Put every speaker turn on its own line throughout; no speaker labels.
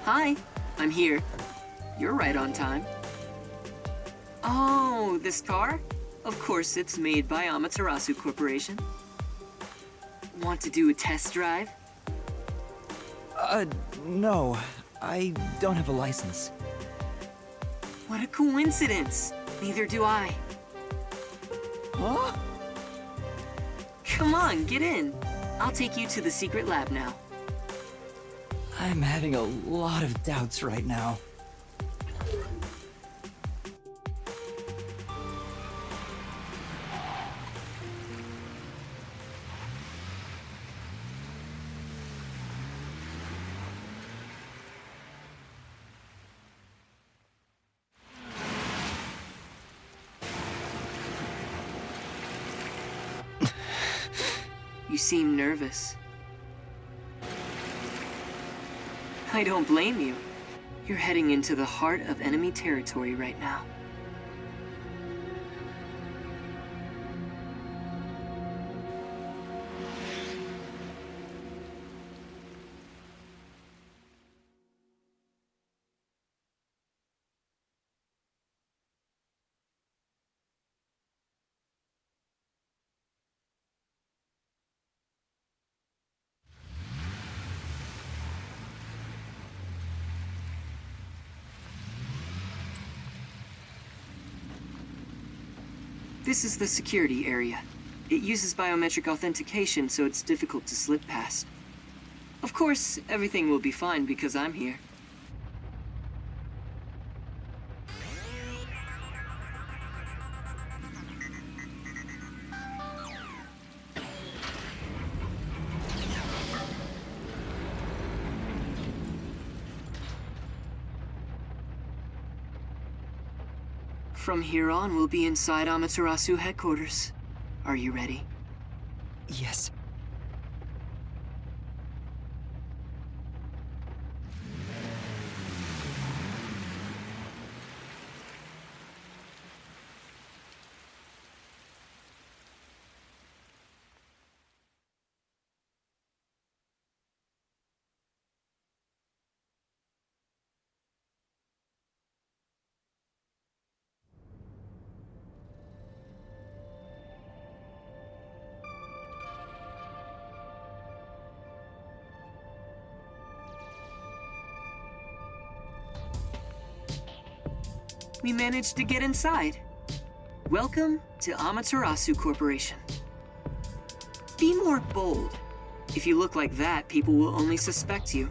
Hi, I'm here. You're right on time. Oh, this car? Of course, it's made by Amaterasu Corporation. Want to do a test drive?
No. I don't have a license.
What a coincidence! Neither do I.
Huh?
Come on, get in. I'll take you to the secret lab now.
I'm having a lot of doubts right now.
You seem nervous. I don't blame you. You're heading into the heart of enemy territory right now. This is the security area. It uses biometric authentication, so it's difficult to slip past. Of course, everything will be fine because I'm here. From here on, we'll be inside Amaterasu headquarters. Are you ready?
Yes.
We managed to get inside. Welcome to Amaterasu Corporation. Be more bold. If you look like that, people will only suspect you.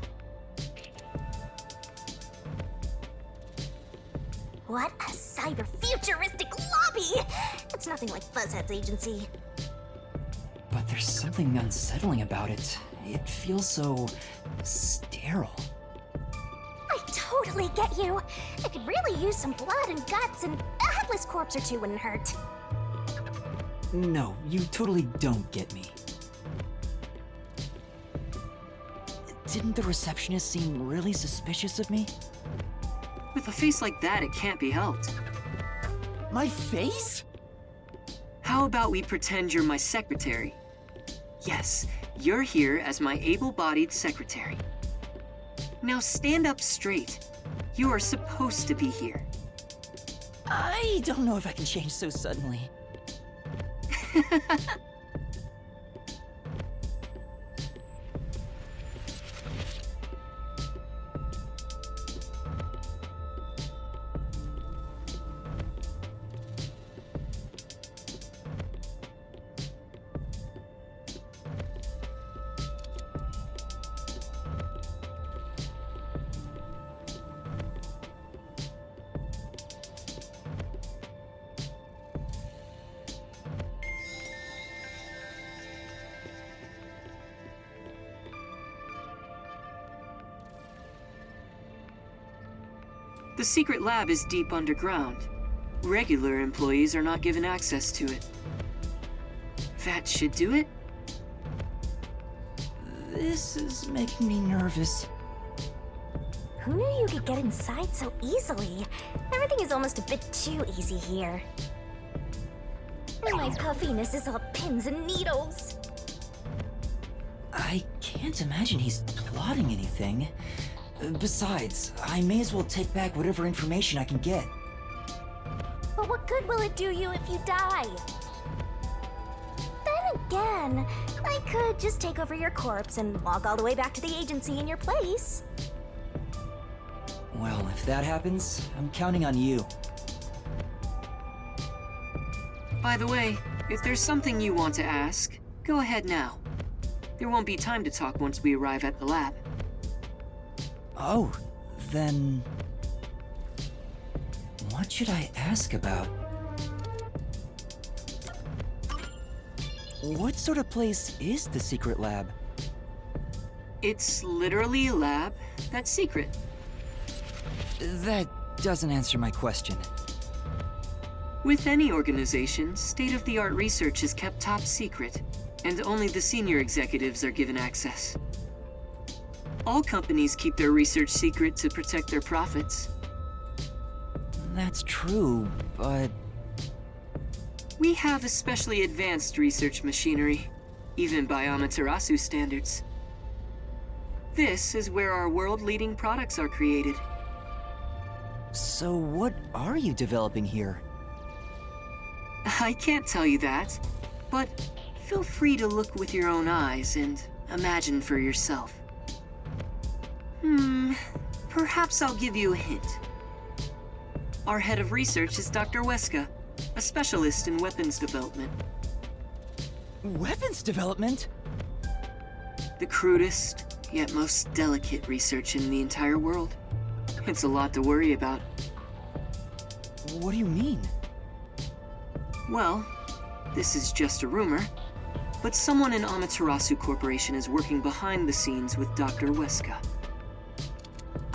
What a cyber-futuristic lobby! It's nothing like Fuzzhead's agency.
But there's something unsettling about it. It feels so sterile.
I totally get you. I could really use some blood and guts, and a headless corpse or two wouldn't hurt.
No, you totally don't get me. Didn't the receptionist seem really suspicious of me?
With a face like that, it can't be helped.
My face?
How about we pretend you're my secretary? Yes, you're here as my able-bodied secretary. Now stand up straight. You are supposed to be here.
I don't know if I can change so suddenly.
The secret lab is deep underground. Regular employees are not given access to it. That should do it.
This is making me nervous.
Who knew you could get inside so easily? Everything is almost a bit too easy here. My puffiness is all pins and needles.
I can't imagine he's plotting anything. Besides, I may as well take back whatever information I can get.
But what good will it do you if you die? Then again, I could just take over your corpse and walk all the way back to the agency in your place.
Well, if that happens, I'm counting on you.
By the way, if there's something you want to ask, go ahead now. There won't be time to talk once we arrive at the lab.
Oh, then... what should I ask about? What sort of place is the secret lab?
It's literally a lab that's secret.
That doesn't answer my question.
With any organization, state-of-the-art research is kept top secret, and only the senior executives are given access. All companies keep their research secret to protect their profits.
That's true, but...
We have especially advanced research machinery, even by Amaterasu standards. This is where our world-leading products are created.
So what are you developing here?
I can't tell you that, but feel free to look with your own eyes and imagine for yourself. Perhaps I'll give you a hint. Our head of research is Dr. Weska, a specialist in weapons development.
Weapons development?
The crudest, yet most delicate research in the entire world. It's a lot to worry about.
What do you mean?
Well, this is just a rumor, but someone in Amaterasu Corporation is working behind the scenes with Dr. Weska.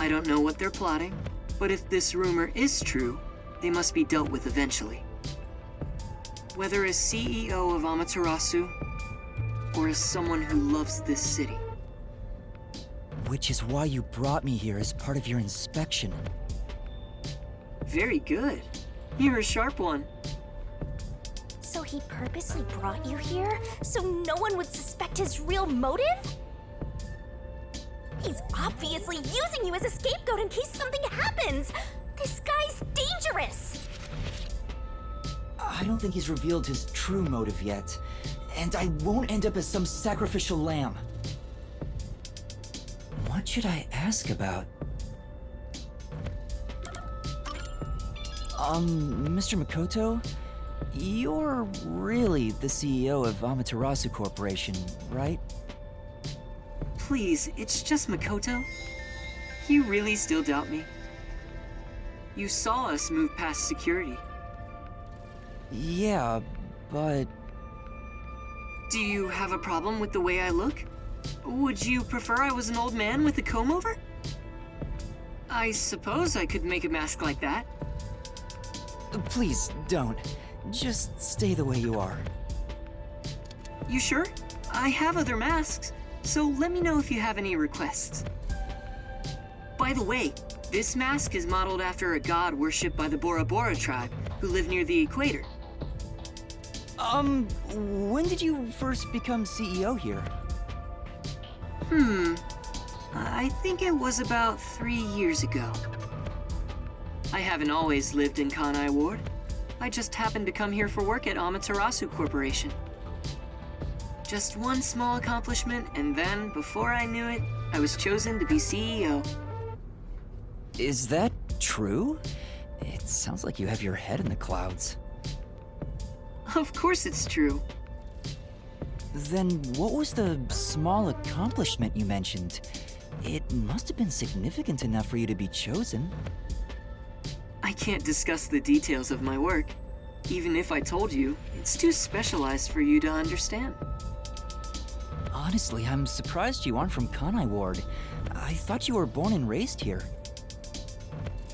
I don't know what they're plotting, but if this rumor is true, they must be dealt with eventually. Whether as CEO of Amaterasu, or as someone who loves this city.
Which is why you brought me here as part of your inspection.
Very good. You're a sharp one.
So he purposely brought you here so no one would suspect his real motive? He's obviously using you as a scapegoat in case something happens. This guy's dangerous.
I don't think he's revealed his true motive yet, and I won't end up as some sacrificial lamb. What should I ask about? Mr. Makoto? You're really the CEO of Amaterasu Corporation, right?
Please, it's just Makoto. You really still doubt me? You saw us move past security.
Yeah, but...
Do you have a problem with the way I look? Would you prefer I was an old man with a comb-over? I suppose I could make a mask like that.
Please, don't. Just stay the way you are.
You sure? I have other masks, so let me know if you have any requests. By the way, this mask is modeled after a god worshipped by the Bora Bora tribe, who live near the equator.
When did you first become CEO here?
I think it was about 3 years ago. I haven't always lived in Kanai Ward. I just happened to come here for work at Amaterasu Corporation. Just one small accomplishment, and then, before I knew it, I was chosen to be CEO.
Is that true? It sounds like you have your head in the clouds.
Of course it's true.
Then what was the small accomplishment you mentioned? It must have been significant enough for you to be chosen.
I can't discuss the details of my work. Even if I told you, it's too specialized for you to understand.
Honestly, I'm surprised you aren't from Kanai Ward. I thought you were born and raised here.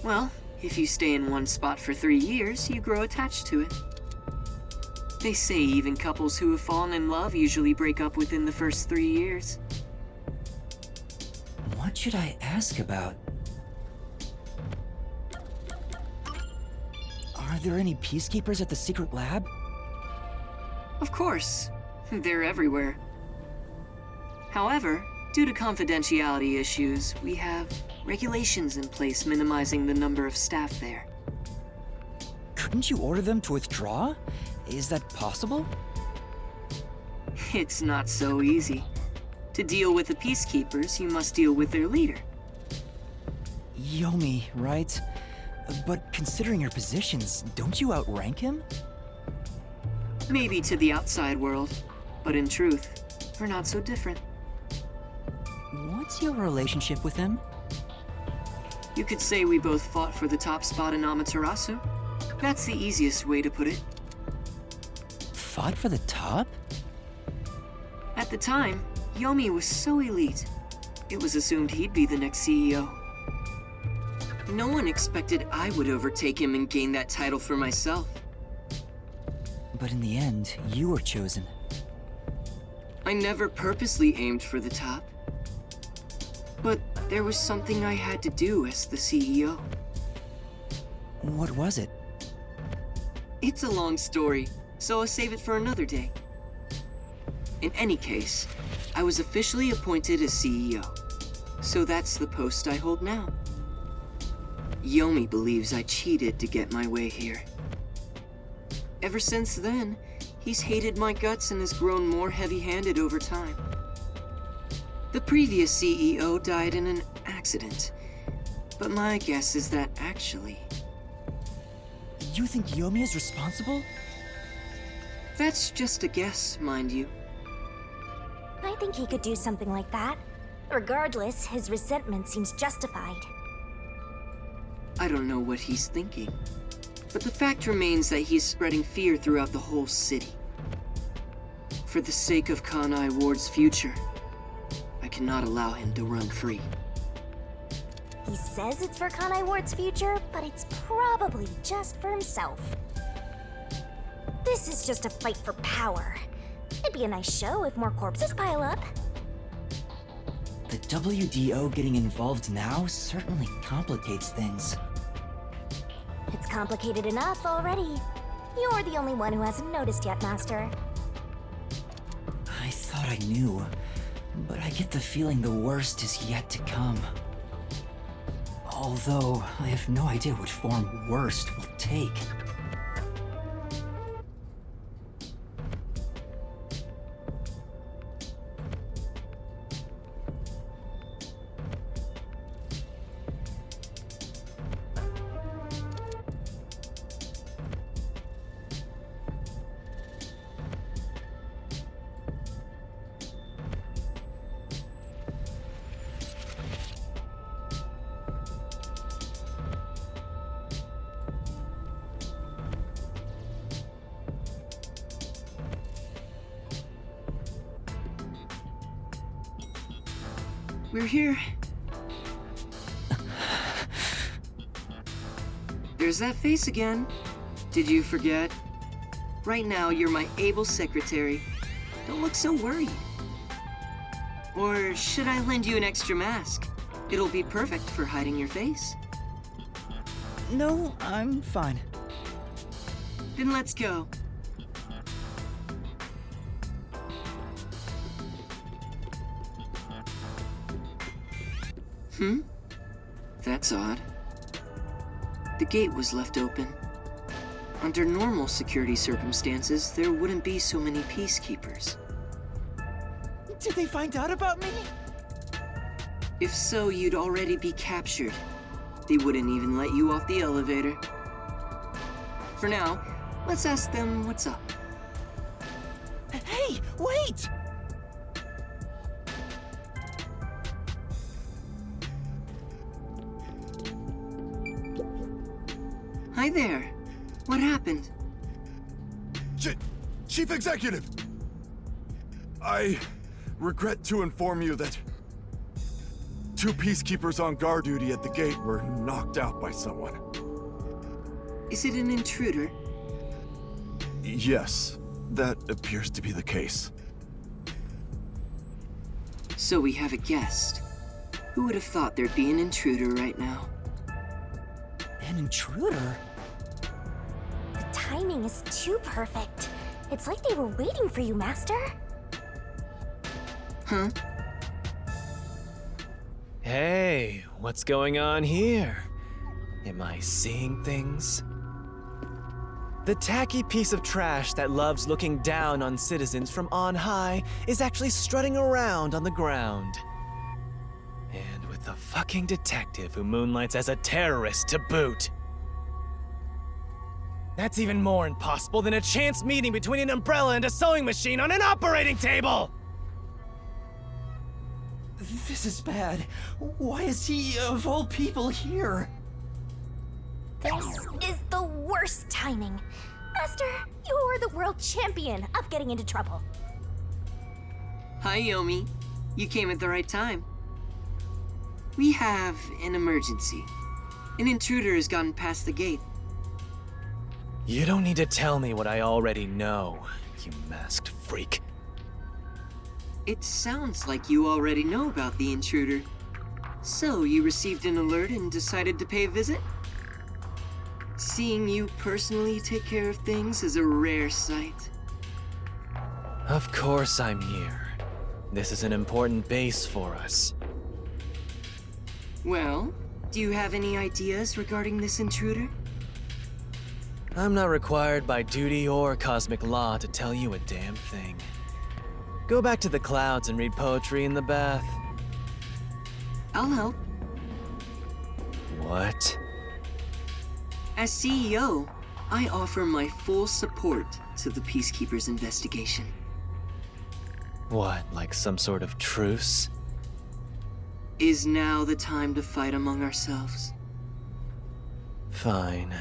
Well, if you stay in one spot for 3 years, you grow attached to it. They say even couples who have fallen in love usually break up within the first 3 years.
What should I ask about? Are there any peacekeepers at the secret lab?
Of course, they're everywhere. However, due to confidentiality issues, we have regulations in place minimizing the number of staff there.
Couldn't you order them to withdraw? Is that possible?
It's not so easy. To deal with the Peacekeepers, you must deal with their leader.
Yomi, right? But considering your positions, don't you outrank him?
Maybe to the outside world, but in truth, we're not so different.
What's your relationship with him?
You could say we both fought for the top spot in Amaterasu. That's the easiest way to put it.
Fought for the top?
At the time, Yomi was so elite, it was assumed he'd be the next CEO. No one expected I would overtake him and gain that title for myself.
But in the end, you were chosen.
I never purposely aimed for the top. But there was something I had to do as the CEO.
What was it?
It's a long story, so I'll save it for another day. In any case, I was officially appointed as CEO. So that's the post I hold now. Yomi believes I cheated to get my way here. Ever since then, he's hated my guts and has grown more heavy-handed over time. The previous CEO died in an accident, but my guess is that actually...
You think Yomi is responsible?
That's just a guess, mind you.
I think he could do something like that. Regardless, his resentment seems justified.
I don't know what he's thinking, but the fact remains that he's spreading fear throughout the whole city. For the sake of Kanai Ward's future, I cannot allow him to run free.
He says it's for Kanai Ward's future, but it's probably just for himself. This is just a fight for power. It'd be a nice show if more corpses pile up.
The WDO getting involved now certainly complicates things.
It's complicated enough already. You're the only one who hasn't noticed yet, Master.
I thought I knew, but I get the feeling the worst is yet to come. Although, I have no idea what form worst will take.
We're here. There's that face again. Did you forget? Right now, you're my able secretary. Don't look so worried. Or should I lend you an extra mask? It'll be perfect for hiding your face.
No, I'm fine.
Then let's go. That's odd. The gate was left open. Under normal security circumstances, there wouldn't be so many peacekeepers.
Did they find out about me?
If so, you'd already be captured. They wouldn't even let you off the elevator. For now, let's ask them what's up.
Hey, wait!
Hi there. What happened?
Chief Executive! I regret to inform you that 2 peacekeepers on guard duty at the gate were knocked out by someone.
Is it an intruder?
Yes, that appears to be the case.
So we have a guest. Who would have thought there'd be an intruder right now?
An intruder?
The timing is too perfect. It's like they were waiting for you, Master.
Huh?
Hey, what's going on here? Am I seeing things? The tacky piece of trash that loves looking down on citizens from on high is actually strutting around on the ground. And with a fucking detective who moonlights as a terrorist to boot. That's even more impossible than a chance meeting between an umbrella and a sewing machine on an operating table!
This is bad. Why is he, of all people, here?
This is the worst timing. Master, you're the world champion of getting into trouble.
Hi, Yomi. You came at the right time. We have an emergency. An intruder has gotten past the gate.
You don't need to tell me what I already know, you masked freak.
It sounds like you already know about the intruder. So, you received an alert and decided to pay a visit? Seeing you personally take care of things is a rare sight.
Of course I'm here. This is an important base for us.
Well, do you have any ideas regarding this intruder?
I'm not required by duty or cosmic law to tell you a damn thing. Go back to the clouds and read poetry in the bath.
I'll help.
What?
As CEO, I offer my full support to the Peacekeepers' investigation.
What, like some sort of truce?
Is now the time to fight among ourselves?
Fine.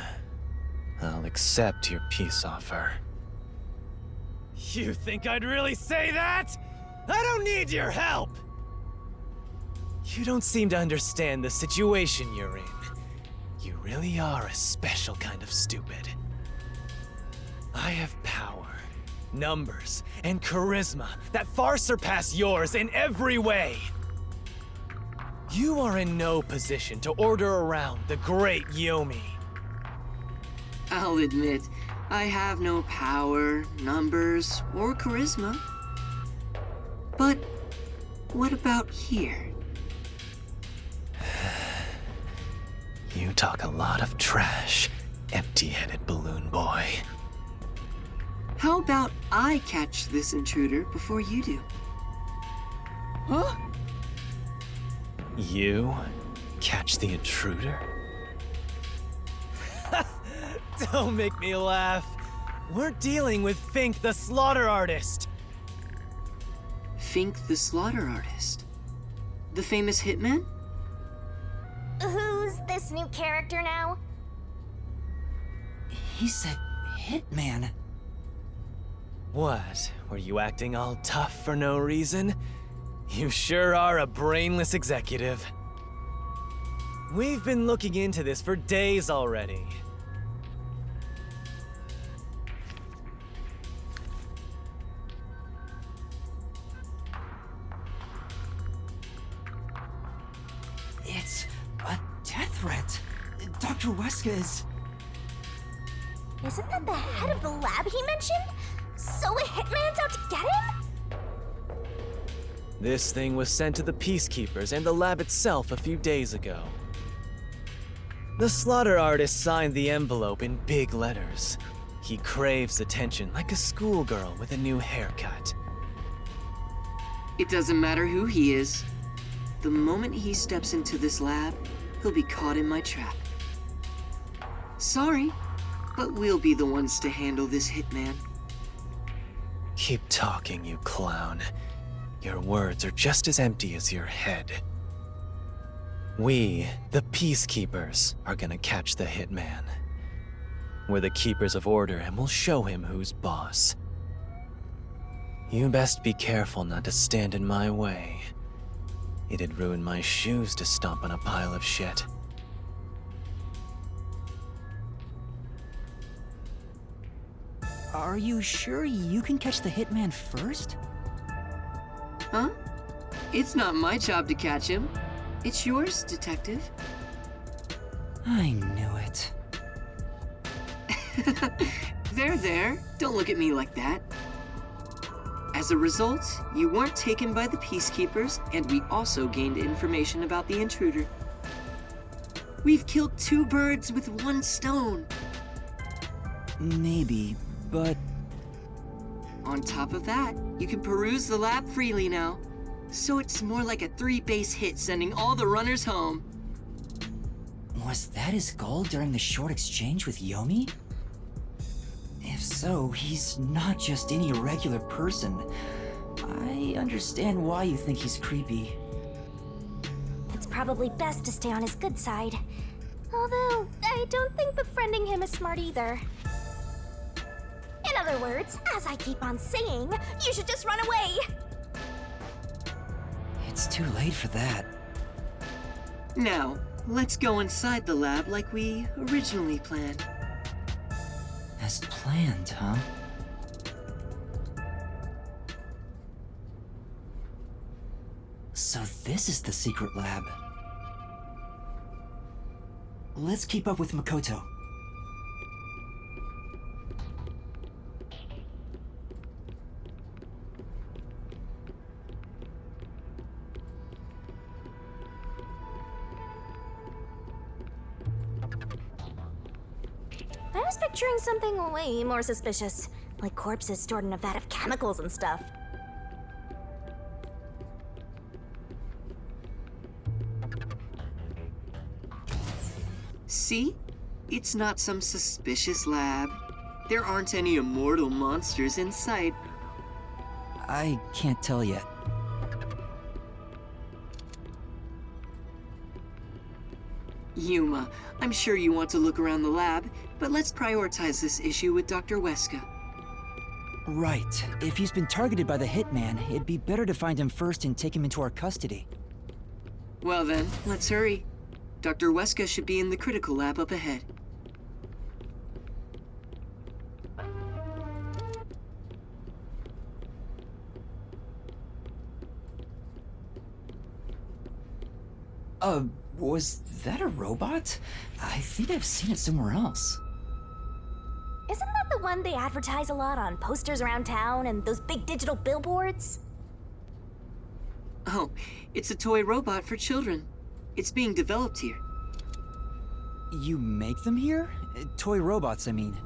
I'll accept your peace offer. You think I'd really say that? I don't need your help! You don't seem to understand the situation you're in. You really are a special kind of stupid. I have power, numbers, and charisma that far surpass yours in every way. You are in no position to order around the great Yomi.
I'll admit, I have no power, numbers, or charisma. But what about here?
You talk a lot of trash, empty-headed balloon boy.
How about I catch this intruder before you do?
Huh?
You catch the intruder? Don't make me laugh. We're dealing with Fink the Slaughter Artist.
Fink the Slaughter Artist? The famous hitman?
Who's this new character now?
He's a hitman.
What? Were you acting all tough for no reason? You sure are a brainless executive. We've been looking into this for days already.
It's a death threat. Dr. Weska is...
Isn't that the head of the lab he mentioned? So a hitman's out to get him?
This thing was sent to the Peacekeepers and the lab itself a few days ago. The Slaughter Artist signed the envelope in big letters. He craves attention like a schoolgirl with a new haircut.
It doesn't matter who he is. The moment he steps into this lab, he'll be caught in my trap. Sorry, but we'll be the ones to handle this hitman.
Keep talking, you clown. Your words are just as empty as your head. We, the Peacekeepers, are gonna catch the hitman. We're the keepers of order and we'll show him who's boss. You best be careful not to stand in my way. It'd ruin my shoes to stomp on a pile of shit.
Are you sure you can catch the hitman first?
Huh? It's not my job to catch him. It's yours, Detective.
I knew it.
There. Don't look at me like that. As a result, you weren't taken by the Peacekeepers, and we also gained information about the intruder. We've killed 2 birds with 1 stone.
Maybe, but
On top of that, you can peruse the lab freely now. So it's more like a 3-base hit sending all the runners home.
was that his goal during the short exchange with Yomi? If so, he's not just any regular person. I understand why you think he's creepy.
It's probably best to stay on his good side. Although, I don't think befriending him is smart either. In other words, as I keep on saying, you should just run away!
It's too late for that.
Now, let's go inside the lab like we originally planned.
As planned, huh? So this is the secret lab. Let's keep up with Makoto.
I was picturing something way more suspicious, like corpses stored in a vat of chemicals and stuff.
See? It's not some suspicious lab. There aren't any immortal monsters in sight.
I can't tell yet.
Yuma, I'm sure you want to look around the lab, but let's prioritize this issue with Dr. Weska.
Right. If he's been targeted by the hitman, it'd be better to find him first and take him into our custody.
Well then, let's hurry. Dr. Weska should be in the critical lab up ahead.
Was that a robot? I think I've seen it somewhere else.
Isn't that the one they advertise a lot on posters around town and those big digital billboards?
Oh, it's a toy robot for children. It's being developed here.
You make them here? Toy robots, I mean.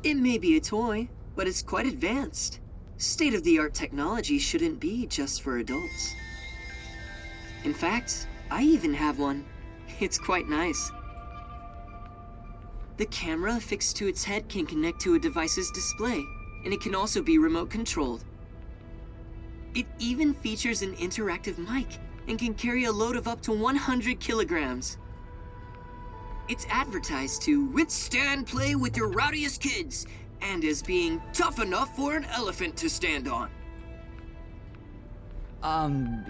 It may be a toy, but it's quite advanced. State-of-the-art technology shouldn't be just for adults. In fact, I even have one. It's quite nice. The camera affixed to its head can connect to a device's display, and it can also be remote controlled. It even features an interactive mic and can carry a load of up to 100 kilograms. It's advertised to withstand play with your rowdiest kids, and as being tough enough for an elephant to stand on.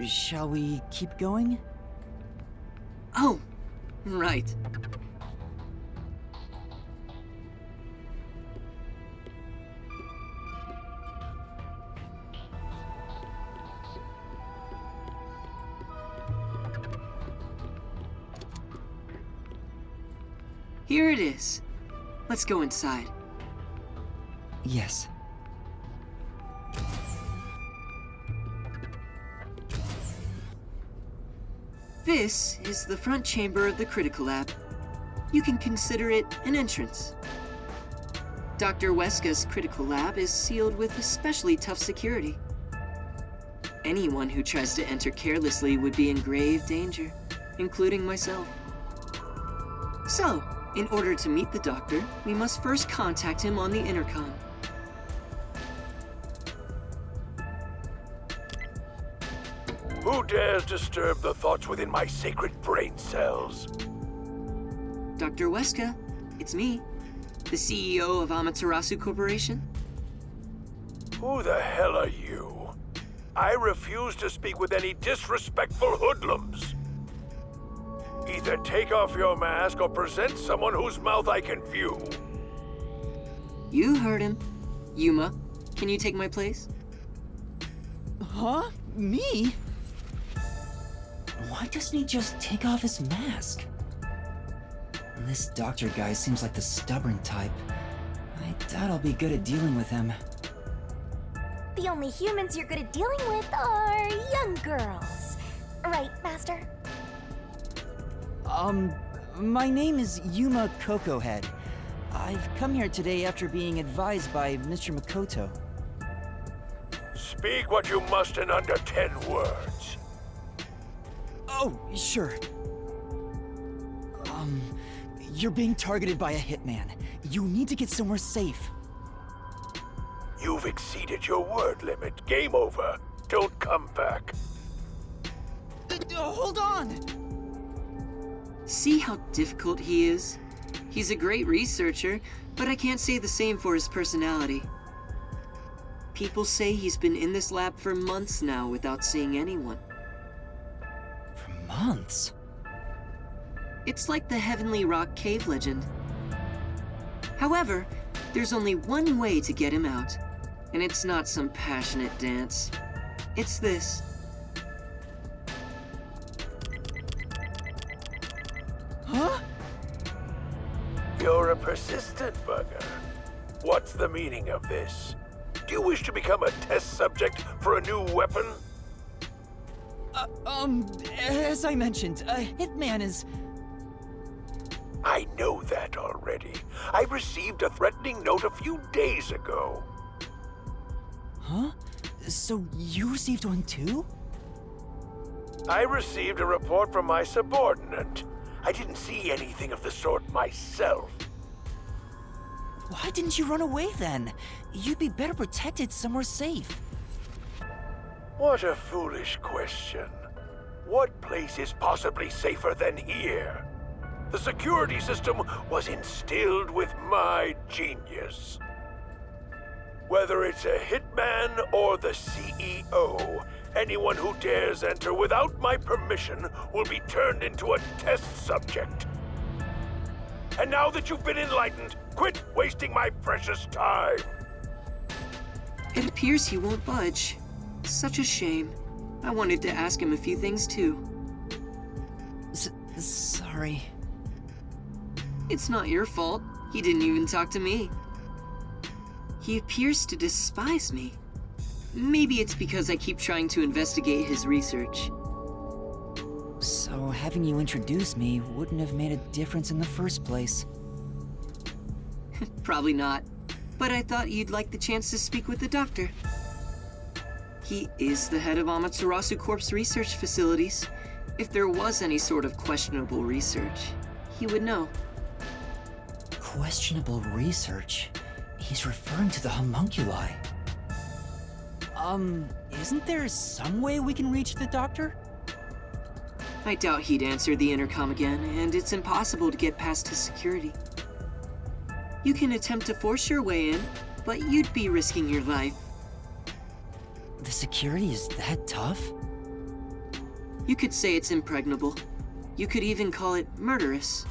Shall we keep going?
Oh, right. Here it is. Let's go inside.
Yes.
This is the front chamber of the critical lab. You can consider it an entrance. Dr. Weska's critical lab is sealed with especially tough security. Anyone who tries to enter carelessly would be in grave danger, including myself. So, in order to meet the doctor, we must first contact him on the intercom.
Who dares disturb the thoughts within my sacred brain cells?
Dr. Weska, it's me, the CEO of Amaterasu Corporation.
Who the hell are you? I refuse to speak with any disrespectful hoodlums. Either take off your mask or present someone whose mouth I can view.
You heard him. Yuma, can you take my place?
Huh? Me? Why doesn't he just take off his mask? This doctor guy seems like the stubborn type. I doubt I'll be good at dealing with him.
The only humans you're good at dealing with are young girls. Right, Master?
My name is Yuma Cocohead. I've come here today after being advised by Mr. Makoto.
Speak what you must in under 10 words.
Oh, sure. You're being targeted by a hitman. You need to get somewhere safe.
You've exceeded your word limit. Game over. Don't come back.
Hold on!
See how difficult he is? He's a great researcher, but I can't say the same for his personality. People say he's been in this lab for months now without seeing anyone.
For months?
It's like the Heavenly Rock Cave legend. However, there's only one way to get him out, and it's not some passionate dance. It's this.
Huh?
You're a persistent bugger. What's the meaning of this? Do you wish to become a test subject for a new weapon?
As I mentioned, a hitman is...
I know that already. I received a threatening note a few days ago.
Huh? So you received one too?
I received a report from my subordinate. I didn't see anything of the sort myself.
Why didn't you run away then? You'd be better protected somewhere safe.
What a foolish question. What place is possibly safer than here? The security system was instilled with my genius. Whether it's a hitman or the CEO, anyone who dares enter without my permission will be turned into a test subject. And now that you've been enlightened, quit wasting my precious time.
It appears he won't budge. Such a shame. I wanted to ask him a few things too.
Sorry.
It's not your fault. He didn't even talk to me. He appears to despise me. Maybe it's because I keep trying to investigate his research.
So having you introduce me wouldn't have made a difference in the first place.
Probably not. But I thought you'd like the chance to speak with the doctor. He is the head of Amaterasu Corp's research facilities. If there was any sort of questionable research, he would know.
Questionable research? He's referring to the homunculi. Isn't there some way we can reach the doctor?
I doubt he'd answer the intercom again, and it's impossible to get past his security. You can attempt to force your way in, but you'd be risking your life.
The security is that tough?
You could say it's impregnable. You could even call it murderous.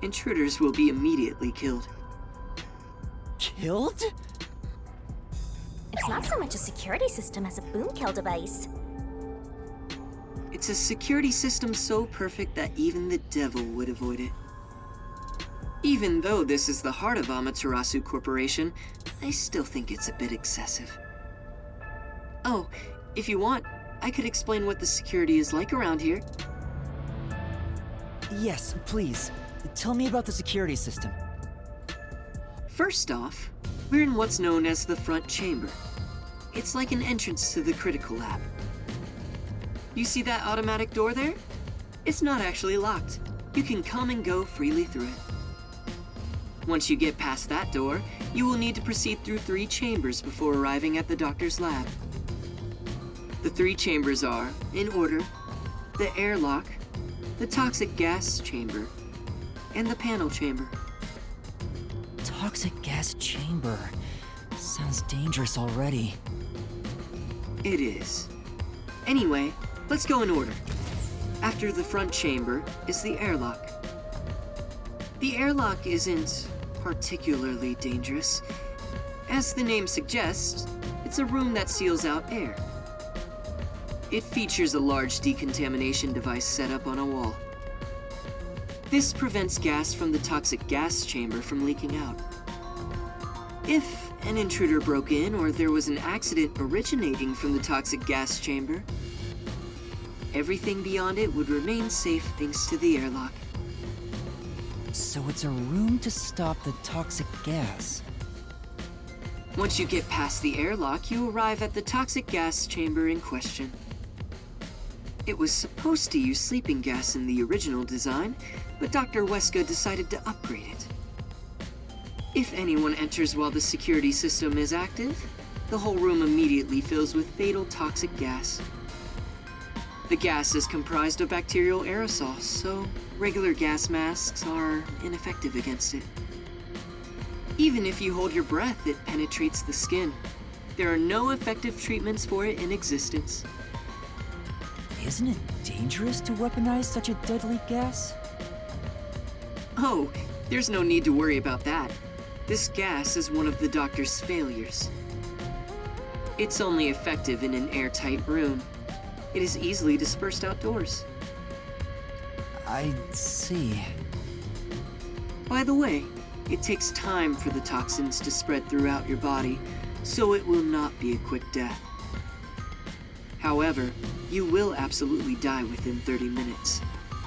Intruders will be immediately killed.
Killed?
It's not so much a security system as a boom kill device.
It's a security system so perfect that even the devil would avoid it. Even though this is the heart of Amaterasu Corporation, I still think it's a bit excessive. Oh, if you want, I could explain what the security is like around here.
Yes, please. Tell me about the security system.
First off, we're in what's known as the front chamber. It's like an entrance to the critical lab. You see that automatic door there? It's not actually locked. You can come and go freely through it. Once you get past that door, you will need to proceed through 3 chambers before arriving at the doctor's lab. The 3 chambers are, in order, the airlock, the toxic gas chamber, and the panel chamber.
Toxic gas chamber. Sounds dangerous already.
It is. Anyway, let's go in order. After the front chamber is the airlock. The airlock isn't particularly dangerous. As the name suggests, it's a room that seals out air. It features a large decontamination device set up on a wall. This prevents gas from the toxic gas chamber from leaking out. If an intruder broke in or there was an accident originating from the toxic gas chamber, everything beyond it would remain safe thanks to the airlock.
So it's a room to stop the toxic gas.
Once you get past the airlock, you arrive at the toxic gas chamber in question. It was supposed to use sleeping gas in the original design, but Dr. Weska decided to upgrade it. If anyone enters while the security system is active, the whole room immediately fills with fatal toxic gas. The gas is comprised of bacterial aerosols, so regular gas masks are ineffective against it. Even if you hold your breath, it penetrates the skin. There are no effective treatments for it in existence.
Isn't it dangerous to weaponize such a deadly gas?
Oh, there's no need to worry about that. This gas is one of the doctor's failures. It's only effective in an airtight room. It is easily dispersed outdoors.
I see.
By the way, it takes time for the toxins to spread throughout your body, so it will not be a quick death. However, you will absolutely die within 30 minutes.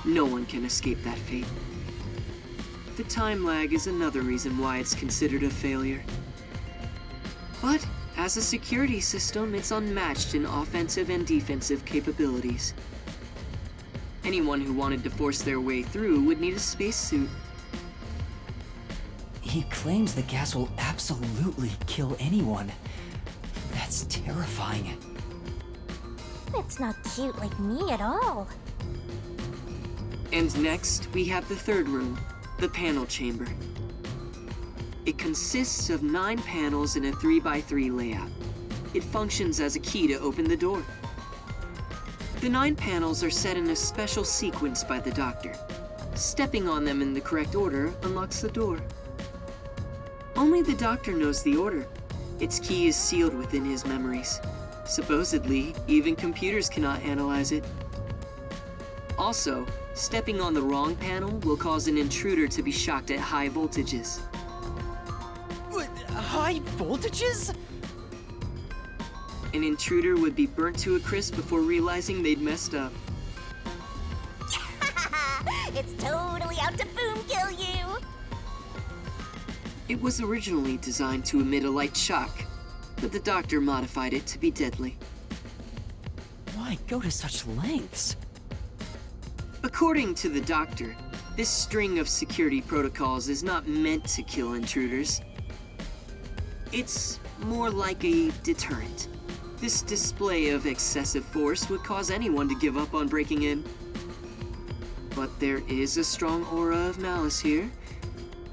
No one can escape that fate. The time lag is another reason why it's considered a failure. But as a security system, it's unmatched in offensive and defensive capabilities. Anyone who wanted to force their way through would need a spacesuit.
He claims the gas will absolutely kill anyone. That's terrifying.
It's not cute like me at all.
And next, we have the third room, the panel chamber. It consists of 9 panels in a 3x3 layout. It functions as a key to open the door. The 9 panels are set in a special sequence by the doctor. Stepping on them in the correct order unlocks the door. Only the doctor knows the order. Its key is sealed within his memories. Supposedly, even computers cannot analyze it. Also, stepping on the wrong panel will cause an intruder to be shocked at high voltages.
High voltages?
An intruder would be burnt to a crisp before realizing they'd messed up.
It's totally out to boom kill you.
It was originally designed to emit a light shock, but the doctor modified it to be deadly.
Why go to such lengths?
According to the doctor, this string of security protocols is not meant to kill intruders. It's more like a deterrent. This display of excessive force would cause anyone to give up on breaking in. But there is a strong aura of malice here.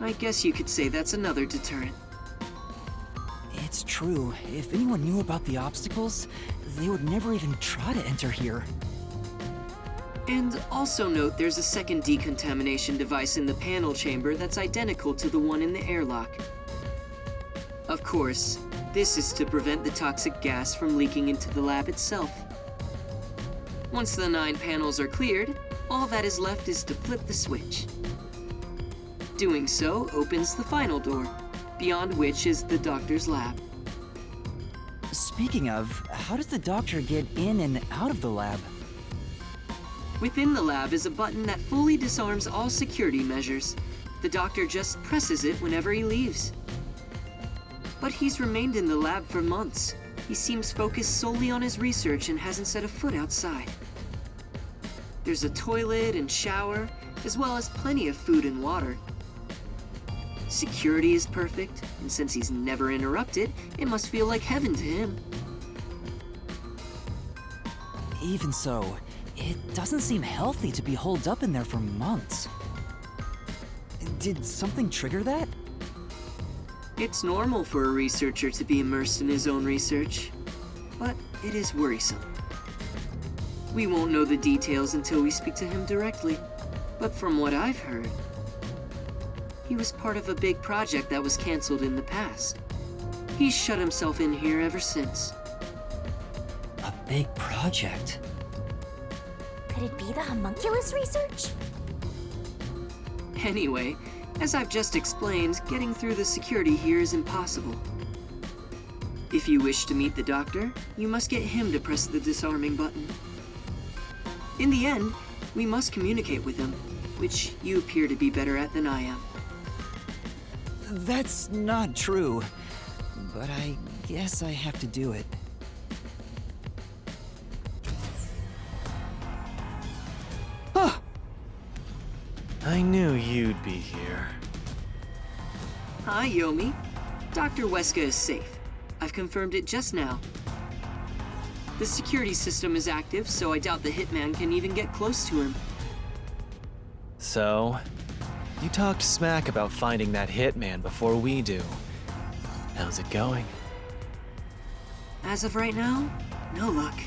I guess you could say that's another deterrent.
It's true. If anyone knew about the obstacles, they would never even try to enter here.
And also note there's a second decontamination device in the panel chamber that's identical to the one in the airlock. Of course, this is to prevent the toxic gas from leaking into the lab itself. Once the 9 panels are cleared, all that is left is to flip the switch. Doing so opens the final door, beyond which is the doctor's lab.
Speaking of, how does the doctor get in and out of the lab?
Within the lab is a button that fully disarms all security measures. The doctor just presses it whenever he leaves. But he's remained in the lab for months. He seems focused solely on his research and hasn't set a foot outside. There's a toilet and shower, as well as plenty of food and water. Security is perfect, and since he's never interrupted, it must feel like heaven to him.
Even so, it doesn't seem healthy to be holed up in there for months. Did something trigger that?
It's normal for a researcher to be immersed in his own research, but it is worrisome. We won't know the details until we speak to him directly, but from what I've heard, he was part of a big project that was canceled in the past. He's shut himself in here ever since.
A big project?
Could it be the homunculus research?
Anyway, As I've just explained, getting through the security here is impossible. If you wish to meet the doctor, you must get him to press the disarming button. In the end, we must communicate with him, which you appear to be better at than I am.
That's not true, but I guess I have to do it.
I knew you'd be here.
Hi, Yomi. Dr. Weska is safe. I've confirmed it just now. The security system is active, so I doubt the hitman can even get close to him.
So, you talked smack about finding that hitman before we do. How's it going?
As of right now, no luck.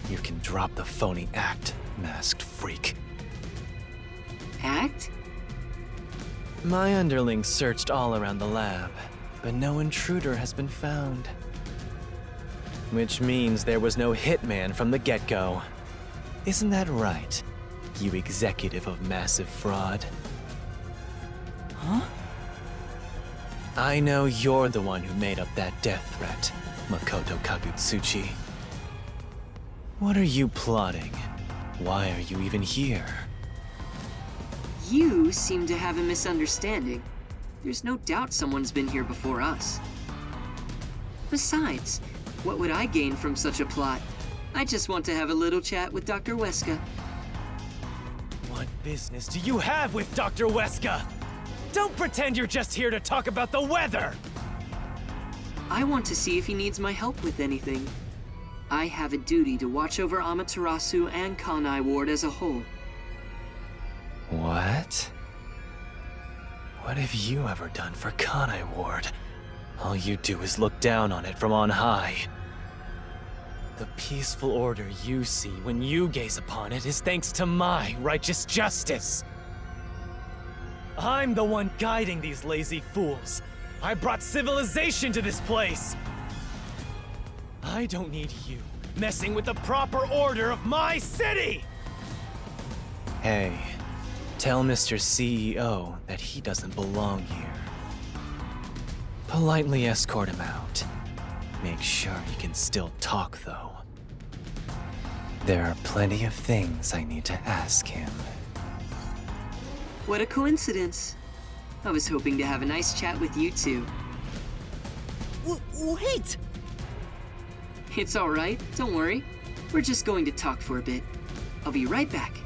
You can drop the phony act, masked freak.
Act?
My underlings searched all around the lab, but no intruder has been found. Which means there was no hitman from the get-go. Isn't that right, you executive of massive fraud?
Huh?
I know you're the one who made up that death threat, Makoto Kagutsuchi. What are you plotting? Why are you even here?
You seem to have a misunderstanding. There's no doubt someone's been here before us. Besides, what would I gain from such a plot? I just want to have a little chat with Dr. Weska.
What business do you have with Dr. Weska? Don't pretend you're just here to talk about the weather!
I want to see if he needs my help with anything. I have a duty to watch over Amaterasu and Kanai Ward as a whole.
What? What have you ever done for Kanai Ward? All you do is look down on it from on high. The peaceful order you see when you gaze upon it is thanks to my righteous justice. I'm the one guiding these lazy fools. I brought civilization to this place. I don't need you messing with the proper order of my city! Hey, tell Mr. CEO that he doesn't belong here. Politely escort him out. Make sure he can still talk, though. There are plenty of things I need to ask him.
What a coincidence. I was hoping to have a nice chat with you two.
Wait!
It's all right, don't worry. We're just going to talk for a bit. I'll be right back.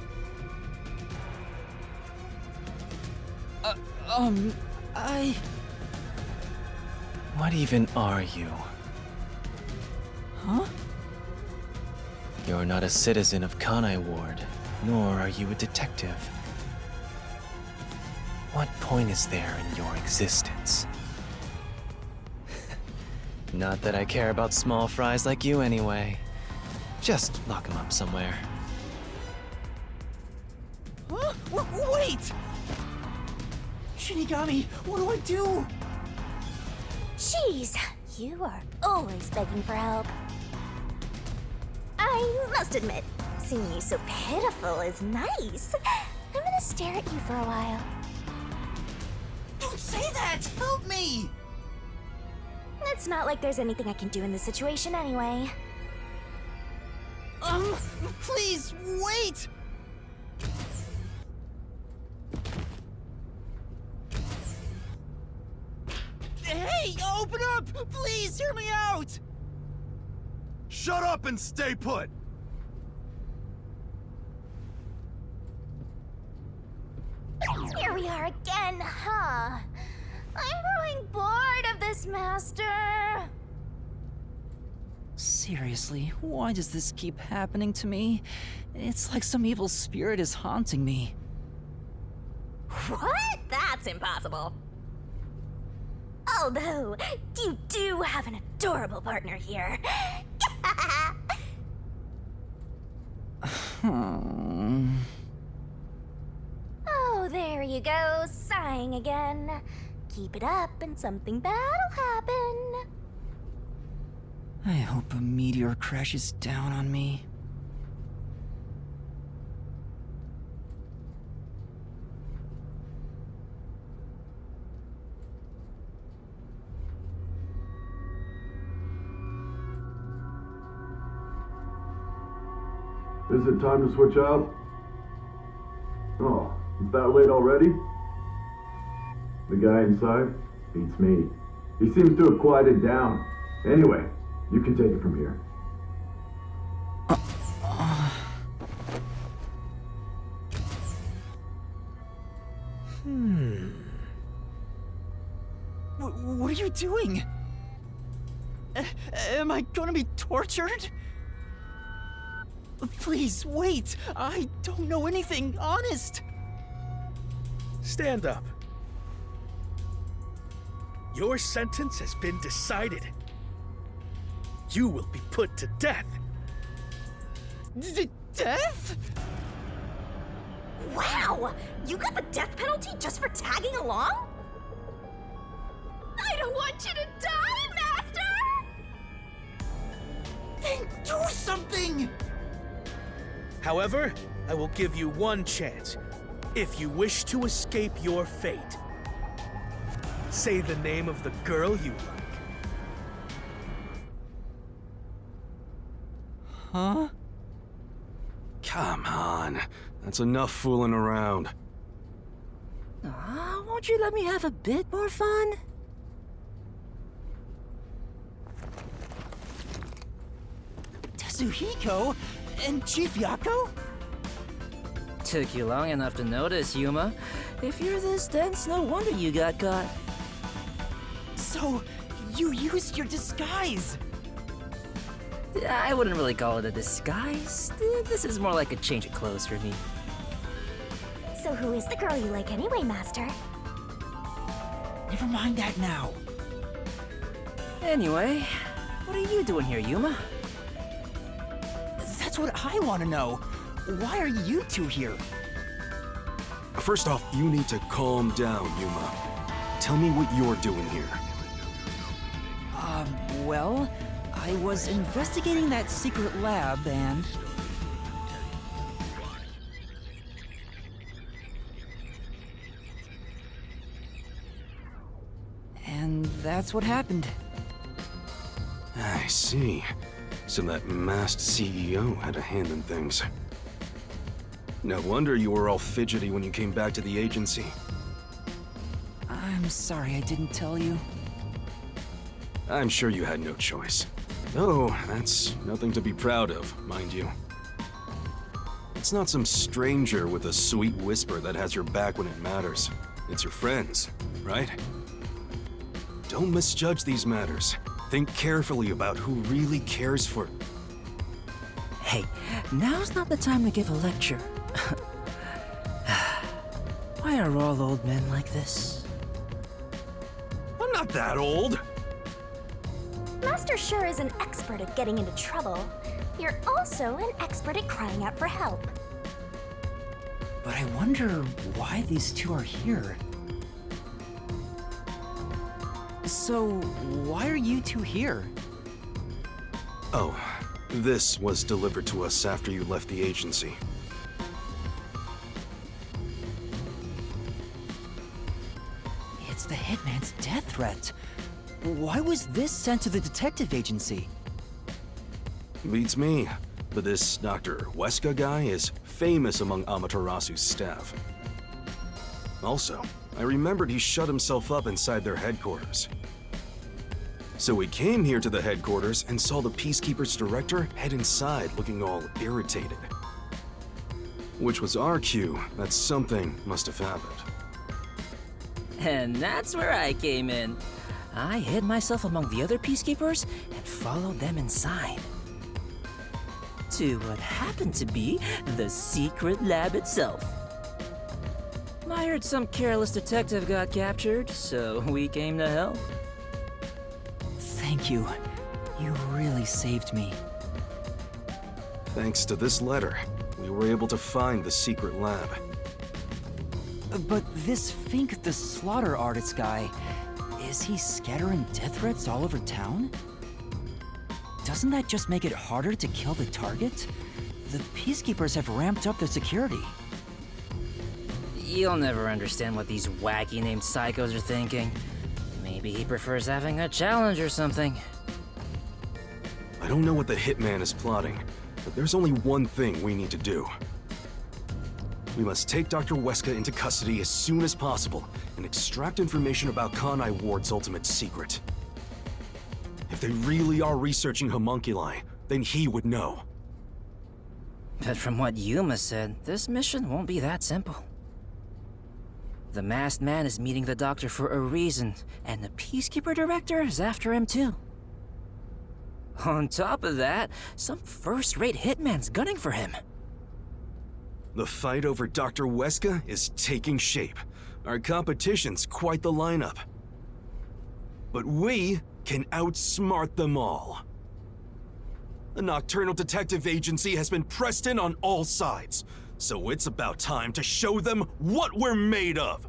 What even are you?
Huh?
You're not a citizen of Kanai Ward, nor are you a detective. What point is there in your existence? Not that I care about small fries like you anyway. Just lock him up somewhere.
Huh? Wait! Shinigami, what do I do?
Jeez, you are always begging for help. I must admit, seeing you so pitiful is nice. I'm gonna stare at you for a while.
Don't say that! Help me!
It's not like there's anything I can do in this situation anyway.
Please, wait! Hey, open up! Please, hear me out!
Shut up and stay put!
Here we are again, huh? I'm growing bored of this, Master.
Seriously, why does this keep happening to me? It's like some evil spirit is haunting me.
What? That's impossible. Although, you do have an adorable partner here. Oh, there you go, sighing again. Keep it up and something bad'll happen.
I hope a meteor crashes down on me.
Is it time to switch out? Oh, it's that late already? The guy inside beats me. He seems to have quieted down. Anyway, you can take it from here.
What are you doing? Am I gonna be tortured? Please, wait! I don't know anything, honest!
Stand up. Your sentence has been decided. You will be put to death.
Death?
Wow! You got the death penalty just for tagging along? I don't want you to die, Master!
Then do something!
However, I will give you one chance. If you wish to escape your fate, say the name of the girl you like.
Huh?
Come on. That's enough fooling around.
Won't you let me have a bit more fun? Tetsuhiko? And Chief Yako?
Took you long enough to notice, Yuma. If you're this dense, no wonder you got caught.
So, you used your disguise!
I wouldn't really call it a disguise. This is more like a change of clothes for me.
So who is the girl you like anyway, Master?
Never mind that now.
Anyway, what are you doing here, Yuma?
That's what I want to know. Why are you two here?
First off, you need to calm down, Yuma. Tell me what you're doing here.
Well, I was investigating that secret lab and... And that's what happened.
I see. So that masked CEO had a hand in things. No wonder you were all fidgety when you came back to the agency.
I'm sorry I didn't tell you.
I'm sure you had no choice. Though, that's nothing to be proud of, mind you. It's not some stranger with a sweet whisper that has your back when it matters. It's your friends, right? Don't misjudge these matters. Think carefully about who really cares for...
Hey, now's not the time to give a lecture. Why are all old men like this?
I'm not that old!
Master sure is an expert at getting into trouble. You're also an expert at crying out for help.
But I wonder why these two are here. So, why are you two here?
Oh, this was delivered to us after you left the agency.
It's the Hitman's death threat. Why was this sent to the detective agency?
Beats me. But this Dr. Weska guy is famous among Amaterasu's staff. Also, I remembered he shut himself up inside their headquarters. So we came here to the headquarters and saw the Peacekeeper's director head inside looking all irritated. Which was our cue that something must have happened.
And that's where I came in. I hid myself among the other Peacekeepers and followed them inside. To what happened to be the secret lab itself. I heard some careless detective got captured, so we came to help.
Thank you. You really saved me.
Thanks to this letter, we were able to find the secret lab.
But this Fink the Slaughter Artist guy, is he scattering death threats all over town? Doesn't that just make it harder to kill the target? The Peacekeepers have ramped up their security.
You'll never understand what these wacky named psychos are thinking. Maybe he prefers having a challenge or something.
I don't know what the Hitman is plotting, But there's only one thing we need to do. We must take Dr. Weska into custody as soon as possible and extract information about Kanai Ward's ultimate secret. If they really are researching homunculi, then he would know.
But from what Yuma said, this mission won't be that simple. The masked man is meeting the doctor for a reason, and the Peacekeeper Director is after him too. On top of that, some first-rate hitman's gunning for him.
The fight over Dr. Weska is taking shape. Our competition's quite the lineup. But we can outsmart them all. The Nocturnal Detective Agency has been pressed in on all sides, so it's about time to show them what we're made of.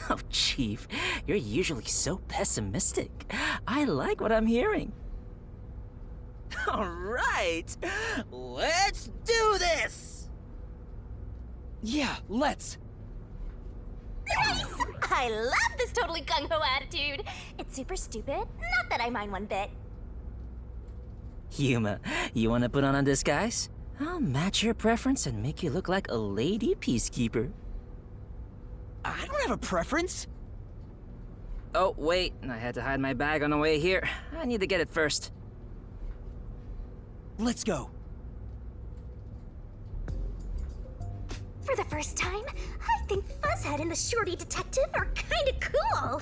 Oh, Chief, you're usually so pessimistic. I like what I'm hearing. All right, let's do this!
Yeah, let's.
Nice! I love this totally gung-ho attitude. It's super stupid, not that I mind one bit.
Yuma, you want to put on a disguise? I'll match your preference and make you look like a lady peacekeeper.
I don't have a preference.
Oh, wait, I had to hide my bag on the way here. I need to get it first.
Let's go.
For the first time, I think Fuzzhead and the Shorty Detective are kinda cool.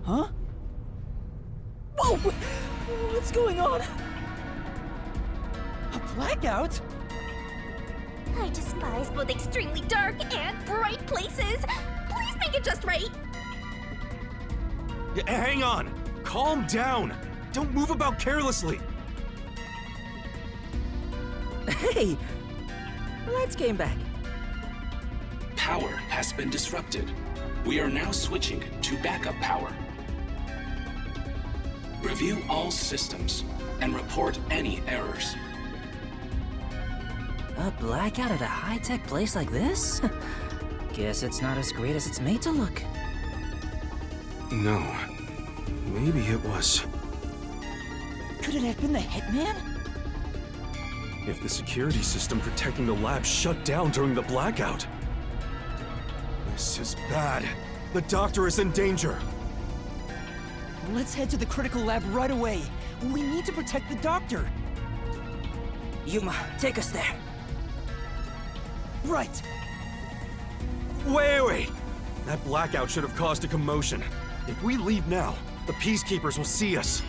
Huh? Whoa! What's going on? A blackout?
I despise both extremely dark and bright places. Please make it just right.
Hang on! Calm down! Don't move about carelessly!
Hey! Lights came back.
Power has been disrupted. We are now switching to backup power. Review all systems and report any errors.
A blackout at a high-tech place like this? Guess it's not as great as it's made to look.
No. Maybe it was.
Could it have been the hitman?
If the security system protecting the lab shut down during the blackout. This is bad. The doctor is in danger.
Let's head to the critical lab right away. We need to protect the doctor.
Yuma, take us there.
Right.
Wait! That blackout should have caused a commotion. If we leave now, the Peacekeepers will see us.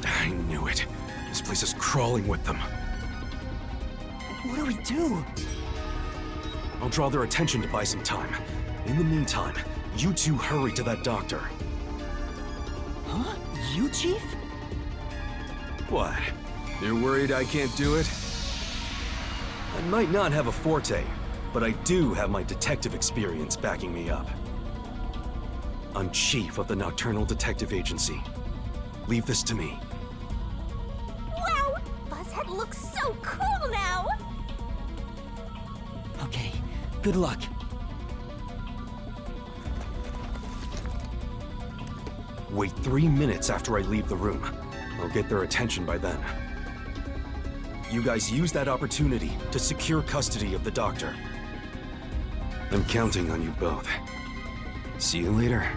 I knew it. This place is crawling with them.
What do we do?
I'll draw their attention to buy some time. In the meantime, you two hurry to that doctor.
Huh? You, Chief?
What? You're worried I can't do it? I might not have a forte, but I do have my detective experience backing me up. I'm chief of the Nocturnal Detective Agency. Leave this to me.
Wow! Buzzhead looks so cool now!
Okay, good luck.
Wait 3 minutes after I leave the room. I'll get their attention by then. You guys use that opportunity to secure custody of the doctor. I'm counting on you both. See you later.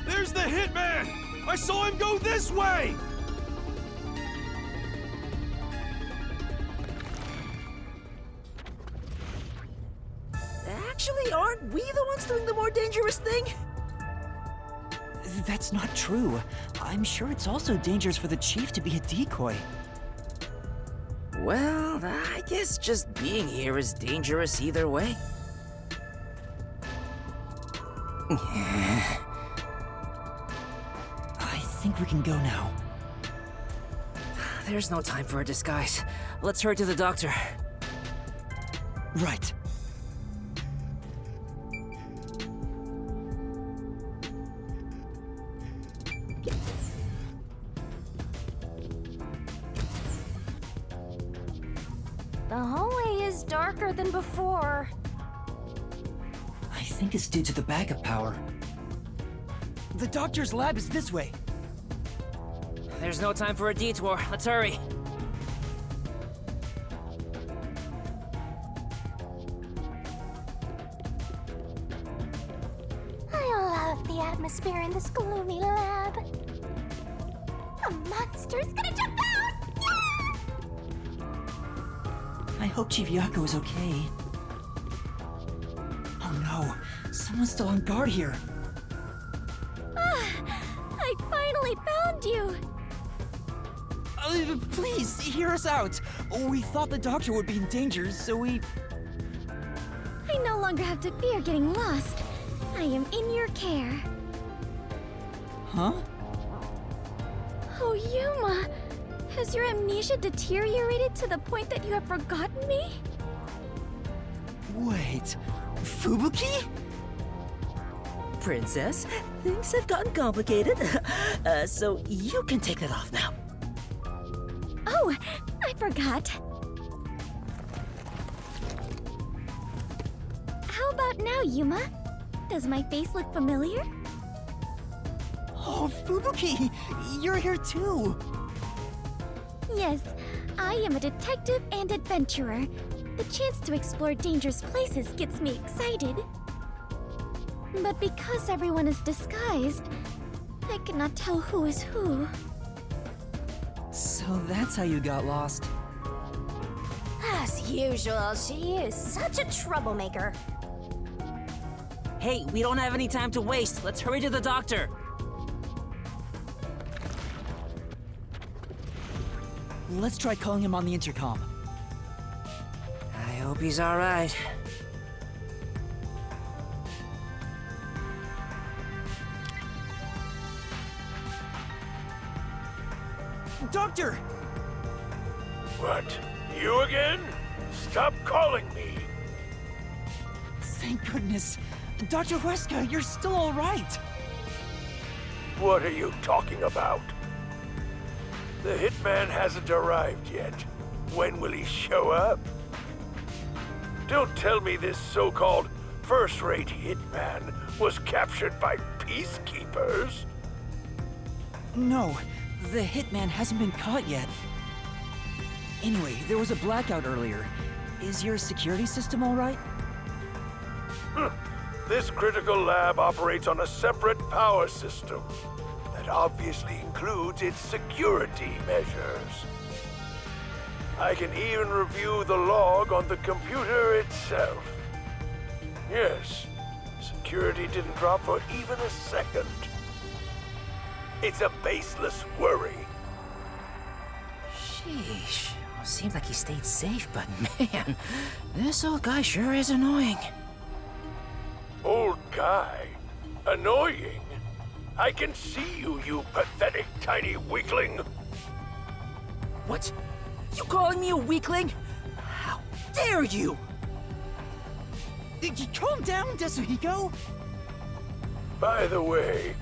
There's the hitman! I saw him go this way!
Aren't we the ones doing the more dangerous thing?
That's not true. I'm sure it's also dangerous for the chief to be a decoy.
Well, I guess just being here is dangerous either way.
I think we can go now.
There's no time for a disguise. Let's hurry to the doctor.
Right.
The hallway is darker than before.
I think it's due to the backup power. The doctor's lab is this way.
There's no time for a detour. Let's hurry.
I love the atmosphere in this gloomy lab. A monster's gonna jump out!
I hope Chief Yako is okay. Oh no, someone's still on guard here.
I finally found you!
Please, hear us out. We thought the doctor would be in danger, so we...
I no longer have to fear getting lost. I am in your care.
Huh?
Oh, Yuma! Has your amnesia deteriorated to the point that you have forgotten me?
Wait, Fubuki?
Princess, things have gotten complicated. So you can take that off now.
Oh, I forgot. How about now, Yuma? Does my face look familiar?
Oh, Fubuki! You're here too!
Yes, I am a detective and adventurer. The chance to explore dangerous places gets me excited. But because everyone is disguised, I cannot tell who is who.
So that's how you got lost.
As usual, she is such a troublemaker.
Hey, we don't have any time to waste. Let's hurry to the doctor.
Let's try calling him on the intercom.
I hope he's all right.
Doctor!
What? You again? Stop calling me!
Thank goodness. Dr. Wesker, you're still all right.
What are you talking about? The hitman hasn't arrived yet. When will he show up? Don't tell me this so-called first-rate hitman was captured by peacekeepers.
No, the hitman hasn't been caught yet. Anyway, there was a blackout earlier. Is your security system all right?
This critical lab operates on a separate power system that obviously includes its security measures. I can even review the log on the computer itself. Yes, security didn't drop for even a second. It's a baseless worry.
Sheesh. Well, seems like he stayed safe, but man, this old guy sure is annoying.
Old guy? Annoying? I can see you, you pathetic tiny weakling.
What? You calling me a weakling? How dare you?
Calm down, Desuhiko.
By the way,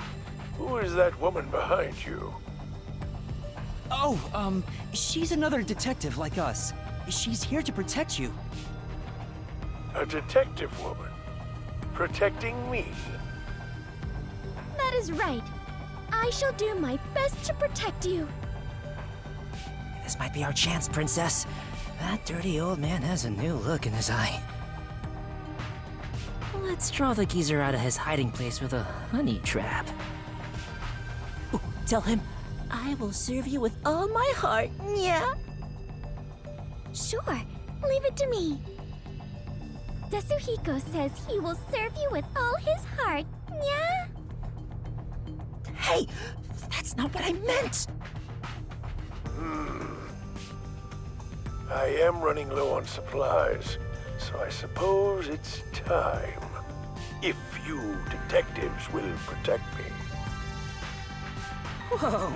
who is that woman behind you?
Oh, she's another detective like us. She's here to protect you.
A detective woman? Protecting me?
That is right. I shall do my best to protect you.
This might be our chance, Princess. That dirty old man has a new look in his eye. Let's draw the geezer out of his hiding place with a honey trap. Ooh, tell him, I will serve you with all my heart, yeah?
Sure, leave it to me. Tetsuhiko says he will serve you with all his heart, yeah?
Hey, that's not what I meant!
I am running low on supplies, so I suppose it's time. If you detectives will protect me.
Whoa,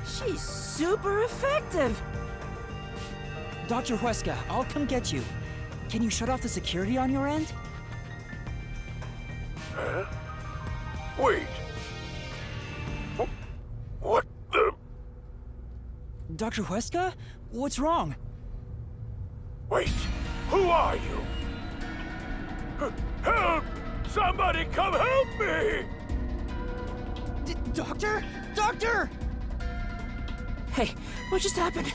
she's super effective!
Dr. Huesca, I'll come get you. Can you shut off the security on your end?
Huh? Wait. What the?
Dr. Huesca? What's wrong?
Wait, who are you? Help! Somebody come help me!
Doctor? Doctor!
Hey, what just happened?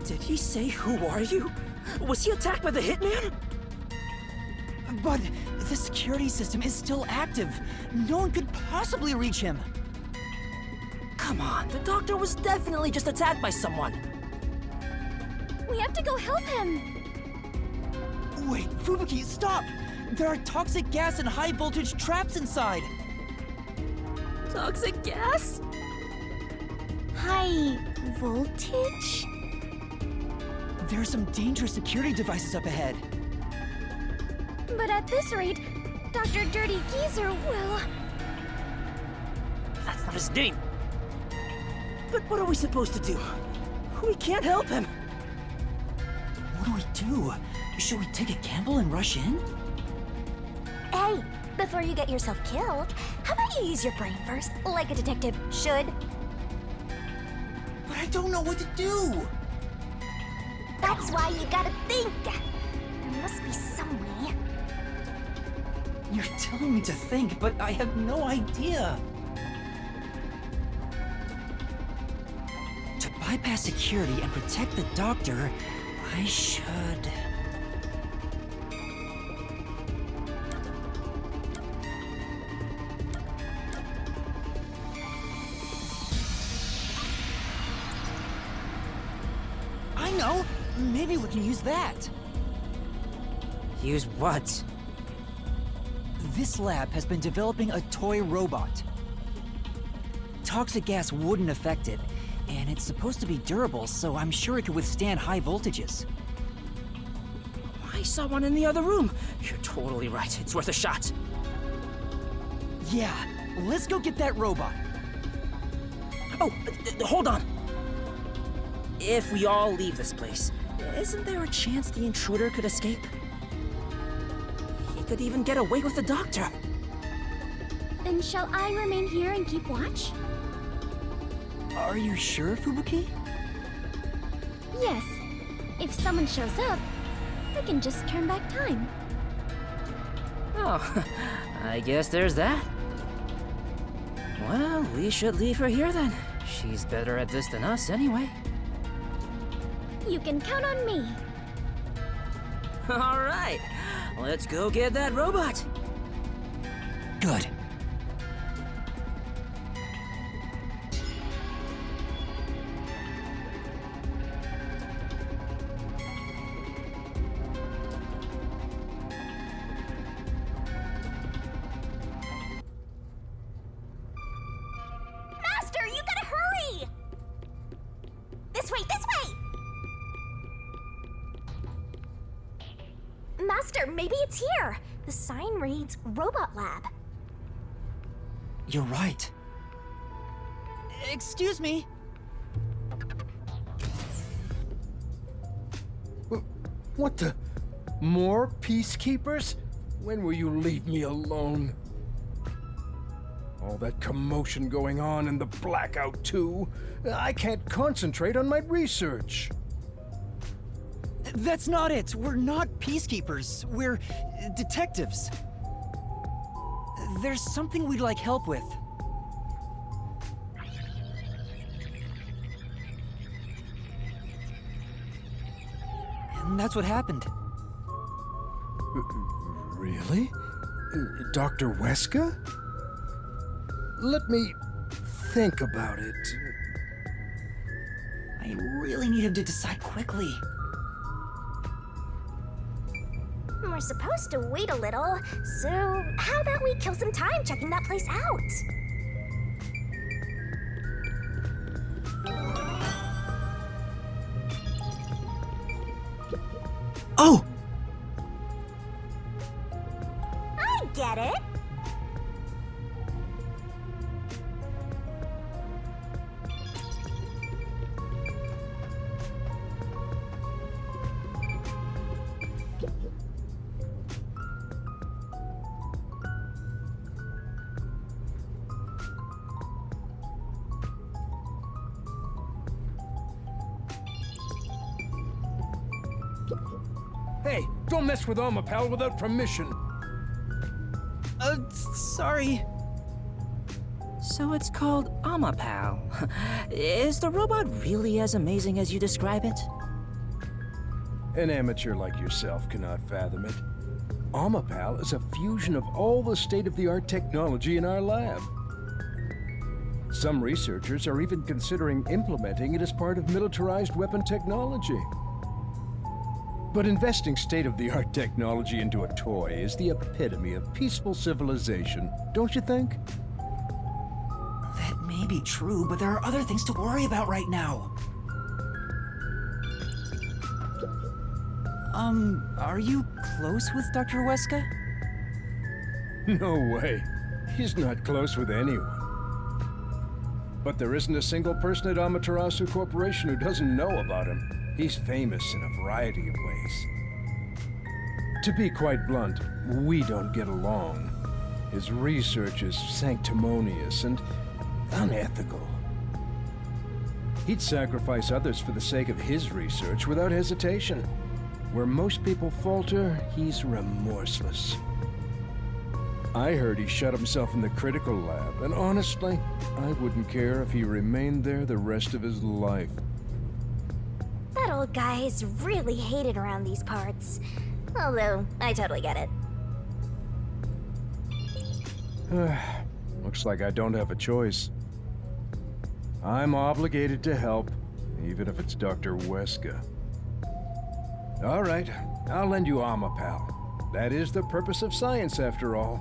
Did he say, "Who are you"? Was he attacked by the hitman?
But the security system is still active. No one could possibly reach him.
Come on, the doctor was definitely just attacked by someone.
We have to go help him.
Wait, Fubuki, stop! There are toxic gas and high voltage traps inside.
Toxic gas?
High voltage?
There are some dangerous security devices up ahead.
But at this rate, Dr. Dirty Geezer will...
That's not his name. But what are we supposed to do? We can't help him.
What do we do? Should we take a gamble and rush in?
Hey, before you get yourself killed, how about you use your brain first, like a detective should?
But I don't know what to do.
That's why you gotta think. There must be some way.
You're telling me to think, but I have no idea. To bypass security and protect the doctor, I should... I know! Maybe we can use that.
Use what?
This lab has been developing a toy robot. Toxic gas wouldn't affect it, and it's supposed to be durable, so I'm sure it could withstand high voltages.
I saw one in the other room. You're totally right. It's worth a shot.
Yeah, let's go get that robot.
Oh, hold on. If we all leave this place, isn't there a chance the intruder could escape? He could even get away with the doctor.
Then shall I remain here and keep watch?
Are you sure, Fubuki?
Yes. If someone shows up, I can just turn back time.
Oh, I guess there's that. Well, we should leave her here then. She's better at this than us anyway.
You can count on me.
All right, let's go get that robot.
Good.
Master, you gotta hurry! This way, this way! Master, maybe it's here. The sign reads Robot Lab.
You're right. Excuse me.
What the? More peacekeepers? When will you leave me alone? All that commotion going on in the blackout, too. I can't concentrate on my research.
That's not it. We're not peacekeepers. We're detectives. There's something we'd like help with. And that's what happened.
Really? Dr. Weska? Let me think about it.
I really need him to decide quickly.
We're supposed to wait a little, so how about we kill some time checking that place out?
Oh!
I get it.
Hey, don't mess with Amapal without permission.
Sorry. So it's called Amapal. Is the robot really as amazing as you describe it?
An amateur like yourself cannot fathom it. Amapal is a fusion of all the state-of-the-art technology in our lab. Some researchers are even considering implementing it as part of militarized weapon technology. But investing state-of-the-art technology into a toy is the epitome of peaceful civilization, don't you think?
That may be true, but there are other things to worry about right now. Are you close with Dr. Weska?
No way. He's not close with anyone. But there isn't a single person at Amaterasu Corporation who doesn't know about him. He's famous in a variety of ways. To be quite blunt, we don't get along. His research is sanctimonious and unethical. He'd sacrifice others for the sake of his research without hesitation. Where most people falter, he's remorseless. I heard he shut himself in the critical lab, and honestly, I wouldn't care if he remained there the rest of his life.
That old guy is really hated around these parts. Although, I totally get it.
Looks like I don't have a choice. I'm obligated to help, even if it's Dr. Weska. All right, I'll lend you Amapal. That is the purpose of science, after all.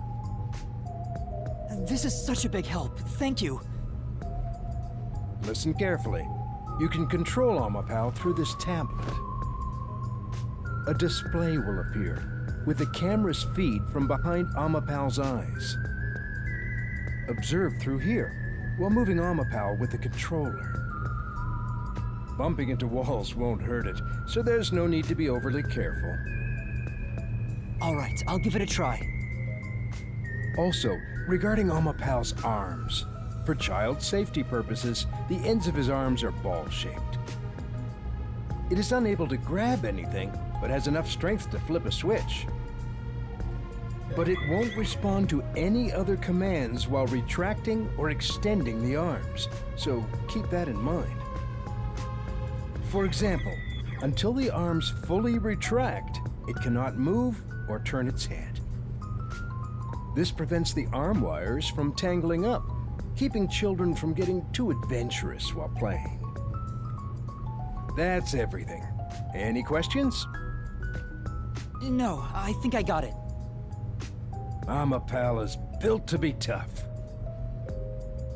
This is such a big help. Thank you.
Listen carefully. You can control Amapal through this tablet. A display will appear, with the camera's feed from behind Amapal's eyes. Observe through here, while moving Amapal with the controller. Bumping into walls won't hurt it, so there's no need to be overly careful.
All right, I'll give it a try.
Also, regarding Amapal's arms, for child safety purposes, the ends of his arms are ball-shaped. It is unable to grab anything, but has enough strength to flip a switch. But it won't respond to any other commands while retracting or extending the arms, so keep that in mind. For example, until the arms fully retract, it cannot move or turn its head. This prevents the arm wires from tangling up, keeping children from getting too adventurous while playing. That's everything. Any questions?
No, I think I got it.
Amapal is built to be tough.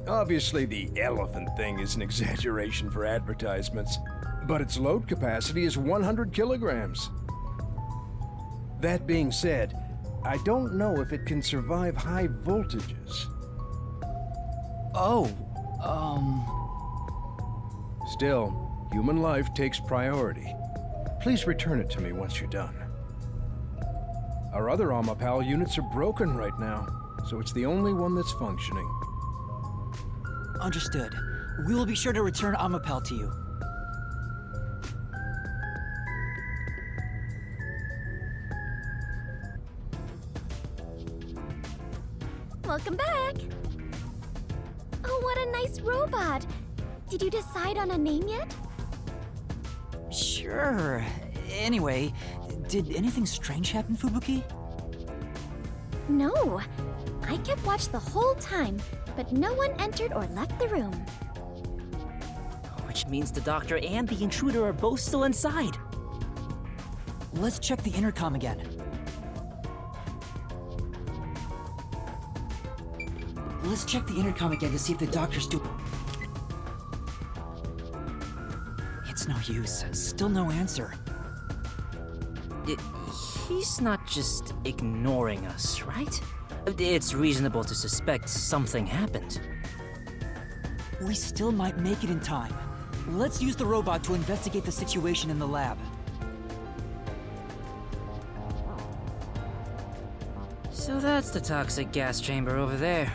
Obviously, the elephant thing is an exaggeration for advertisements, but its load capacity is 100 kilograms. That being said, I don't know if it can survive high voltages.
Oh,
Still, human life takes priority. Please return it to me once you're done. Our other Amapal units are broken right now, so it's the only one that's functioning.
understood. We will be sure to return Amapal to you.
Welcome back! Oh, what a nice robot! Did you decide on a name yet?
Sure. Anyway, did anything strange happen, Fubuki?
No. I kept watch the whole time, but no one entered or left the room.
Which means the doctor and the intruder are both still inside.
Let's check the intercom again. Let's check the intercom again to see if the doctor's still... It's no use. Still no answer.
He's not just ignoring us, right? It's reasonable to suspect something happened.
We still might make it in time. Let's use the robot to investigate the situation in the lab.
So that's the toxic gas chamber over there.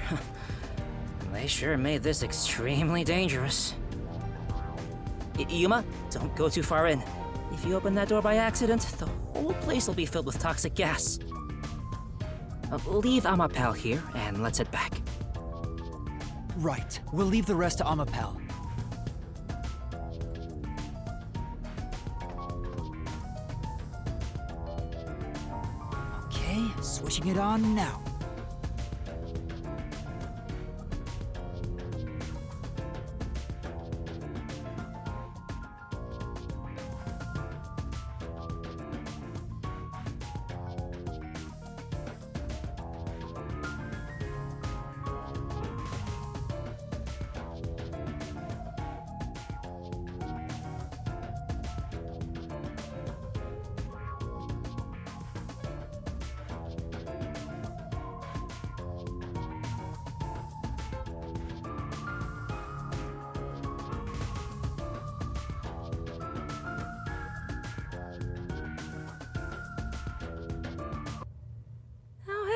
They sure made this extremely dangerous. Yuma, don't go too far in. If you open that door by accident, the whole place will be filled with toxic gas. Leave Amapal here, and let's head back.
Right. We'll leave the rest to Amapal. Okay, switching it on now.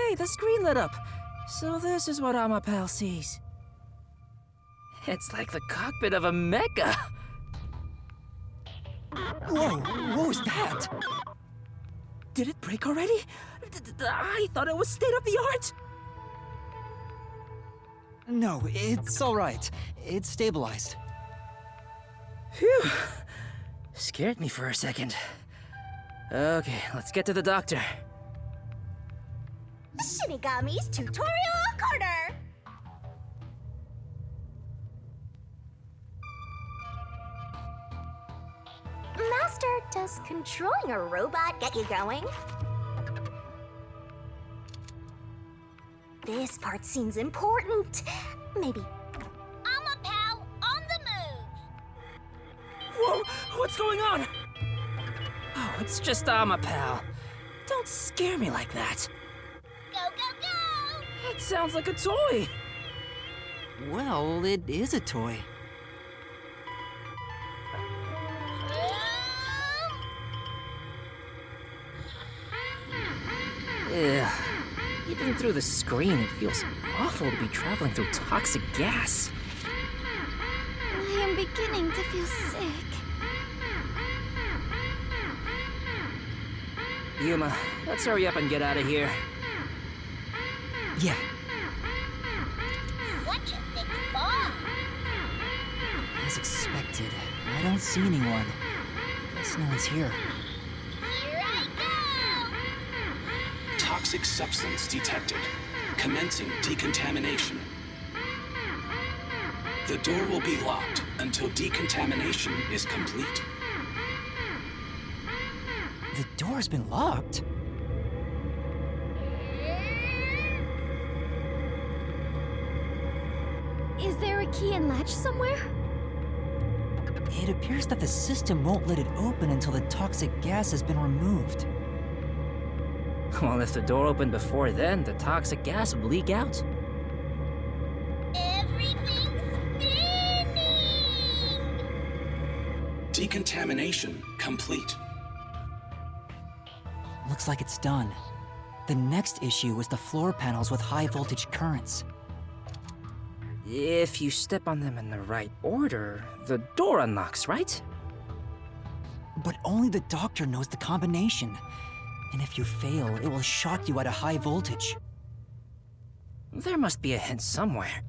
Hey, the screen lit up. So this is what Amapal sees. It's like the cockpit of a mecha.
Whoa, what was that?
Did it break already? I thought it was state of the art.
No, it's all right. It's stabilized.
Phew. Scared me for a second. Okay, let's get to the doctor.
Shinigami's Tutorial Corner! Master, does controlling a robot get you going? This part seems important. Maybe. Amapal on the move!
Whoa, what's going on? Oh, it's just Amapal. Don't scare me like that.
Go, go, go!
It sounds like a toy.
Well, it is a toy.
Ugh. Even through the screen, it feels awful to be traveling through toxic gas.
I am beginning to feel sick.
Yuma, let's hurry up and get out of here.
Yeah,
Such a big fall!
as expected. I don't see anyone. Guess no one's here.
Here I go!
Toxic substance detected. Commencing decontamination. The door will be locked until decontamination is complete.
The door's been locked.
Is there a key and latch somewhere?
It appears that the system won't let it open until the toxic gas has been removed.
Well, if the door opened before then, the toxic gas would leak out.
Everything's spinning!
Decontamination complete.
Looks like it's done. The next issue was the floor panels with high voltage currents.
If you step on them in the right order, the door unlocks, right?
But only the doctor knows the combination. And if you fail, it will shock you at a high voltage.
There must be a hint somewhere.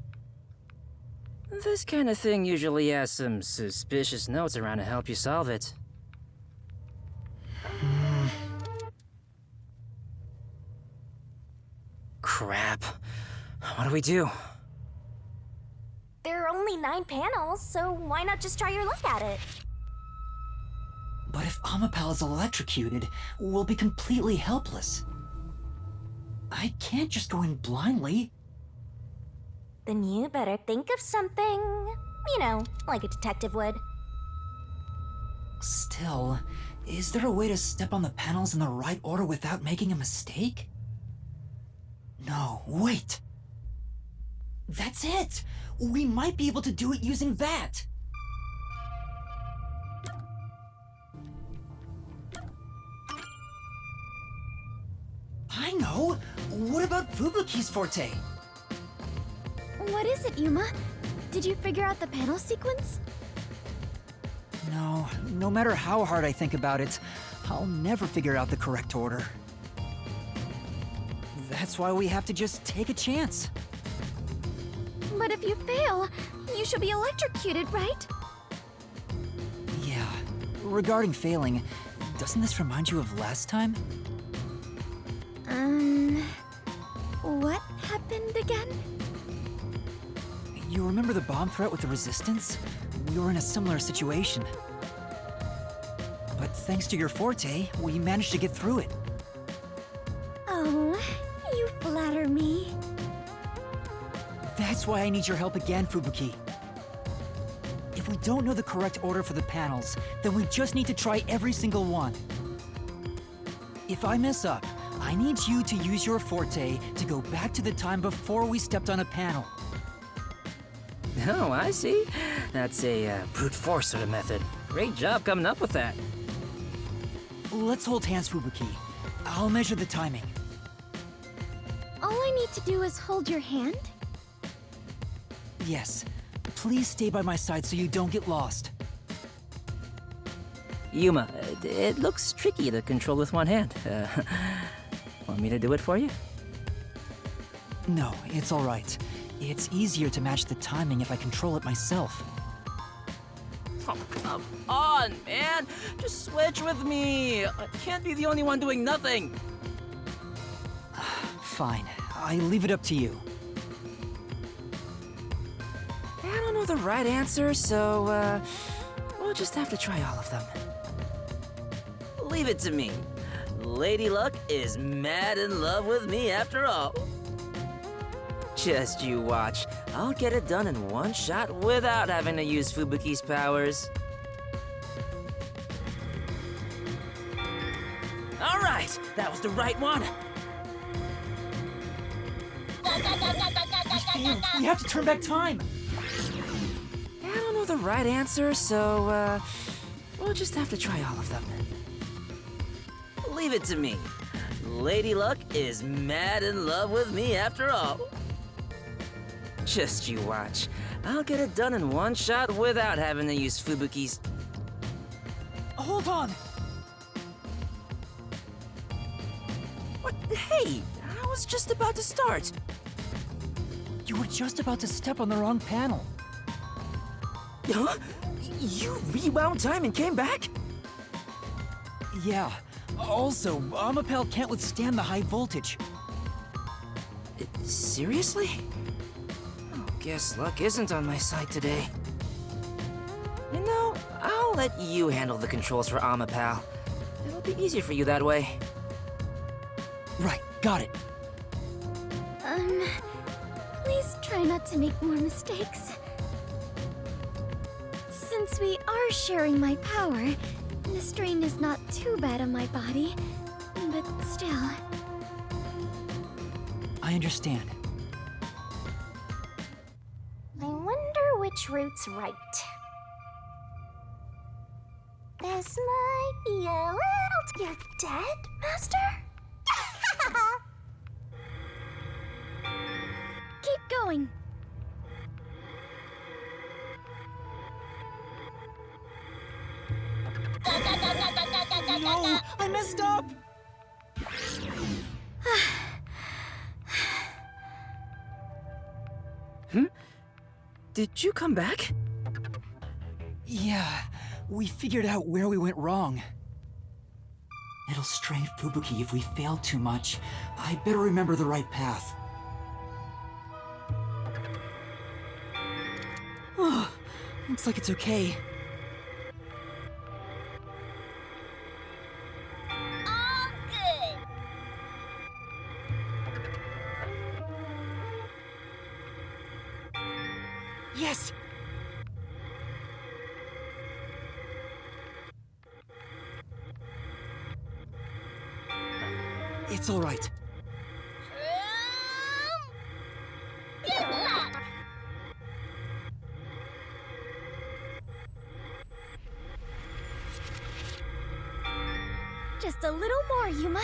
This kind of thing usually has some suspicious notes around to help you solve it. Crap. What do we do?
There are only 9 panels, so why not just try your luck at it?
But if Amapal is electrocuted, we'll be completely helpless. I can't just go in blindly.
Then you better think of something, you know, like a detective would.
Still, is there a way to step on the panels in the right order without making a mistake? No, wait! That's it! We might be able to do it using that! I know! What about Fubuki's forte?
What is it, Yuma? Did you figure out the panel sequence?
No, no matter how hard I think about it, I'll never figure out the correct order. That's why we have to just take a chance.
But if you fail, you should be electrocuted, right?
Yeah. Regarding failing, doesn't this remind you of last time?
What happened again?
You remember the bomb threat with the Resistance? We were in a similar situation. But thanks to your forte, we managed to get through it.
Oh, you flatter me.
That's why I need your help again, Fubuki. If we don't know the correct order for the panels, then we just need to try every single one. If I mess up, I need you to use your forte to go back to the time before we stepped on a panel.
Oh, I see. That's a brute force sort of method. Great job coming up with that.
Let's hold hands, Fubuki. I'll measure the timing.
All I need to do is hold your hand?
Yes. Please stay by my side so you don't get lost.
Yuma, it looks tricky to control with one hand. Want me to do it for you?
No, it's all right. It's easier to match the timing if I control it myself.
Oh, come on, man! Just switch with me! I can't be the only one doing nothing!
Fine. I leave it up to you.
I don't know the right answer, so, we'll just have to try all of them. Leave it to me. Lady Luck is mad in love with me after all. Just you watch. I'll get it done in one shot without having to use Fubuki's powers. All right, that was the right one.
We failed. We have to turn back time.
I don't know the right answer, so, we'll just have to try all of them. Leave it to me. Lady Luck is mad in love with me after all. Just you watch. I'll get it done in one shot without having to use Fubuki's...
Hold on.
What? Hey, I was just about to start.
You were just about to step on the wrong panel.
Huh? You rewound time and came back?
Yeah. Also, Amapel can't withstand the high voltage.
Seriously? Oh, guess luck isn't on my side today. You know, I'll let you handle the controls for Amapal. It'll be easier for you that way.
Right, got it.
Please try not to make more mistakes. Since we are sharing my power, the strain is not too bad on my body, but still.
I understand.
I wonder which route's right. This might be a little... You're dead, Master? Keep going.
No, I messed up!
Did you come back?
Yeah, we figured out where we went wrong. It'll strain Fubuki if we fail too much. I better remember the right path. Oh, looks like it's okay.
All good.
It's all right.
Get back! Just a little more, Yuma.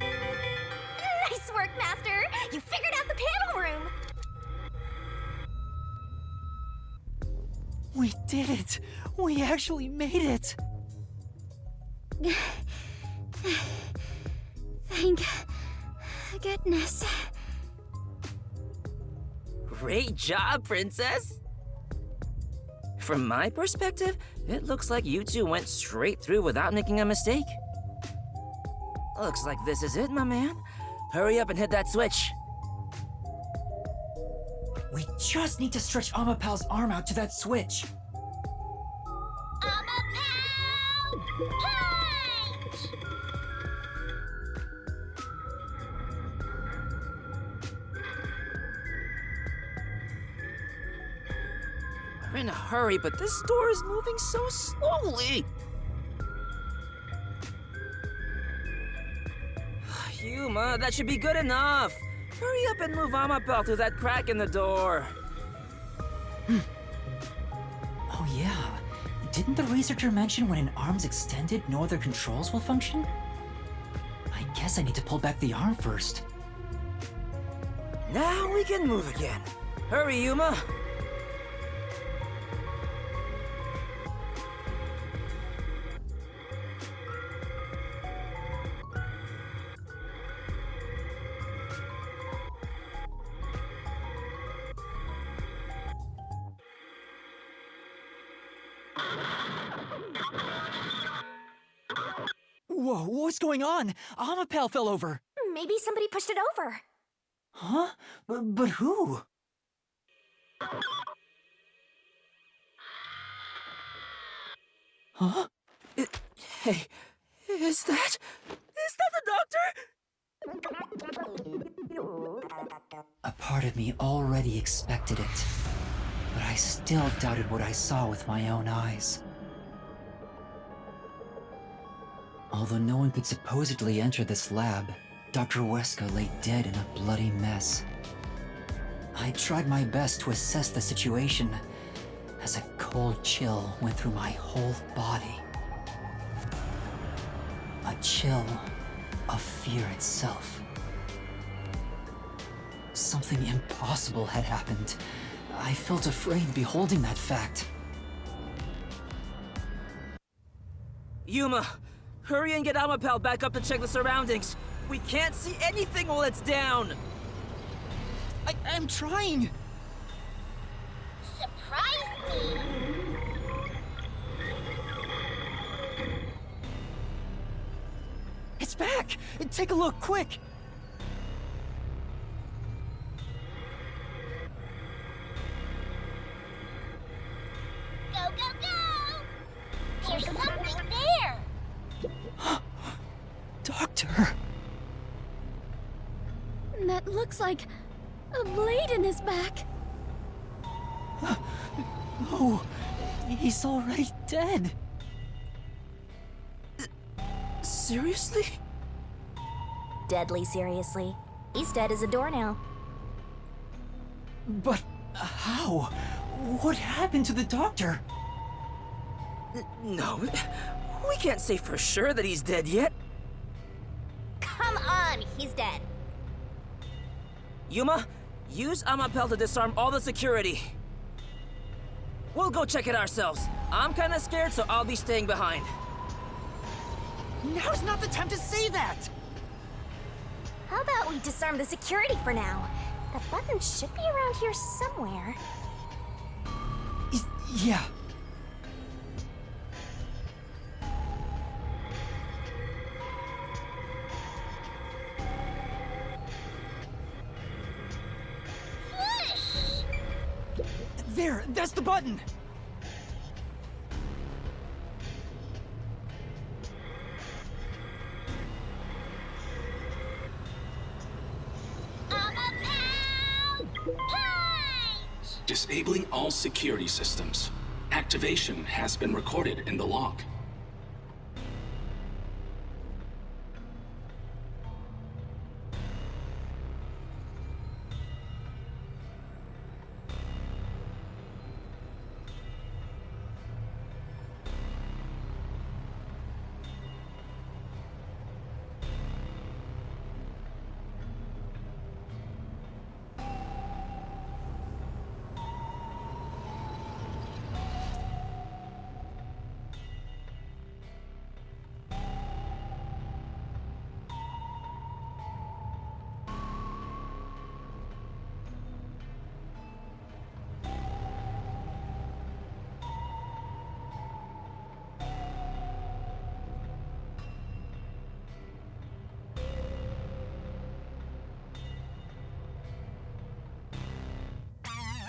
Nice work, Master! You figured out the panel room!
We did it! We actually made it!
Thank goodness.
Great job, Princess! From my perspective, it looks like you two went straight through without making a mistake. Looks like this is it, my man. Hurry up and hit that switch.
We just need to stretch Amapal's arm out to that switch.
We're in a hurry, but this door is moving so slowly. Yuma, that should be good enough. Hurry up and move Amapel through that crack in the door.
Oh yeah. Didn't the researcher mention when an arm's extended, no other controls will function? I guess I need to pull back the arm first.
Now we can move again. Hurry, Yuma.
Whoa, what's going on? Amapel fell over.
Maybe somebody pushed it over.
Huh? But who? Huh?
Hey, is that the doctor?
A part of me already expected it, but I still doubted what I saw with my own eyes. Although no one could supposedly enter this lab, Dr. Weska lay dead in a bloody mess. I tried my best to assess the situation as a cold chill went through my whole body. A chill of fear itself. Something impossible had happened. I felt afraid beholding that fact.
Yuma, hurry and get Amapel back up to check the surroundings. We can't see anything while it's down.
I'm trying!
Surprise me!
It's back! Take a look, quick!
Go, go, go! There's something there!
Doctor!
That looks like a blade in his back.
No, he's already dead.
Seriously?
Deadly seriously. He's dead as a doornail.
But how? What happened to the doctor?
No, we can't say for sure that he's dead yet.
Come on, he's dead.
Yuma, use Amapel to disarm all the security. We'll go check it ourselves. I'm kinda scared, so I'll be staying behind.
Now's not the time to say that!
How about we disarm the security for now? The button should be around here somewhere.
Yeah. There, that's the button!
Disabling all security systems. activation has been recorded in the log.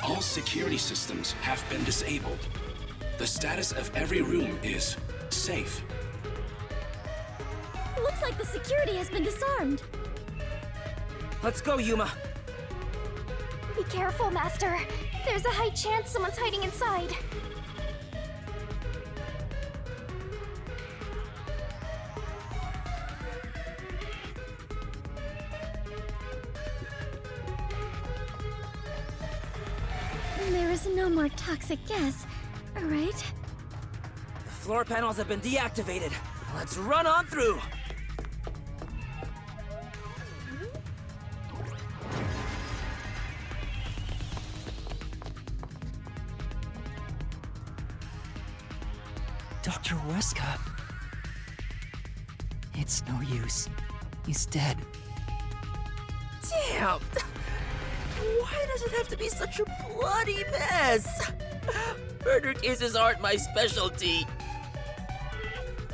All security systems have been disabled. The status of every room is safe.
Looks like the security has been disarmed.
Let's go, Yuma.
Be careful, Master. There's a high chance someone's hiding inside. There is no more toxic gas, right?
The floor panels have been deactivated. Let's run on through.
Dr. Weska. It's no use. He's dead.
Damn! Why does it have to be such a bloody mess? Murder cases aren't my specialty.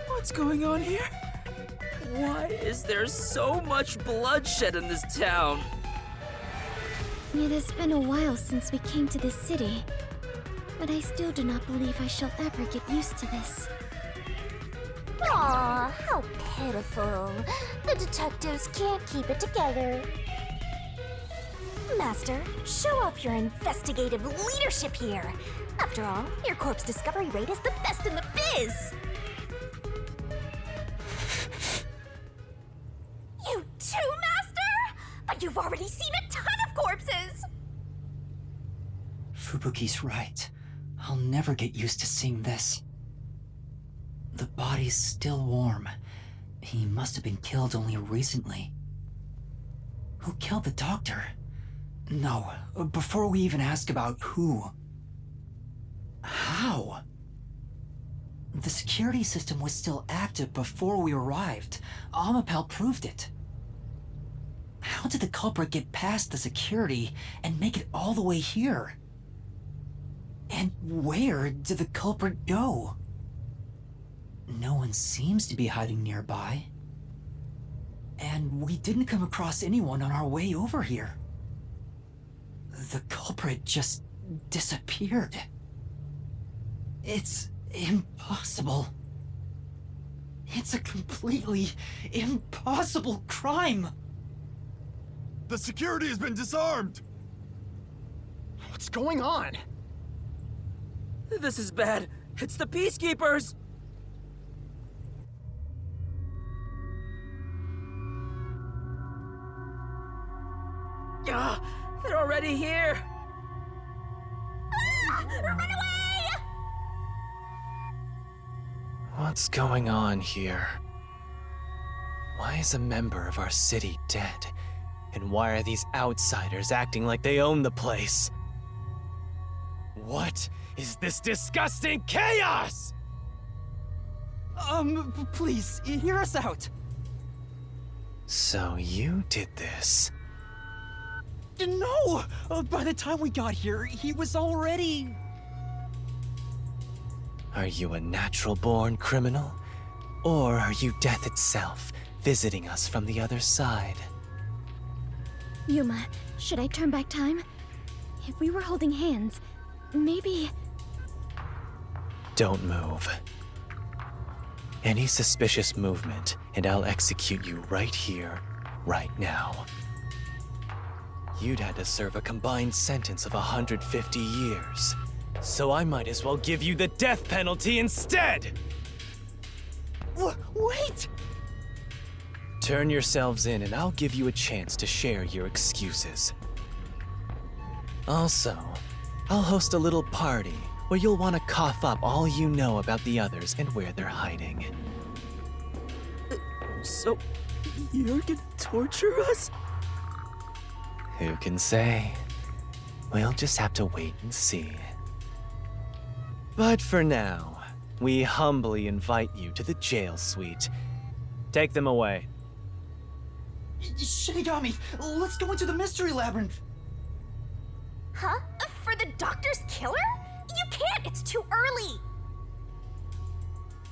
What's going on here? Why is there so much bloodshed in this town?
It has been a while since we came to this city, but I still do not believe I shall ever get used to this. Aw, how pitiful. The detectives can't keep it together. Master, show off your investigative leadership here. After all, your corpse discovery rate is the best in the biz. You too, Master? But you've already seen a ton of corpses!
Fubuki's right. I'll never get used to seeing this. The body's still warm. He must have been killed only recently. Who killed the doctor? No, before we even ask about who. How? The security system was still active before we arrived. Amapel proved it. How did the culprit get past the security and make it all the way here? And where did the culprit go? No one seems to be hiding nearby. And we didn't come across anyone on our way over here. The culprit just disappeared. It's impossible. It's a completely impossible crime.
The security has been disarmed!
What's going on?
This is bad. It's the Peacekeepers! Ah, they're already here!
Run away!
What's going on here? Why is a member of our city dead? And why are these outsiders acting like they own the place? What is this disgusting chaos?
Please, hear us out.
So you did this?
No! By the time we got here, he was already...
Are you a natural-born criminal? Or are you death itself, visiting us from the other side?
Yuma, should I turn back time? If we were holding hands, maybe...
Don't move. Any suspicious movement, and I'll execute you right here, right now. You'd had to serve a combined sentence of 150 years. So I might as well give you the death penalty instead!
Wait!
Turn yourselves in and I'll give you a chance to share your excuses. Also, I'll host a little party where you'll want to cough up all you know about the others and where they're hiding.
So, you're gonna torture us?
Who can say? We'll just have to wait and see. But for now, we humbly invite you to the jail suite. Take them away.
Shinigami, let's go into the mystery labyrinth.
Huh? For the doctor's killer? You can't, it's too early!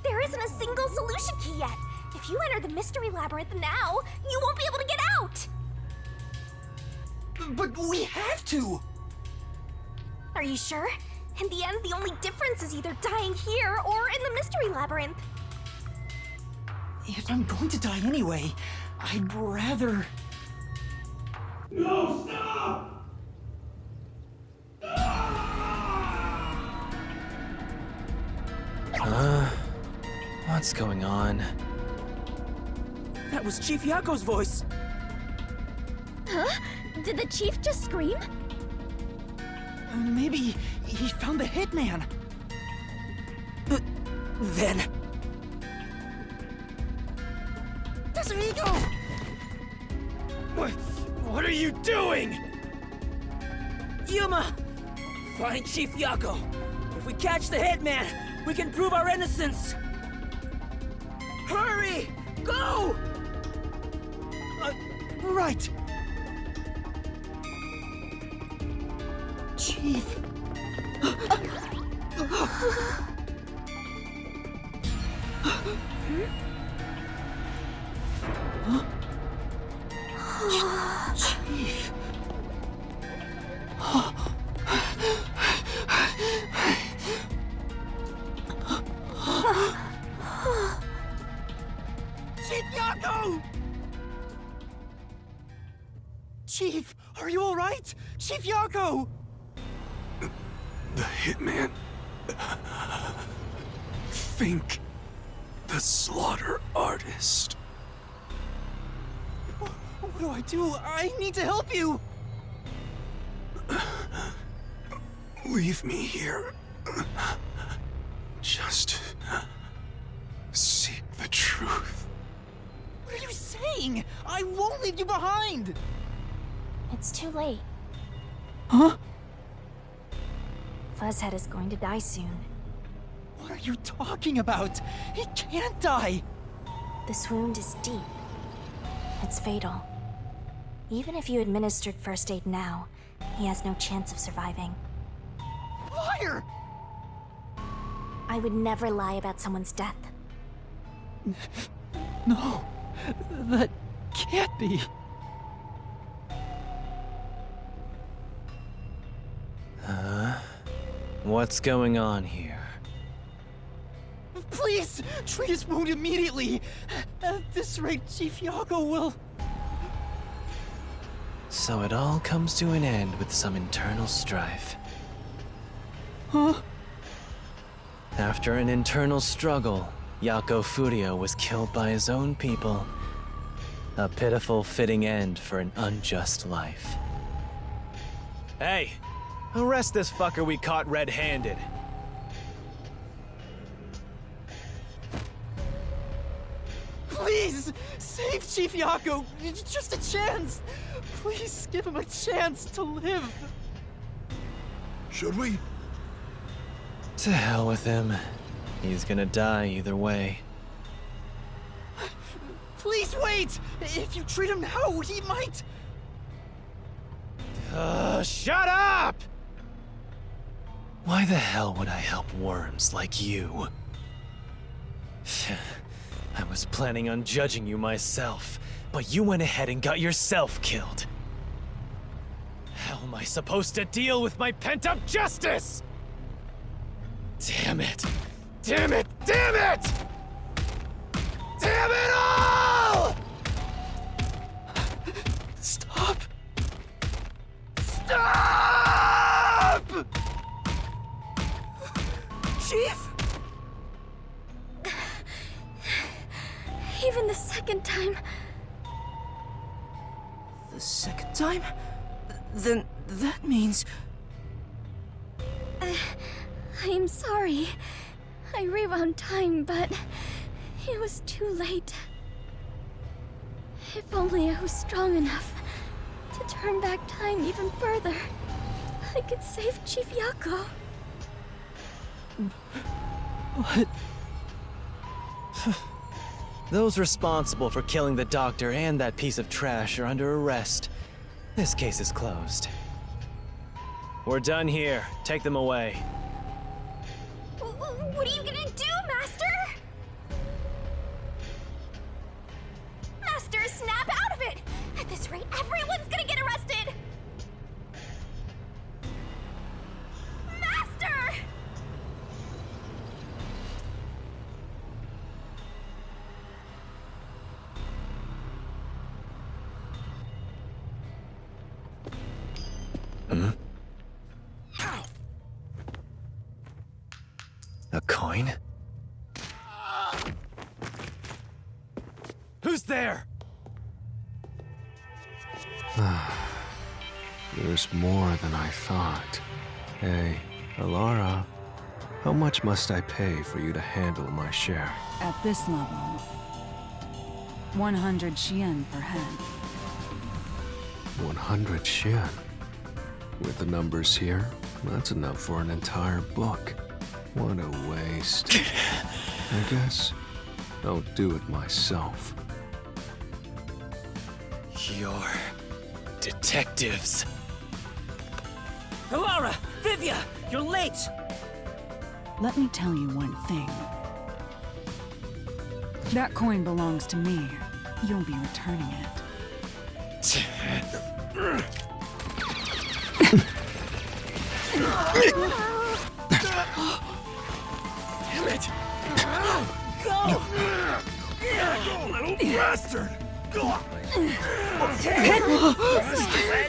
There isn't a single solution key yet. If you enter the mystery labyrinth now, you won't be able to get out!
But we have to!
Are you sure? In the end, the only difference is either dying here or in the mystery labyrinth.
If I'm going to die anyway, I'd rather...
No, stop!
What's going on?
That was Chief Yako's voice.
Huh? Did the chief just scream?
Maybe he found the hitman.
Then...
Tetsuhiko!
What are you doing?
Yuma! Find Chief Yako. If we catch the hitman, we can prove our innocence. Hurry! Go!
Right. Chief. Chief. Chief Yako! Chief, are you all right? Chief Yako!
The hitman. Fink. The slaughter artist.
What do I do? I need to help you!
Leave me here. Just seek the truth.
What are you saying? I won't leave you behind!
It's too late.
Huh?
Fuzzhead is going to die soon.
What are you talking about? He can't die!
This wound is deep. It's fatal. Even if you administered first aid now, he has no chance of surviving.
Liar!
I would never lie about someone's death.
No, that can't be.
What's going on here?
Please, treat his wound immediately. At this rate, Chief Yako will...
So it all comes to an end with some internal strife.
Huh?
After an internal struggle, Yako Furio was killed by his own people. A pitiful, fitting end for an unjust life. Hey! Arrest this fucker we caught red-handed.
Please, save Chief Yako. Just a chance. Please give him a chance to live.
Should we?
To hell with him. He's gonna die either way.
Please wait! If you treat him now, he might...
Shut up! Why the hell would I help worms like you? I was planning on judging you myself, but you went ahead and got yourself killed. How am I supposed to deal with my pent-up justice? Damn it! Damn it! Damn it! Damn it all!
Stop! Stop!
Chief?
Even the second time.
The second time? Then that means...
I am sorry. I rewound time, but it was too late. If only I was strong enough to turn back time even further, I could save Chief Yako.
What? Those responsible for killing the doctor and that piece of trash are under arrest. This case is closed. We're done here. Take them away.
What are you gonna do, Master? Master, snap out of it! At this rate, everyone's gonna get arrested! Master!
A coin? Who's there?
There's more than I thought. Hey, Alara, how much must I pay for you to handle my share?
At this level, 100 Xian per head.
100 Xian. With the numbers here, that's enough for an entire book. What a waste. I guess I'll do it myself.
You're... detectives.
Alara! Vivia! You're late!
Let me tell you one thing. That coin belongs to me. You'll be returning it.
Damn it!
Go!
Go, little bastard! Go! Damn it!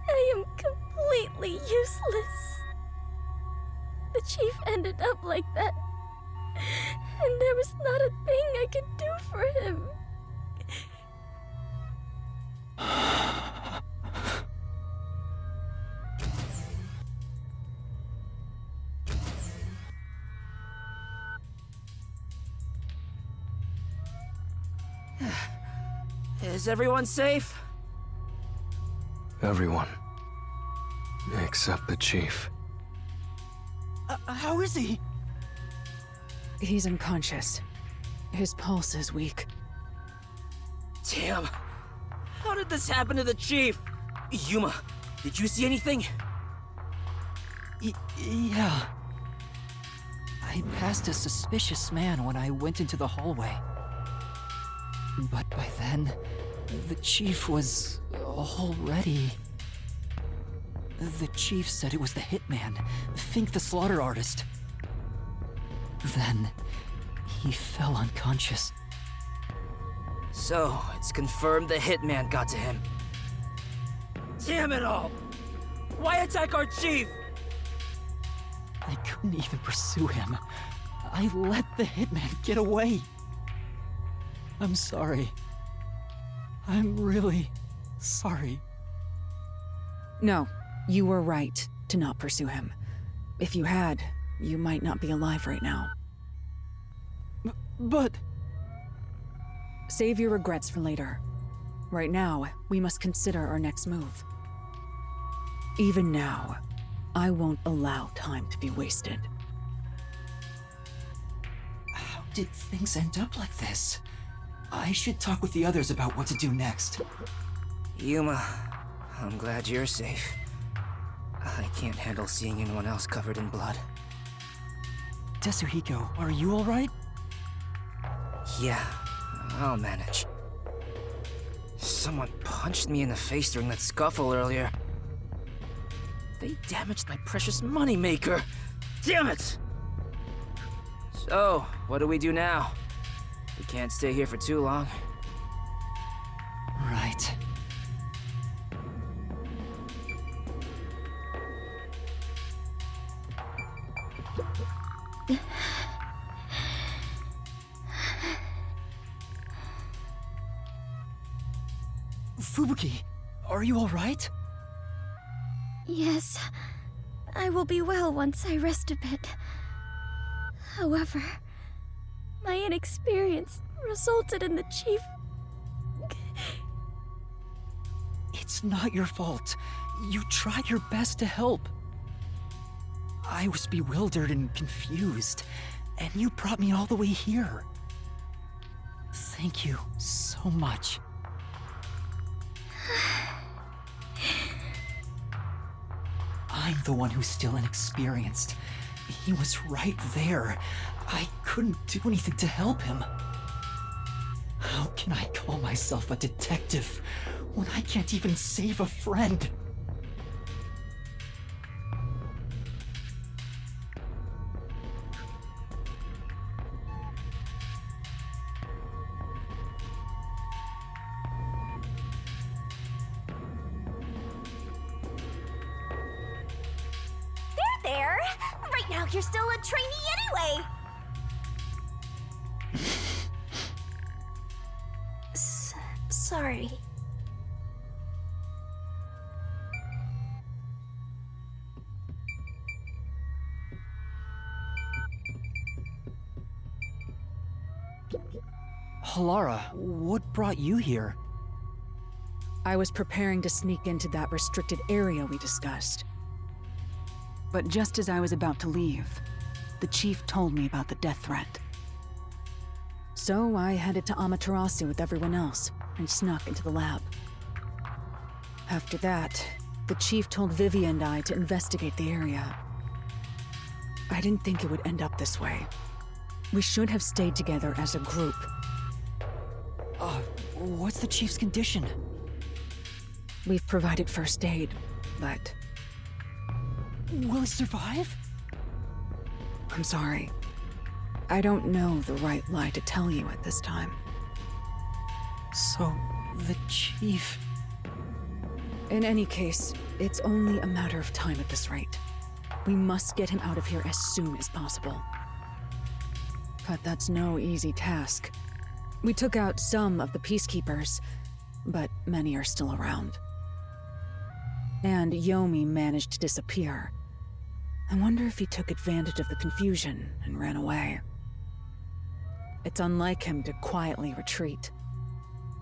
I am completely useless. The chief ended up like that, and there was not a thing I could do for him.
Is everyone safe?
Everyone. Except the chief.
How is he?
He's unconscious. His pulse is weak.
Damn. How did this happen to the chief? Yuma, did you see anything?
Yeah. I passed a suspicious man when I went into the hallway. But by then, the chief was already... The chief said it was the hitman, Fink the slaughter artist. Then, he fell unconscious.
So, it's confirmed the hitman got to him. Damn it all! Why attack our chief?
I couldn't even pursue him. I let the hitman get away. I'm sorry. I'm really sorry.
No, you were right to not pursue him. If you had, you might not be alive right now.
But...
Save your regrets for later. Right now, we must consider our next move. Even now, I won't allow time to be wasted.
How did things end up like this? I should talk with the others about what to do next.
Yuma, I'm glad you're safe. I can't handle seeing anyone else covered in blood.
Tetsuhiko, are you alright?
Yeah, I'll manage. Someone punched me in the face during that scuffle earlier. They damaged my precious moneymaker. Damn it! So, what do we do now? We can't stay here for too long.
Right. Fubuki, are you alright?
Yes, I will be well once I rest a bit. However, my inexperience resulted in the Chief...
It's not your fault. You tried your best to help. I was bewildered and confused, and you brought me all the way here. Thank you so much. I'm the one who's still inexperienced. He was right there. I couldn't do anything to help him. How can I call myself a detective when I can't even save a friend?
There! Right now you're still a trainee anyway! Sorry.
Halara, what brought you here?
I was preparing to sneak into that restricted area we discussed. But just as I was about to leave, the chief told me about the death threat. So I headed to Amaterasu with everyone else and snuck into the lab. After that, the chief told Vivi and I to investigate the area. I didn't think it would end up this way. We should have stayed together as a group.
What's the chief's condition?
We've provided first aid, but...
Will he survive?
I'm sorry. I don't know the right lie to tell you at this time.
So, the chief...
In any case, it's only a matter of time at this rate. We must get him out of here as soon as possible. But that's no easy task. We took out some of the Peacekeepers, but many are still around. And Yomi managed to disappear. I wonder if he took advantage of the confusion and ran away. It's unlike him to quietly retreat.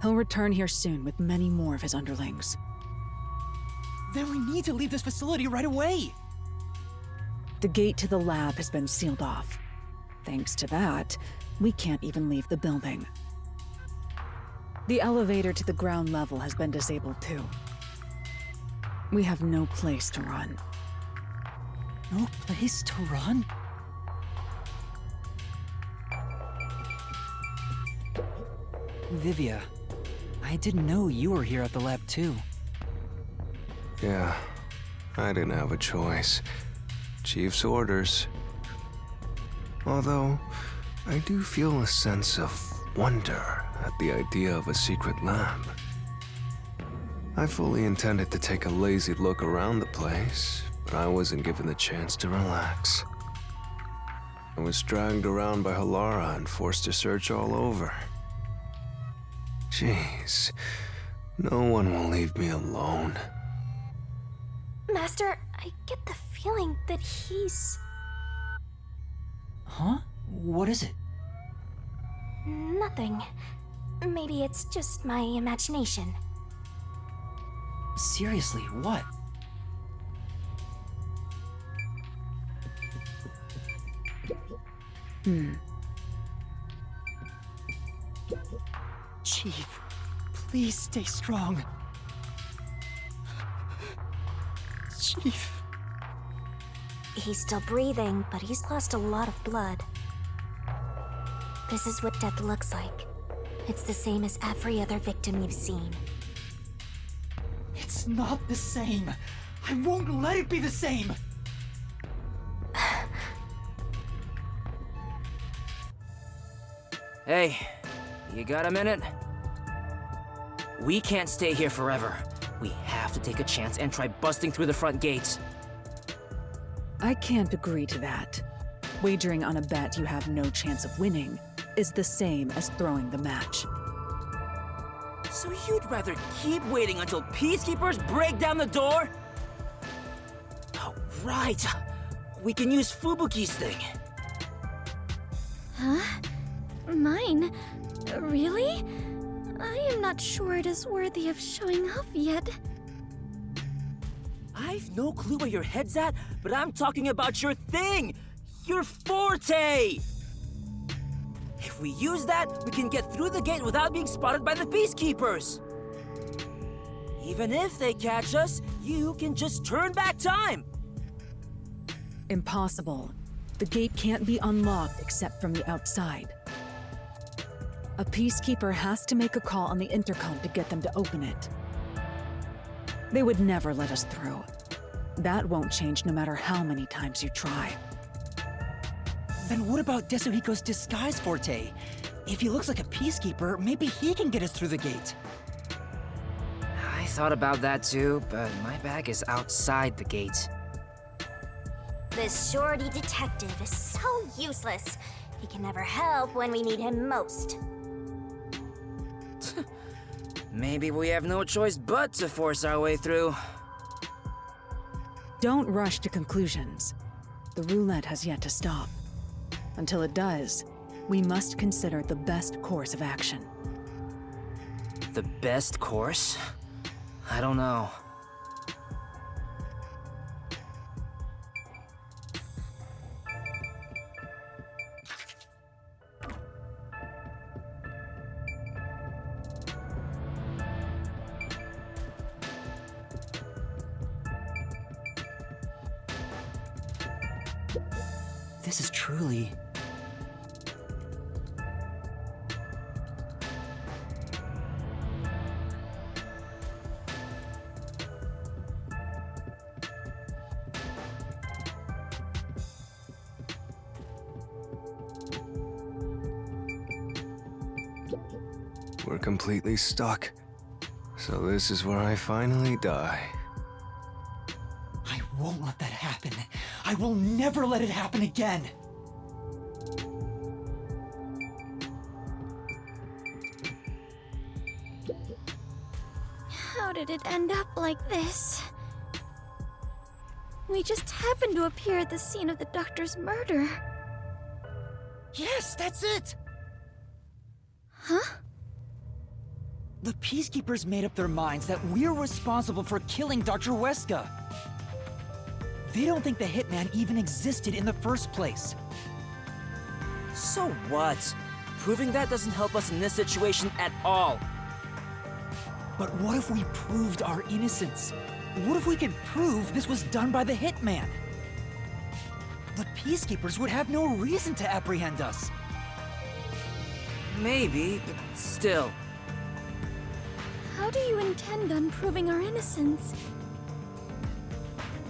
He'll return here soon with many more of his underlings.
Then we need to leave this facility right away!
The gate to the lab has been sealed off. Thanks to that, we can't even leave the building. The elevator to the ground level has been disabled too. We have no place to run.
No place to run? Vivia, I didn't know you were here at the lab too.
Yeah, I didn't have a choice. Chief's orders. Although, I do feel a sense of wonder at the idea of a secret lab. I fully intended to take a lazy look around the place, but I wasn't given the chance to relax. I was dragged around by Halara and forced to search all over. Jeez, no one will leave me alone.
Master, I get the feeling that he's...
Huh? What is it?
Nothing. Maybe it's just my imagination.
Seriously, what? Chief, please stay strong. Chief.
He's still breathing, but he's lost a lot of blood. This is what death looks like. It's the same as every other victim you've seen.
It's not the same. I won't let it be the same.
Hey, you got a minute? We can't stay here forever. We have to take a chance and try busting through the front gates.
I can't agree to that. Wagering on a bet you have no chance of winning is the same as throwing the match.
So you'd rather keep waiting until Peacekeepers break down the door? Oh, right. We can use Fubuki's thing.
Huh? Mine? Really? I am not sure it is worthy of showing off yet.
I've no clue where your head's at, but I'm talking about your thing! Your forte! If we use that, we can get through the gate without being spotted by the Peacekeepers! Even if they catch us, you can just turn back time!
Impossible. The gate can't be unlocked except from the outside. A Peacekeeper has to make a call on the intercom to get them to open it. They would never let us through. That won't change no matter how many times you try.
Then what about Desuhiko's disguise forte? If he looks like a Peacekeeper, maybe he can get us through the gate.
I thought about that too, but my bag is outside the gate.
This shorty detective is so useless. He can never help when we need him most.
Maybe we have no choice but to force our way through.
Don't rush to conclusions. The roulette has yet to stop. Until it does, we must consider the best course of action.
The best course? I don't know.
This is truly...
We're completely stuck. So this is where I finally die.
I won't let that happen. I will never let it happen again.
How did it end up like this? We just happened to appear at the scene of the doctor's murder.
Yes, that's it!
Huh?
The Peacekeepers made up their minds that we're responsible for killing Dr. Weska. They don't think the Hitman even existed in the first place.
So what? Proving that doesn't help us in this situation at all.
But what if we proved our innocence? What if we could prove this was done by the Hitman? The Peacekeepers would have no reason to apprehend us.
Maybe, but still.
How do you intend on proving our innocence?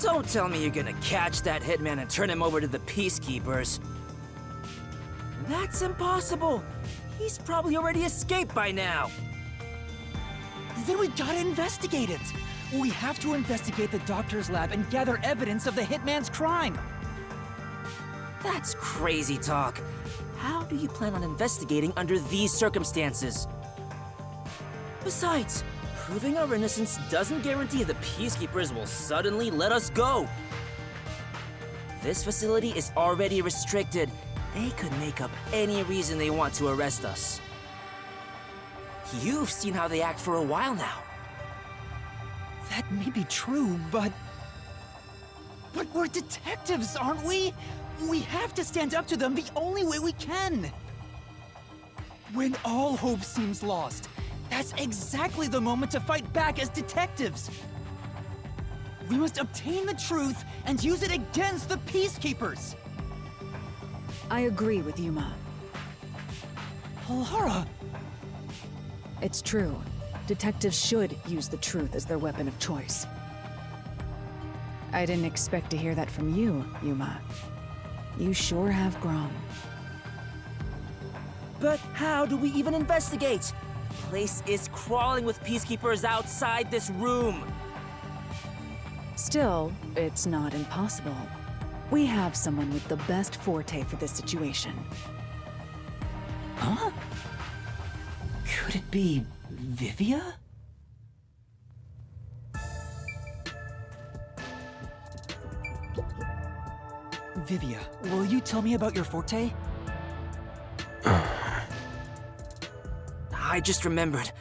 Don't tell me you're gonna catch that Hitman and turn him over to the Peacekeepers. That's impossible. He's probably already escaped by now.
Then we gotta investigate it. We have to investigate the doctor's lab and gather evidence of the Hitman's crime.
That's crazy talk. How do you plan on investigating under these circumstances? Besides, proving our innocence doesn't guarantee the Peacekeepers will suddenly let us go. This facility is already restricted. They could make up any reason they want to arrest us. You've seen how they act for a while now.
That may be true, but we're detectives, aren't we? We have to stand up to them the only way we can. When all hope seems lost, that's exactly the moment to fight back as detectives. We must obtain the truth and use it against the Peacekeepers.
I agree with Yuma.
Lara!
It's true. Detectives should use the truth as their weapon of choice. I didn't expect to hear that from you, Yuma. You sure have grown.
But how do we even investigate? The place is crawling with Peacekeepers outside this room.
Still, it's not impossible. We have someone with the best forte for this situation.
Huh? Could it be Vivia? Vivia, will you tell me about your forte?
I just remembered.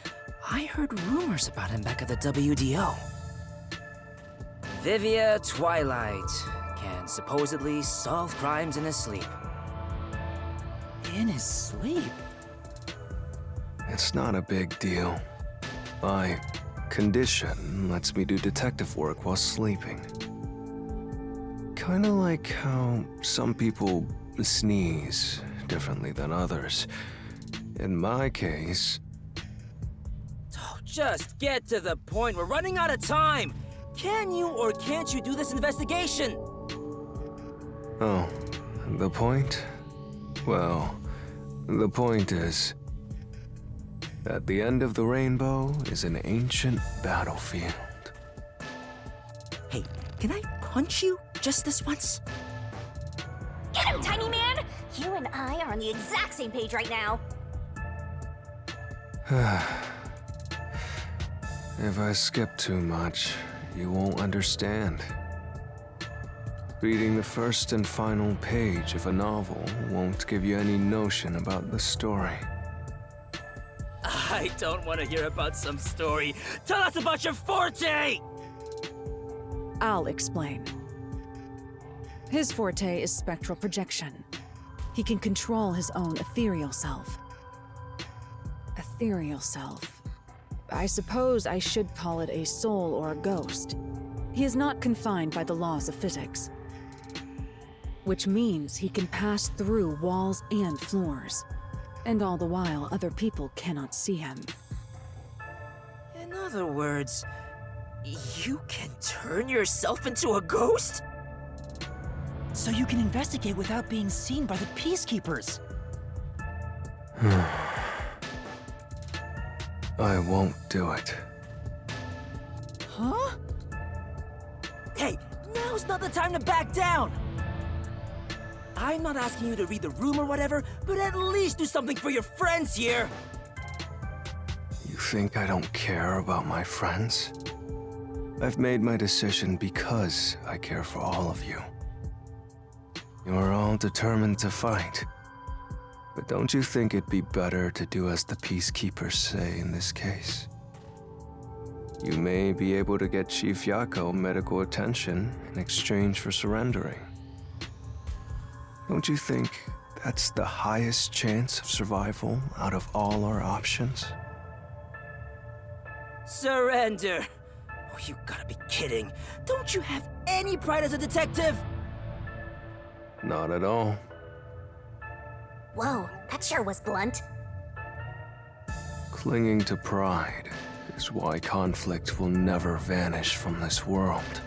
I heard rumors about him back at the WDO. Vivia Twilight can supposedly solve crimes in his sleep.
In his sleep?
It's not a big deal. My condition lets me do detective work while sleeping. Kinda like how some people sneeze differently than others. In my case...
Oh, just get to the point. We're running out of time. Can you or can't you do this investigation?
Oh, the point? Well, the point is... at the end of the rainbow is an ancient battlefield.
Hey, can I punch you just this once?
Get him, tiny man! You and I are on the exact same page right now.
If I skip too much, you won't understand. Reading the first and final page of a novel won't give you any notion about the story.
I don't want to hear about some story. Tell us about your forte!
I'll explain. His forte is spectral projection. He can control his own ethereal self. Ethereal self. I suppose I should call it a soul or a ghost. He is not confined by the laws of physics, which means he can pass through walls and floors, and all the while other people cannot see him.
In other words, you can turn yourself into a ghost?
So you can investigate without being seen by the Peacekeepers.
I won't do it.
Huh?
Hey, now's not the time to back down! I'm not asking you to read the room or whatever, but at least do something for your friends here!
You think I don't care about my friends? I've made my decision because I care for all of you. You are all determined to fight. But don't you think it'd be better to do as the Peacekeepers say in this case? You may be able to get Chief Yako medical attention in exchange for surrendering. Don't you think that's the highest chance of survival out of all our options?
Surrender? Oh, you gotta be kidding. Don't you have any pride as a detective?
Not at all.
Whoa, that sure was blunt.
Clinging to pride is why conflict will never vanish from this world.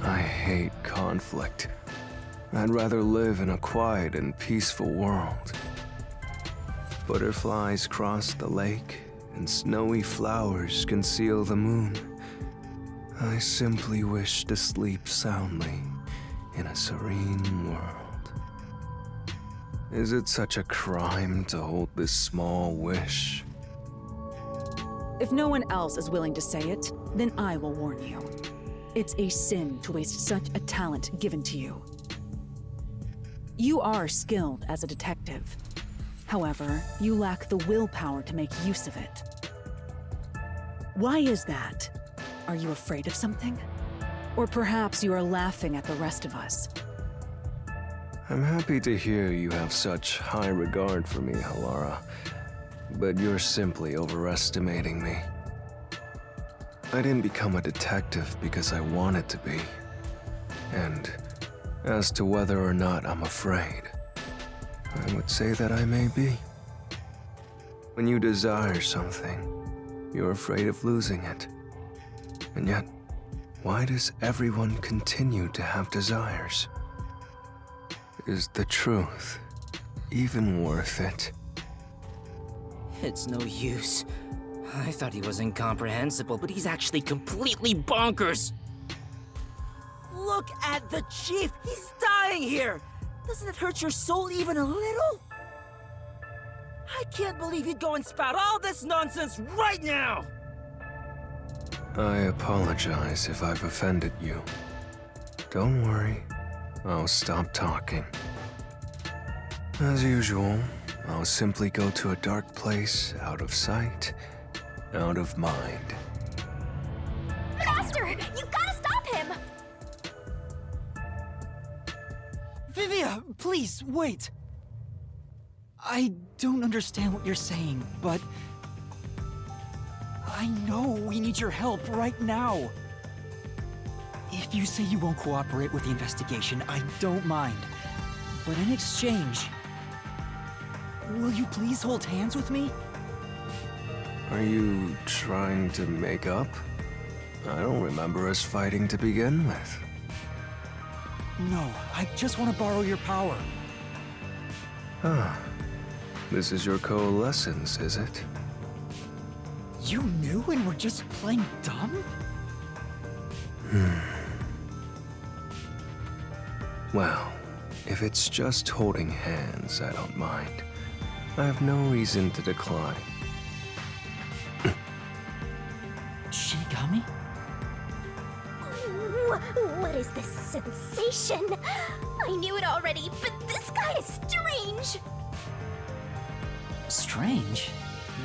I hate conflict. I'd rather live in a quiet and peaceful world. Butterflies cross the lake, and snowy flowers conceal the moon. I simply wish to sleep soundly in a serene world. Is it such a crime to hold this small wish?
If no one else is willing to say it, then I will warn you. It's a sin to waste such a talent given to you. You are skilled as a detective. However, you lack the willpower to make use of it. Why is that? Are you afraid of something? Or perhaps you are laughing at the rest of us?
I'm happy to hear you have such high regard for me, Halara. But you're simply overestimating me. I didn't become a detective because I wanted to be. And as to whether or not I'm afraid, I would say that I may be. When you desire something, you're afraid of losing it. And yet, why does everyone continue to have desires? Is the truth even worth it?
It's no use. I thought he was incomprehensible, but he's actually completely bonkers. Look at the chief! He's dying here! Doesn't it hurt your soul even a little? I can't believe you'd go and spout all this nonsense right now!
I apologize if I've offended you. Don't worry, I'll stop talking. As usual, I'll simply go to a dark place, out of sight, out of mind.
Master, you gotta stop him!
Vivia, please, wait! I don't understand what you're saying, but... I know we need your help right now. If you say you won't cooperate with the investigation, I don't mind. But in exchange, will you please hold hands with me?
Are you trying to make up? I don't remember us fighting to begin with.
No, I just want to borrow your power.
Ah, this is your coalescence, is it?
You knew and were just playing dumb?
Well, if it's just holding hands, I don't mind. I have no reason to decline.
Shinigami?
What is this sensation? I knew it already, but this guy is strange!
Strange?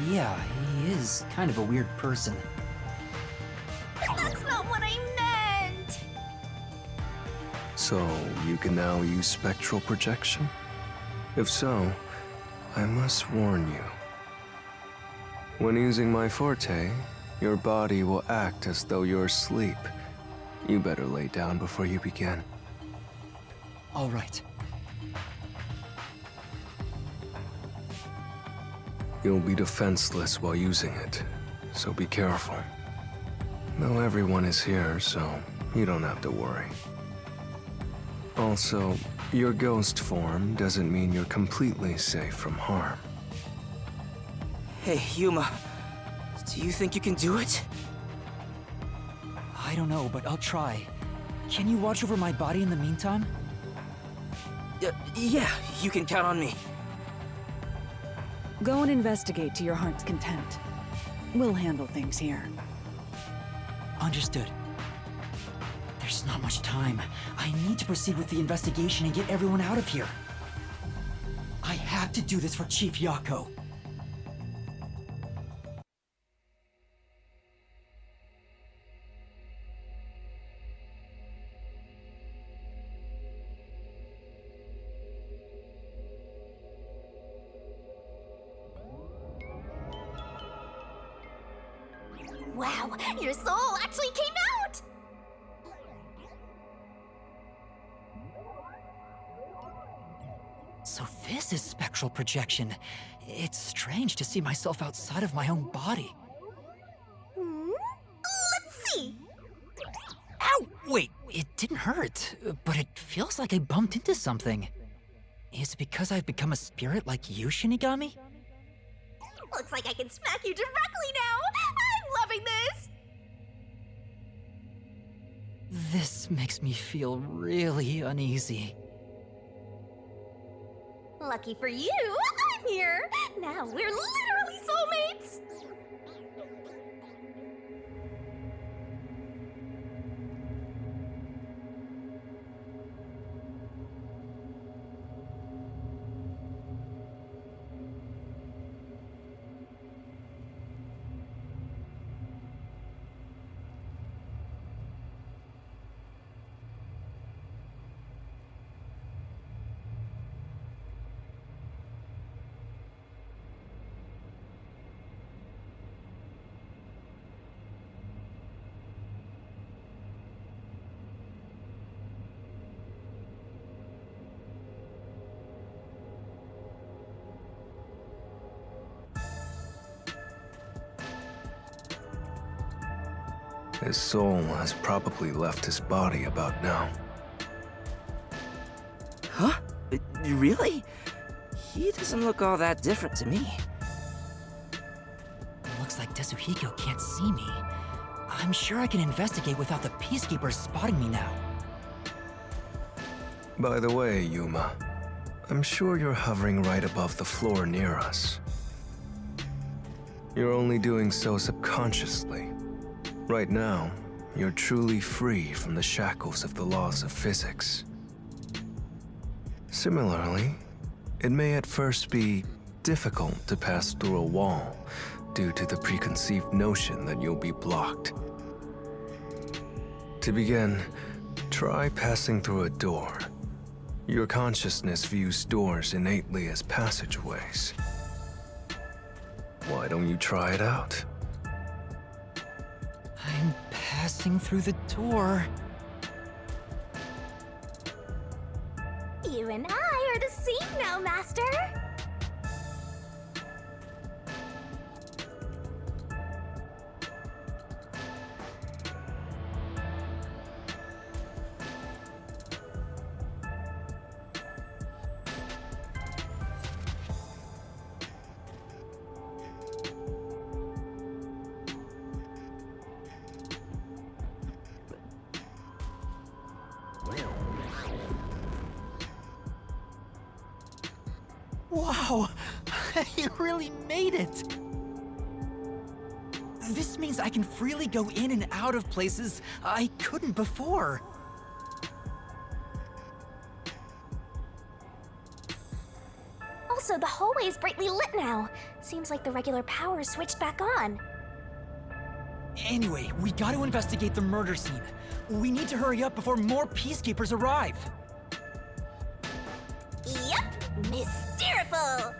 Yeah, he is kind of a weird person.
That's not what I meant!
So, you can now use spectral projection? If so, I must warn you. When using my forte, your body will act as though you're asleep. You better lay down before you begin.
All right.
You'll be defenseless while using it, so be careful. Though everyone is here, so you don't have to worry. Also, your ghost form doesn't mean you're completely safe from harm.
Hey, Yuma. Do you think you can do it?
I don't know, but I'll try. Can you watch over my body in the meantime?
Yeah, you can count on me.
Go and investigate to your heart's content. We'll handle things here.
Understood. There's not much time. I need to proceed with the investigation and get everyone out of here. I have to do this for Chief Yako.
Wow, your soul actually came out!
So this is spectral projection. It's strange to see myself outside of my own body.
Let's see!
Ow! Wait, it didn't hurt, but it feels like I bumped into something. Is it because I've become a spirit like you, Shinigami?
Looks like I can smack you directly now! I'm loving this!
This makes me feel really uneasy.
Lucky for you, I'm here! Now we're literally soulmates!
His soul has probably left his body about now.
Huh? Really? He doesn't look all that different to me.
Looks like Tetsuhiko can't see me. I'm sure I can investigate without the Peacekeepers spotting me now.
By the way, Yuma, I'm sure you're hovering right above the floor near us. You're only doing so subconsciously. Right now, you're truly free from the shackles of the laws of physics. Similarly, it may at first be difficult to pass through a wall due to the preconceived notion that you'll be blocked. To begin, try passing through a door. Your consciousness views doors innately as passageways. Why don't you try it out?
I'm passing through the door.
You and I are the same now, Master.
Wow! You really made it! This means I can freely go in and out of places I couldn't before.
Also, the hallway is brightly lit now. Seems like the regular power switched back on.
Anyway, we gotta investigate the murder scene. We need to hurry up before more Peacekeepers arrive.
Yep, mysteriful!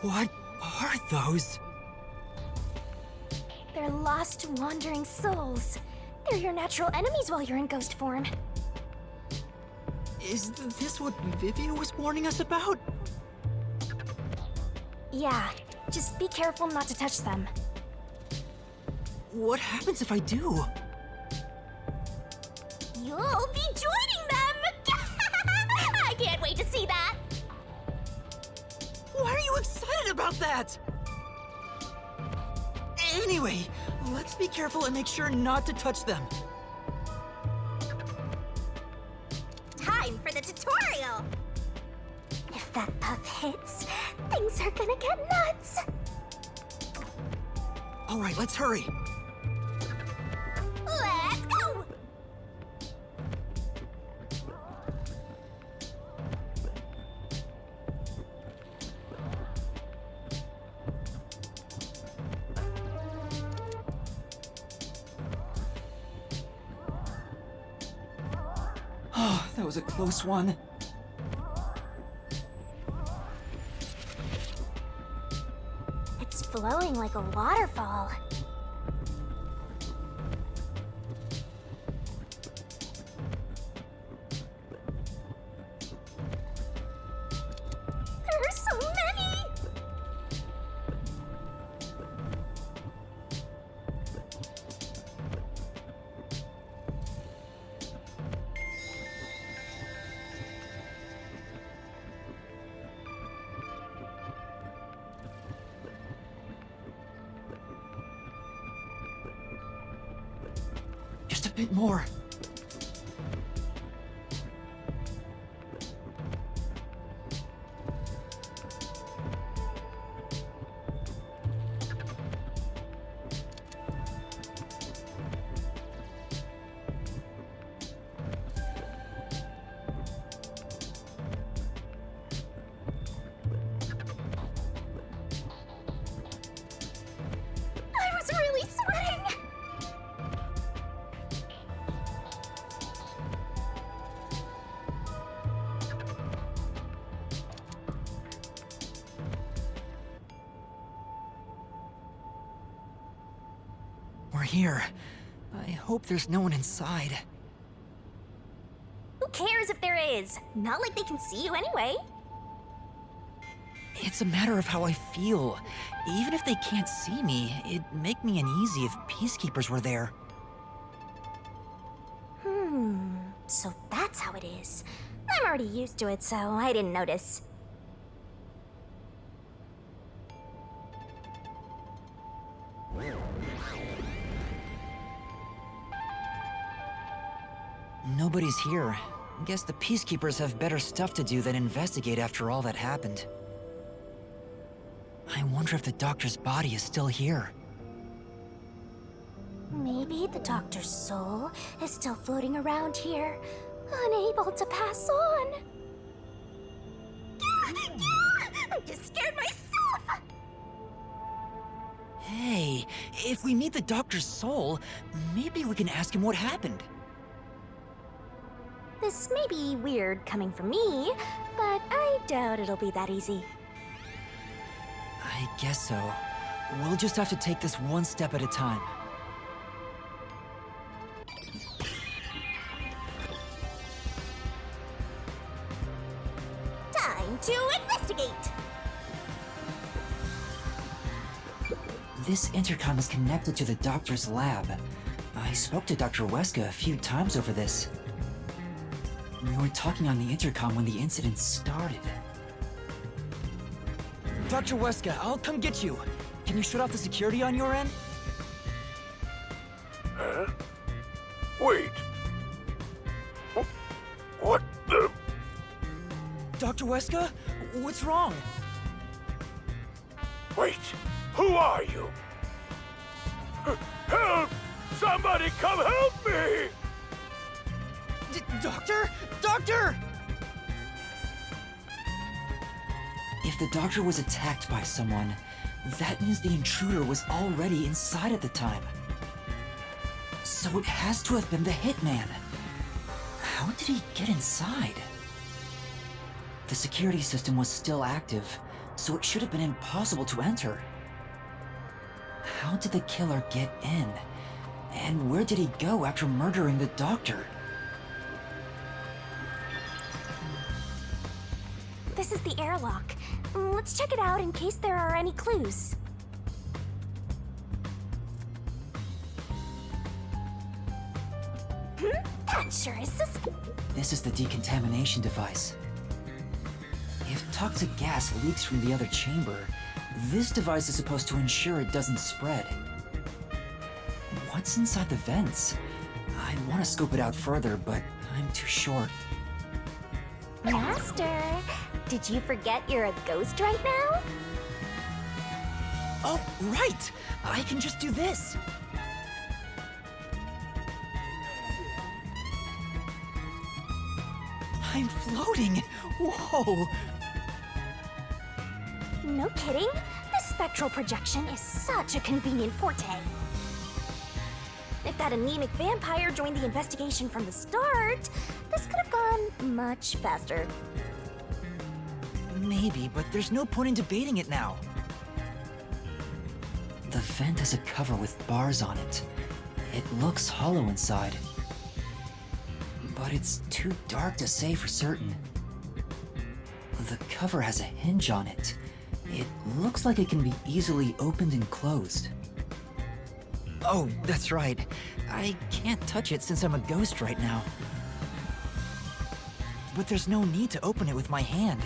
What are those?
They're lost, wandering souls. They're your natural enemies while you're in ghost form.
Is this what Vivia was warning us about?
Yeah, just be careful not to touch them.
What happens if I do?
You'll be joining them! I can't wait to see that!
Why are you excited about that? Anyway, let's be careful and make sure not to touch them.
Time for the tutorial! If that puff hits, things are gonna get nuts!
Alright, let's hurry.
Let's go!
Oh, that was a close one.
It's flowing like a waterfall. There are so many!
Just a bit more.
I was really sweating!
We're here. I hope there's no one inside.
Who cares if there is? Not like they can see you anyway.
It's a matter of how I feel. Even if they can't see me, it'd make me uneasy if peacekeepers were there.
So that's how it is. I'm already used to it, so I didn't notice.
Nobody's here. Guess the peacekeepers have better stuff to do than investigate after all that happened. I wonder if the doctor's body is still here.
Maybe the doctor's soul is still floating around here, unable to pass on. I'm just scared myself!
Hey, if we meet the doctor's soul, maybe we can ask him what happened.
This may be weird coming from me, but I doubt it'll be that easy.
I guess so. We'll just have to take this one step at a time.
Time to investigate!
This intercom is connected to the doctor's lab. I spoke to Dr. Weska a few times over this. We were talking on the intercom when the incident started. Dr. Weska, I'll come get you. Can you shut off the security on your end?
Huh? Wait. What the?
Dr. Weska? What's wrong?
Wait. Who are you? Help! Somebody come help me!
Doctor? Doctor! If the doctor was attacked by someone, that means the intruder was already inside at the time. So it has to have been the hitman. How did he get inside? The security system was still active, so it should have been impossible to enter. How did the killer get in? And where did he go after murdering the doctor?
This is the airlock. Let's check it out in case there are any clues. That sure is
This is the decontamination device. If toxic gas leaks from the other chamber, this device is supposed to ensure it doesn't spread. What's inside the vents? I want to scope it out further, but I'm too short.
Master, did you forget you're a ghost right now?
Oh, right! I can just do this! I'm floating! Whoa!
No kidding. This spectral projection is such a convenient forte. If that anemic vampire joined the investigation from the start, this could have gone much faster.
Maybe, but there's no point in debating it now. The vent has a cover with bars on it. It looks hollow inside. But it's too dark to say for certain. The cover has a hinge on it. It looks like it can be easily opened and closed. Oh, that's right. I can't touch it since I'm a ghost right now. But there's no need to open it with my hand.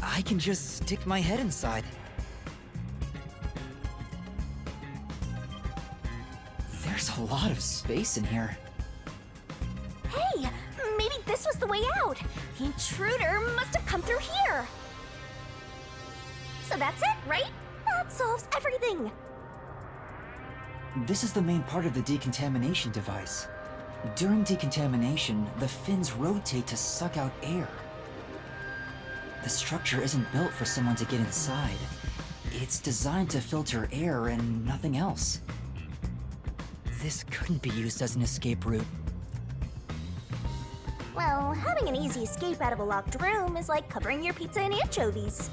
I can just stick my head inside. There's a lot of space in here.
Hey, maybe this was the way out. The intruder must have come through here. So that's it, right? That solves everything.
This is the main part of the decontamination device. During decontamination, the fins rotate to suck out air. The structure isn't built for someone to get inside. It's designed to filter air and nothing else. This couldn't be used as an escape route.
Well, having an easy escape out of a locked room is like covering your pizza in anchovies.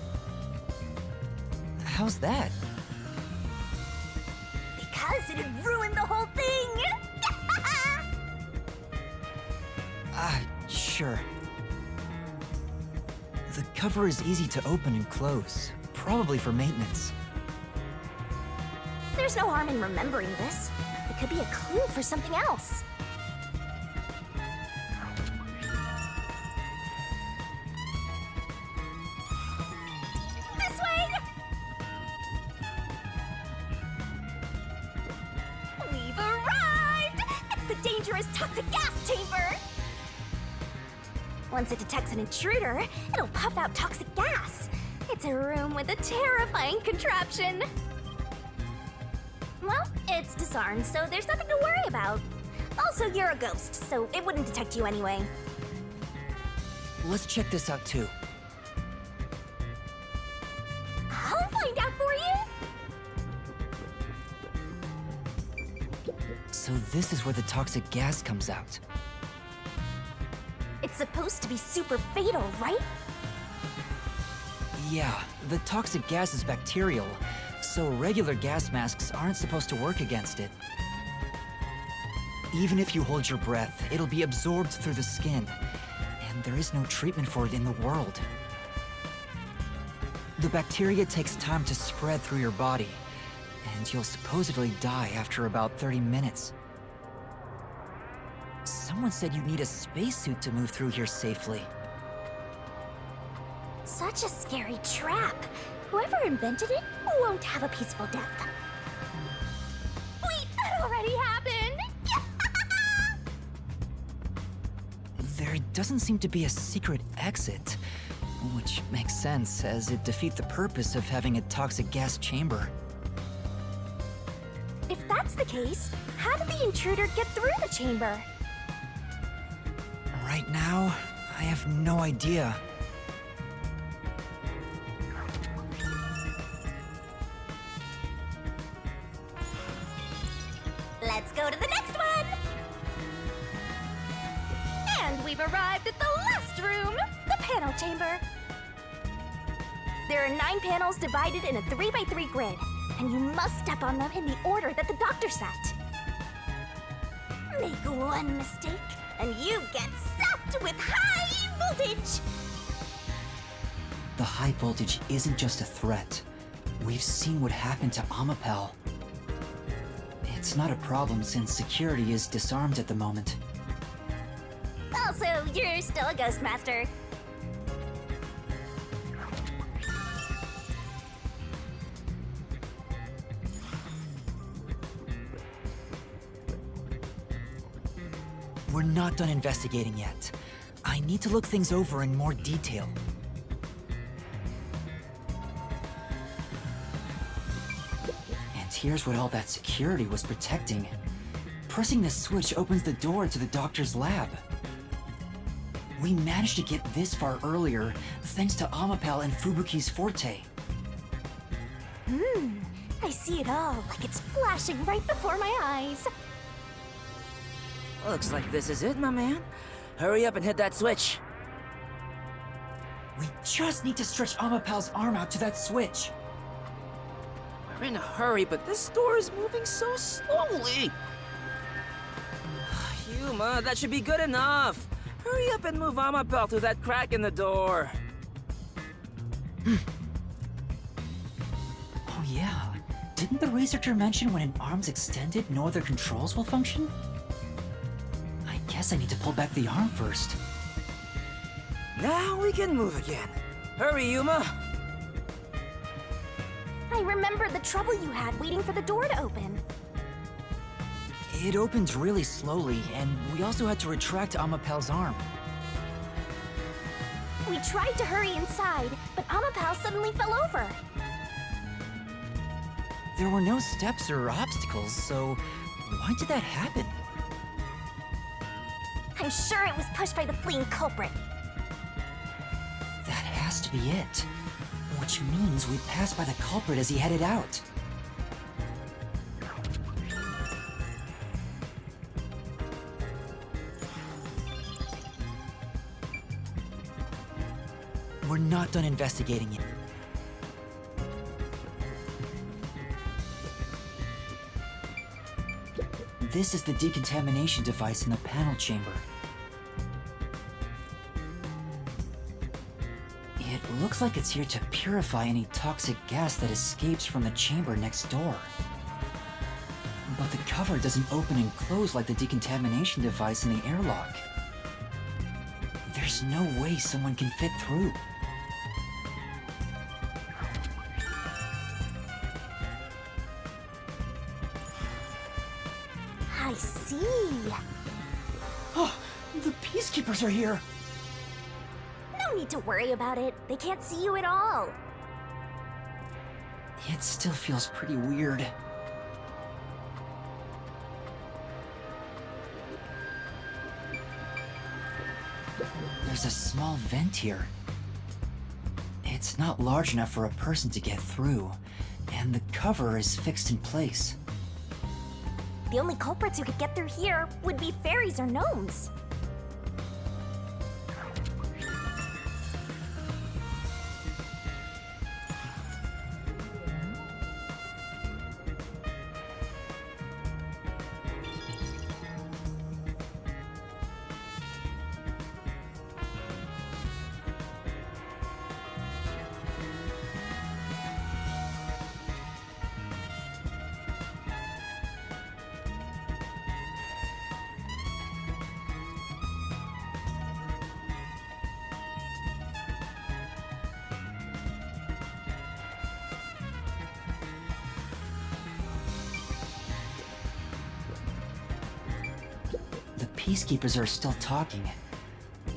How's that?
Because it'd ruin the whole thing!
sure. The cover is easy to open and close, probably for maintenance.
There's no harm in remembering this. It could be a clue for something else. This way! We've arrived! It's the dangerous toxic gas chamber! Once it detects an intruder, it'll puff out toxic gas. It's a room with a terrifying contraption. Well, it's disarmed, so there's nothing to worry about. Also, you're a ghost, so it wouldn't detect you anyway.
Let's check this out too.
I'll find out for you!
So this is where the toxic gas comes out.
It's supposed to be super fatal, right?
Yeah, the toxic gas is bacterial, so regular gas masks aren't supposed to work against it. Even if you hold your breath, it'll be absorbed through the skin, and there is no treatment for it in the world. The bacteria takes time to spread through your body, and you'll supposedly die after about 30 minutes. Someone said you'd need a spacesuit to move through here safely.
Such a scary trap. Whoever invented it won't have a peaceful death. Wait, that already happened!
There doesn't seem to be a secret exit, which makes sense as it defeats the purpose of having a toxic gas chamber.
If that's the case, how did the intruder get through the chamber?
Right now, I have no idea.
Let's go to the next one! And we've arrived at the last room, the panel chamber. There are 9 panels divided in a 3x3 grid, and you must step on them in the order that the doctor set. Make one mistake, and you get zapped with high voltage!
The high voltage isn't just a threat. We've seen what happened to Amapel. It's not a problem since security is disarmed at the moment.
Also, you're still a ghost master.
We're not done investigating yet. I need to look things over in more detail. And here's what all that security was protecting. Pressing the switch opens the door to the doctor's lab. We managed to get this far earlier, thanks to Amapel and Fubuki's forte.
I see it all, like it's flashing right before my eyes.
Looks like this is it, my man. Hurry up and hit that switch.
We just need to stretch Amapel's arm out to that switch.
We're in a hurry, but this door is moving so slowly. Yuma, that should be good enough. Hurry up and move Amapel through that crack in the door.
Oh yeah, didn't the researcher mention when an arm's extended, no other controls will function? I guess I need to pull back the arm first.
Now we can move again. Hurry, Yuma.
I remember the trouble you had waiting for the door to open.
It opened really slowly, and we also had to retract Amapel's arm.
We tried to hurry inside, but Amapel suddenly fell over.
There were no steps or obstacles, so why did that happen?
I'm sure it was pushed by the fleeing culprit.
That has to be it. Which means we passed by the culprit as he headed out. We're not done investigating yet. This is the decontamination device in the panel chamber. Looks like it's here to purify any toxic gas that escapes from the chamber next door. But the cover doesn't open and close like the decontamination device in the airlock. There's no way someone can fit through.
I see.
Oh, the Peacekeepers are here!
No need to worry about it. They can't see you at all.
It still feels pretty weird. There's a small vent here. It's not large enough for a person to get through, and the cover is fixed in place.
The only culprits who could get through here would be fairies or gnomes.
The Peacekeepers are still talking.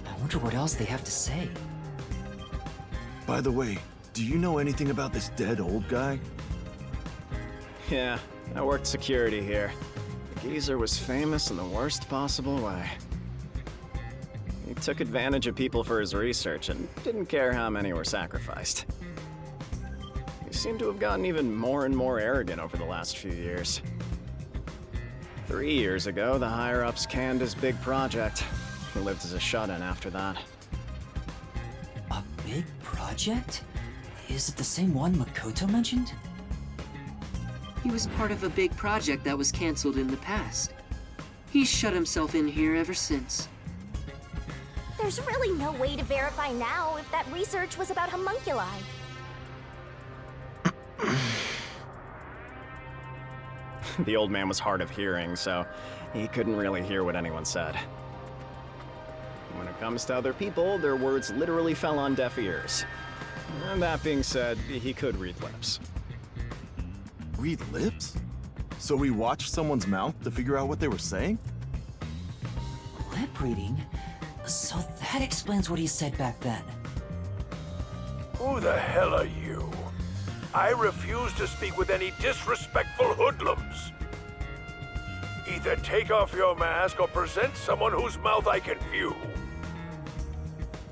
I wonder what else they have to say.
By the way, do you know anything about this dead old guy?
Yeah, I worked security here. The geezer was famous in the worst possible way. He took advantage of people for his research and didn't care how many were sacrificed. He seemed to have gotten even more and more arrogant over the last few years. 3 years ago, the higher-ups canned his big project. He lived as a shut-in after that.
A big project? Is it the same one Makoto mentioned?
He was part of a big project that was canceled in the past. He's shut himself in here ever since.
There's really no way to verify now if that research was about homunculi.
The old man was hard of hearing, so he couldn't really hear what anyone said. When it comes to other people, their words literally fell on deaf ears. And that being said, he could read lips.
Read lips? So we watched someone's mouth to figure out what they were saying?
Lip reading? So that explains what he said back then.
Who the hell are you? I refuse to speak with any disrespectful hoodlums. Either take off your mask or present someone whose mouth I can view.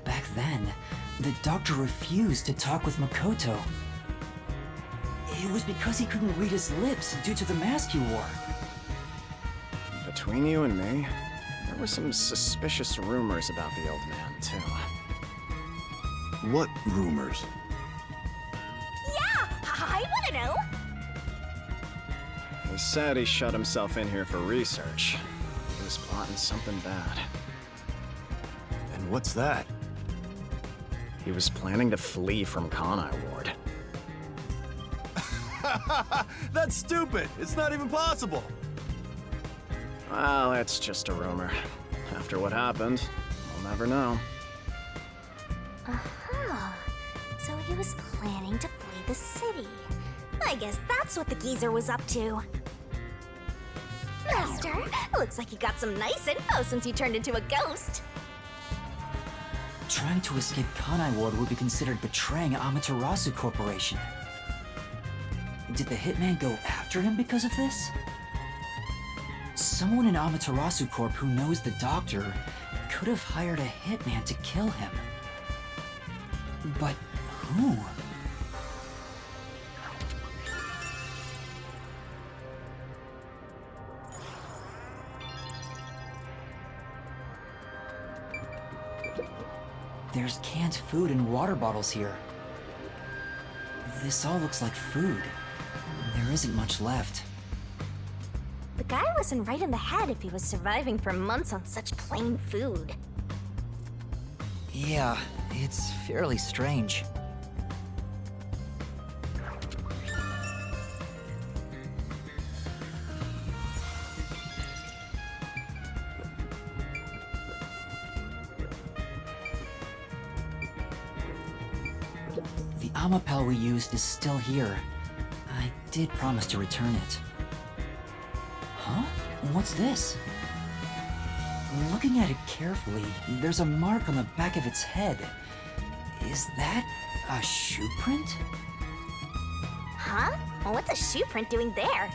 Back then, the doctor refused to talk with Makoto. It was because he couldn't read his lips due to the mask he wore.
Between you and me, there were some suspicious rumors about the old man, too.
What rumors?
Yeah, I want to know.
He said he shut himself in here for research. He was plotting something bad.
And what's that?
He was planning to flee from Kanai Ward.
That's stupid! It's not even possible!
Well, it's just a rumor. After what happened, we'll never know.
Uh-huh. So he was planning to flee the city. I guess that's what the geezer was up to. Master, looks like you got some nice info since you turned into a ghost.
Trying to escape Kanai Ward would be considered betraying Amaterasu Corporation. Did the hitman go after him because of this? Someone in Amaterasu Corp who knows the doctor could have hired a hitman to kill him. But who? There's canned food and water bottles here. This all looks like food. There isn't much left.
The guy wasn't right in the head if he was surviving for months on such plain food.
Yeah, it's fairly strange. The Amapel we used is still here. I did promise to return it. Huh? What's this? Looking at it carefully, there's a mark on the back of its head. Is that a shoe print?
Huh? What's a shoe print doing there?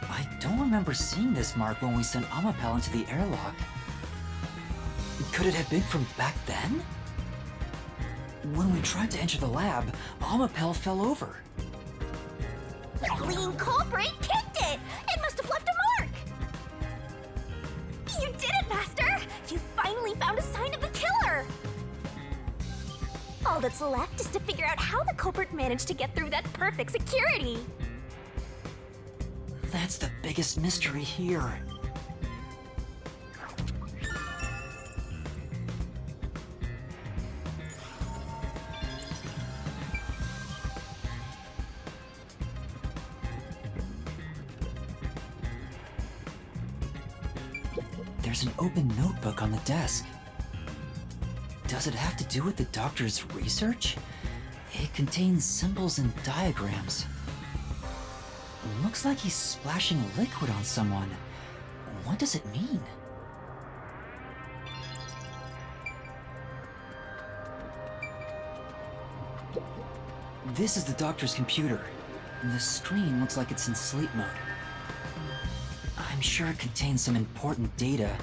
I don't remember seeing this mark when we sent Amapel into the airlock. Could it have been from back then? When we tried to enter the lab, Amapel fell over.
The fleeing culprit kicked it! It must have left a mark! You did it, Master! You finally found a sign of the killer! All that's left is to figure out how the culprit managed to get through that perfect security!
That's the biggest mystery here. There's an open notebook on the desk. Does it have to do with the doctor's research? It contains symbols and diagrams. Looks like he's splashing liquid on someone. What does it mean? This is the doctor's computer. The screen looks like it's in sleep mode. I'm sure it contains some important data,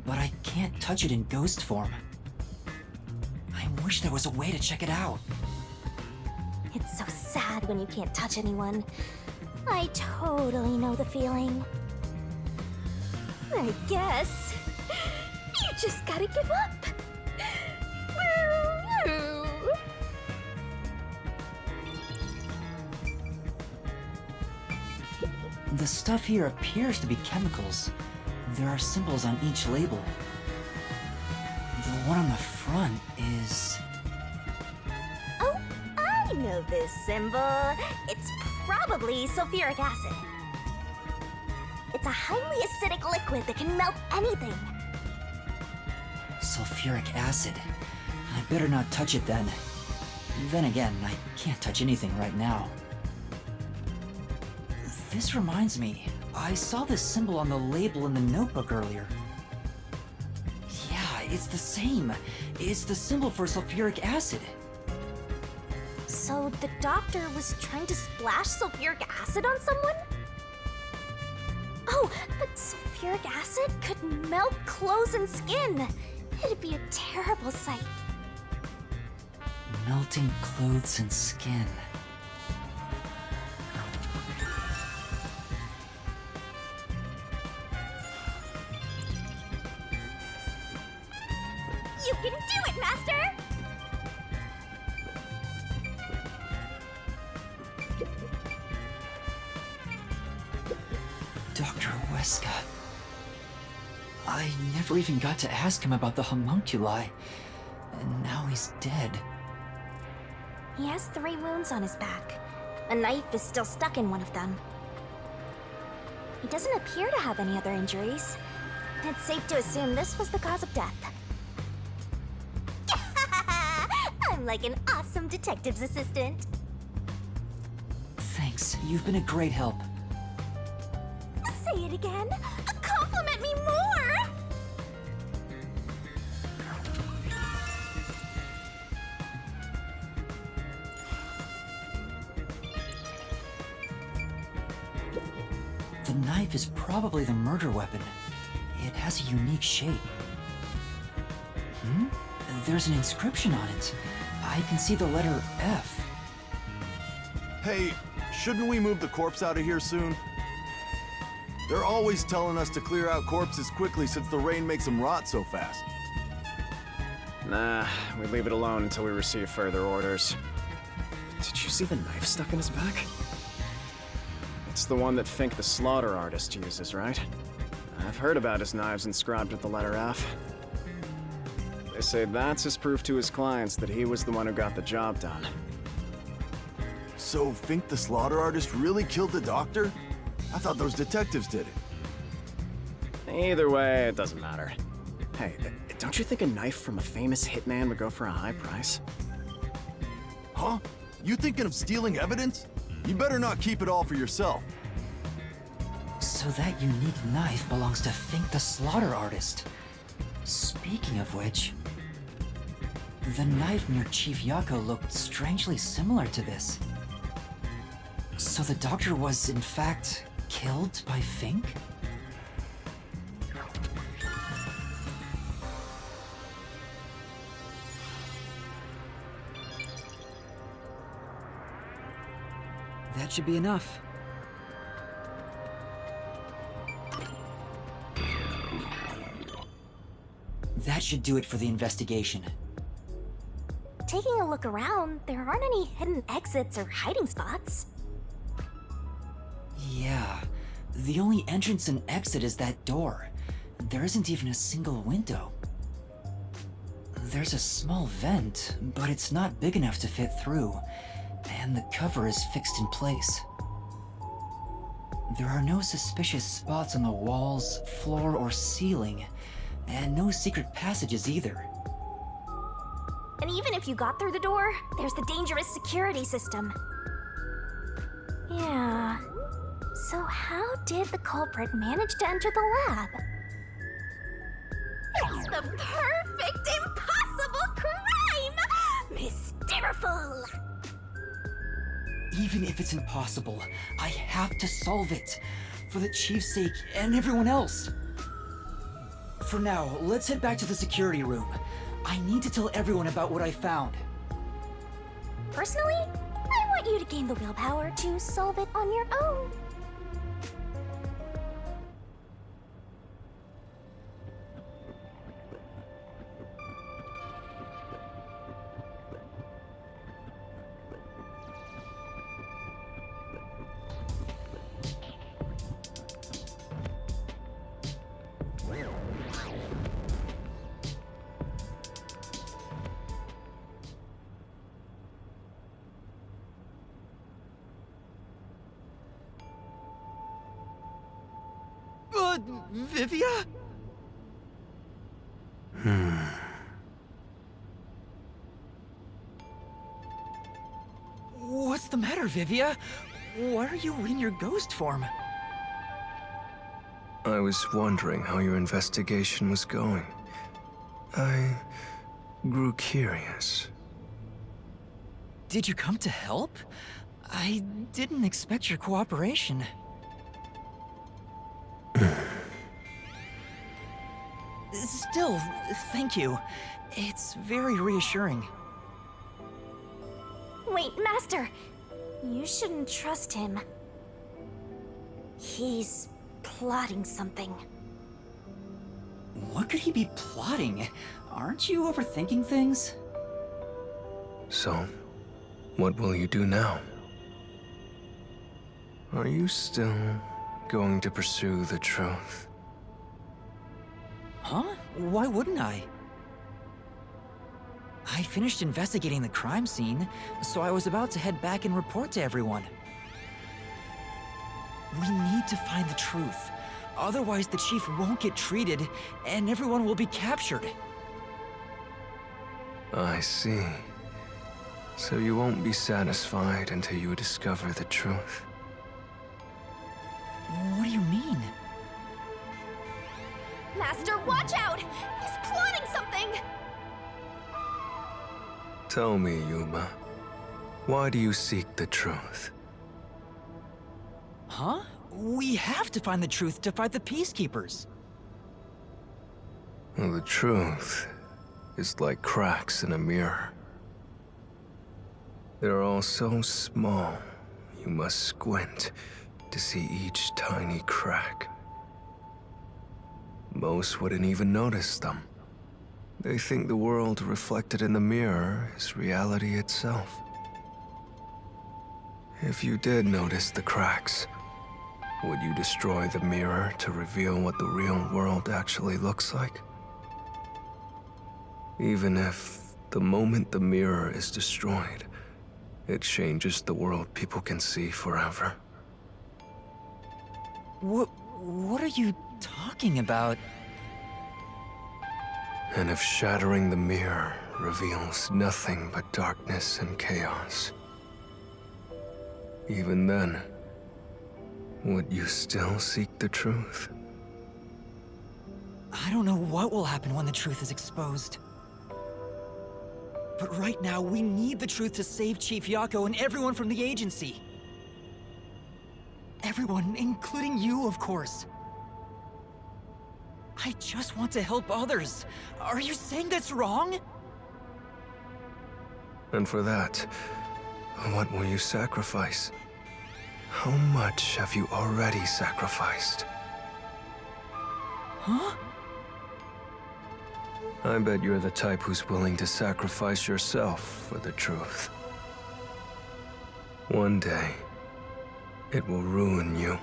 but I can't touch it in ghost form. I wish there was a way to check it out.
It's so sad when you can't touch anyone. I totally know the feeling. I guess you just gotta give up.
The stuff here appears to be chemicals. There are symbols on each label. The one on the front is...
Oh, I know this symbol. It's probably sulfuric acid. It's a highly acidic liquid that can melt anything.
sulfuric acid. I better not touch it then. Then again, I can't touch anything right now. This reminds me, I saw this symbol on the label in the notebook earlier. Yeah, it's the same. It's the symbol for sulfuric acid.
So the doctor was trying to splash sulfuric acid on someone? Oh, but sulfuric acid could melt clothes and skin. It'd be a terrible sight.
Melting clothes and skin.
You can do it, Master!
Dr. Weska. I never even got to ask him about the homunculi, and now he's dead.
He has 3 wounds on his back. A knife is still stuck in one of them. He doesn't appear to have any other injuries. It's safe to assume this was the cause of death. I'm like an awesome detective's assistant.
Thanks, you've been a great help.
Say it again. Compliment me more!
The knife is probably the murder weapon. It has a unique shape. There's an inscription on it. I can see the letter F.
Hey, shouldn't we move the corpse out of here soon? They're always telling us to clear out corpses quickly since the rain makes them rot so fast.
Nah, we leave it alone until we receive further orders. Did you see the knife stuck in his back? It's the one that Fink the slaughter artist uses, right? I've heard about his knives inscribed with the letter F. They say that's his proof to his clients that he was the one who got the job done.
So, Fink the slaughter artist really killed the doctor? I thought those detectives did it.
Either way, it doesn't matter. Hey, don't you think a knife from a famous hitman would go for a high price?
Huh? You thinking of stealing evidence? You better not keep it all for yourself.
So that unique knife belongs to Fink the slaughter artist. Speaking of which, the knife near Chief Yako looked strangely similar to this. So the doctor was, in fact, killed by Fink? That should be enough. That should do it for the investigation.
Taking a look around, there aren't any hidden exits or hiding spots.
Yeah, the only entrance and exit is that door. There isn't even a single window. There's a small vent, but it's not big enough to fit through, and the cover is fixed in place. There are no suspicious spots on the walls, floor, or ceiling, and no secret passages either.
And even if you got through the door, there's the dangerous security system. Yeah. So how did the culprit manage to enter the lab? It's the perfect impossible crime! Mysteriful!
Even if it's impossible, I have to solve it. For the Chief's sake and everyone else. For now, let's head back to the security room. I need to tell everyone about what I found.
Personally, I want you to gain the willpower to solve it on your own.
Vivia? What's the matter, Vivia? Why are you in your ghost form?
I was wondering how your investigation was going. I grew curious.
Did you come to help? I didn't expect your cooperation. Still, thank you. It's very reassuring.
Wait, Master! You shouldn't trust him. He's plotting something.
What could he be plotting? Aren't you overthinking things?
So, what will you do now? Are you still going to pursue the truth?
Huh? Why wouldn't I? I finished investigating the crime scene, so I was about to head back and report to everyone. We need to find the truth. Otherwise, the Chief won't get treated, and everyone will be captured.
I see. So you won't be satisfied until you discover the truth.
What do you mean?
Master, watch out! He's plotting something!
Tell me, Yuma, why do you seek the truth?
Huh? We have to find the truth to fight the Peacekeepers.
Well, the truth is like cracks in a mirror. They're all so small, you must squint to see each tiny crack. Most wouldn't even notice them. They think the world reflected in the mirror is reality itself. If you did notice the cracks, would you destroy the mirror to reveal what the real world actually looks like? Even if the moment the mirror is destroyed, it changes the world people can see forever.
What are you talking about?
And if shattering the mirror reveals nothing but darkness and chaos, even then, would you still seek the truth?
I don't know what will happen when the truth is exposed. But right now, we need the truth to save Chief Yako and everyone from the agency. Everyone, including you, of course. I just want to help others. Are you saying that's wrong?
And for that, what will you sacrifice? How much have you already sacrificed?
Huh?
I bet you're the type who's willing to sacrifice yourself for the truth. One day, it will ruin you.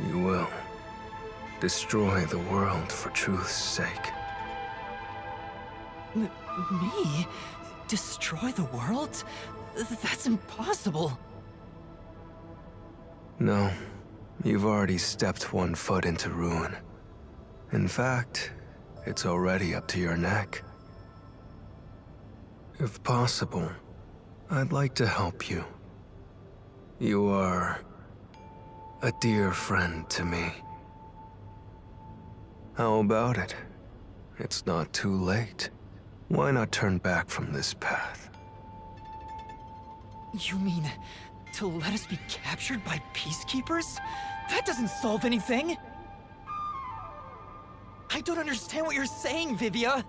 You will destroy the world for truth's sake.
Me? Destroy the world? That's impossible.
No, you've already stepped one foot into ruin. In fact, it's already up to your neck. If possible, I'd like to help you. You are a dear friend to me. How about it? It's not too late. Why not turn back from this path?
You mean to let us be captured by peacekeepers? That doesn't solve anything! I don't understand what you're saying, Vivia.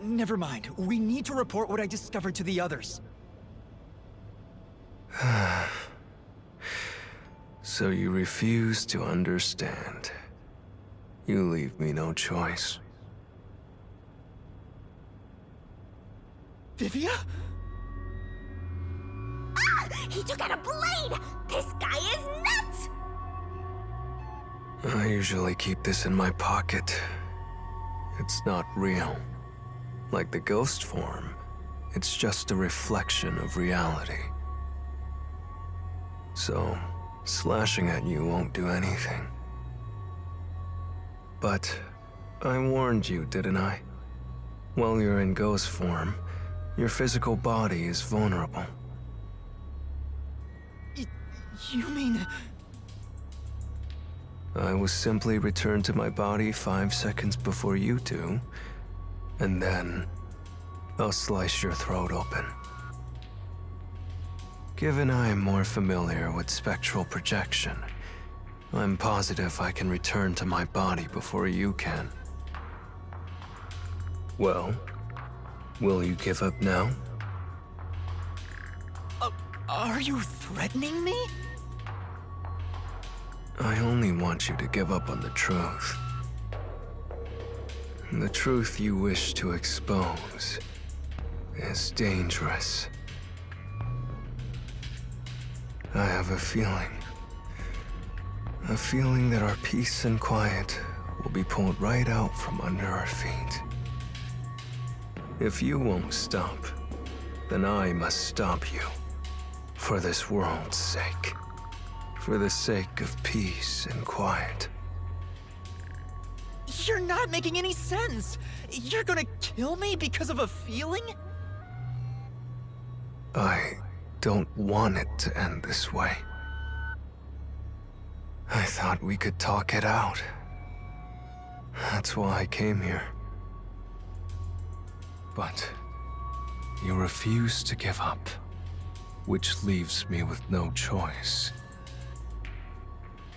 Never mind. We need to report what I discovered to the others.
So you refuse to understand. You leave me no choice.
Vivia?
Ah! He took out a blade! This guy is nuts!
I usually keep this in my pocket. It's not real. Like the ghost form, it's just a reflection of reality. So, slashing at you won't do anything. But I warned you, didn't I? While you're in ghost form, your physical body is vulnerable.
You mean...
I will simply return to my body 5 seconds before you do, and then I'll slice your throat open. Given I am more familiar with spectral projection, I'm positive I can return to my body before you can. Well, will you give up now?
Are you threatening me?
I only want you to give up on the truth. The truth you wish to expose is dangerous. I have a feeling that our peace and quiet will be pulled right out from under our feet. If you won't stop, then I must stop you. For this world's sake. For the sake of peace and quiet.
You're not making any sense! You're gonna kill me because of a feeling?
I don't want it to end this way. I thought we could talk it out. That's why I came here. But you refuse to give up, which leaves me with no choice.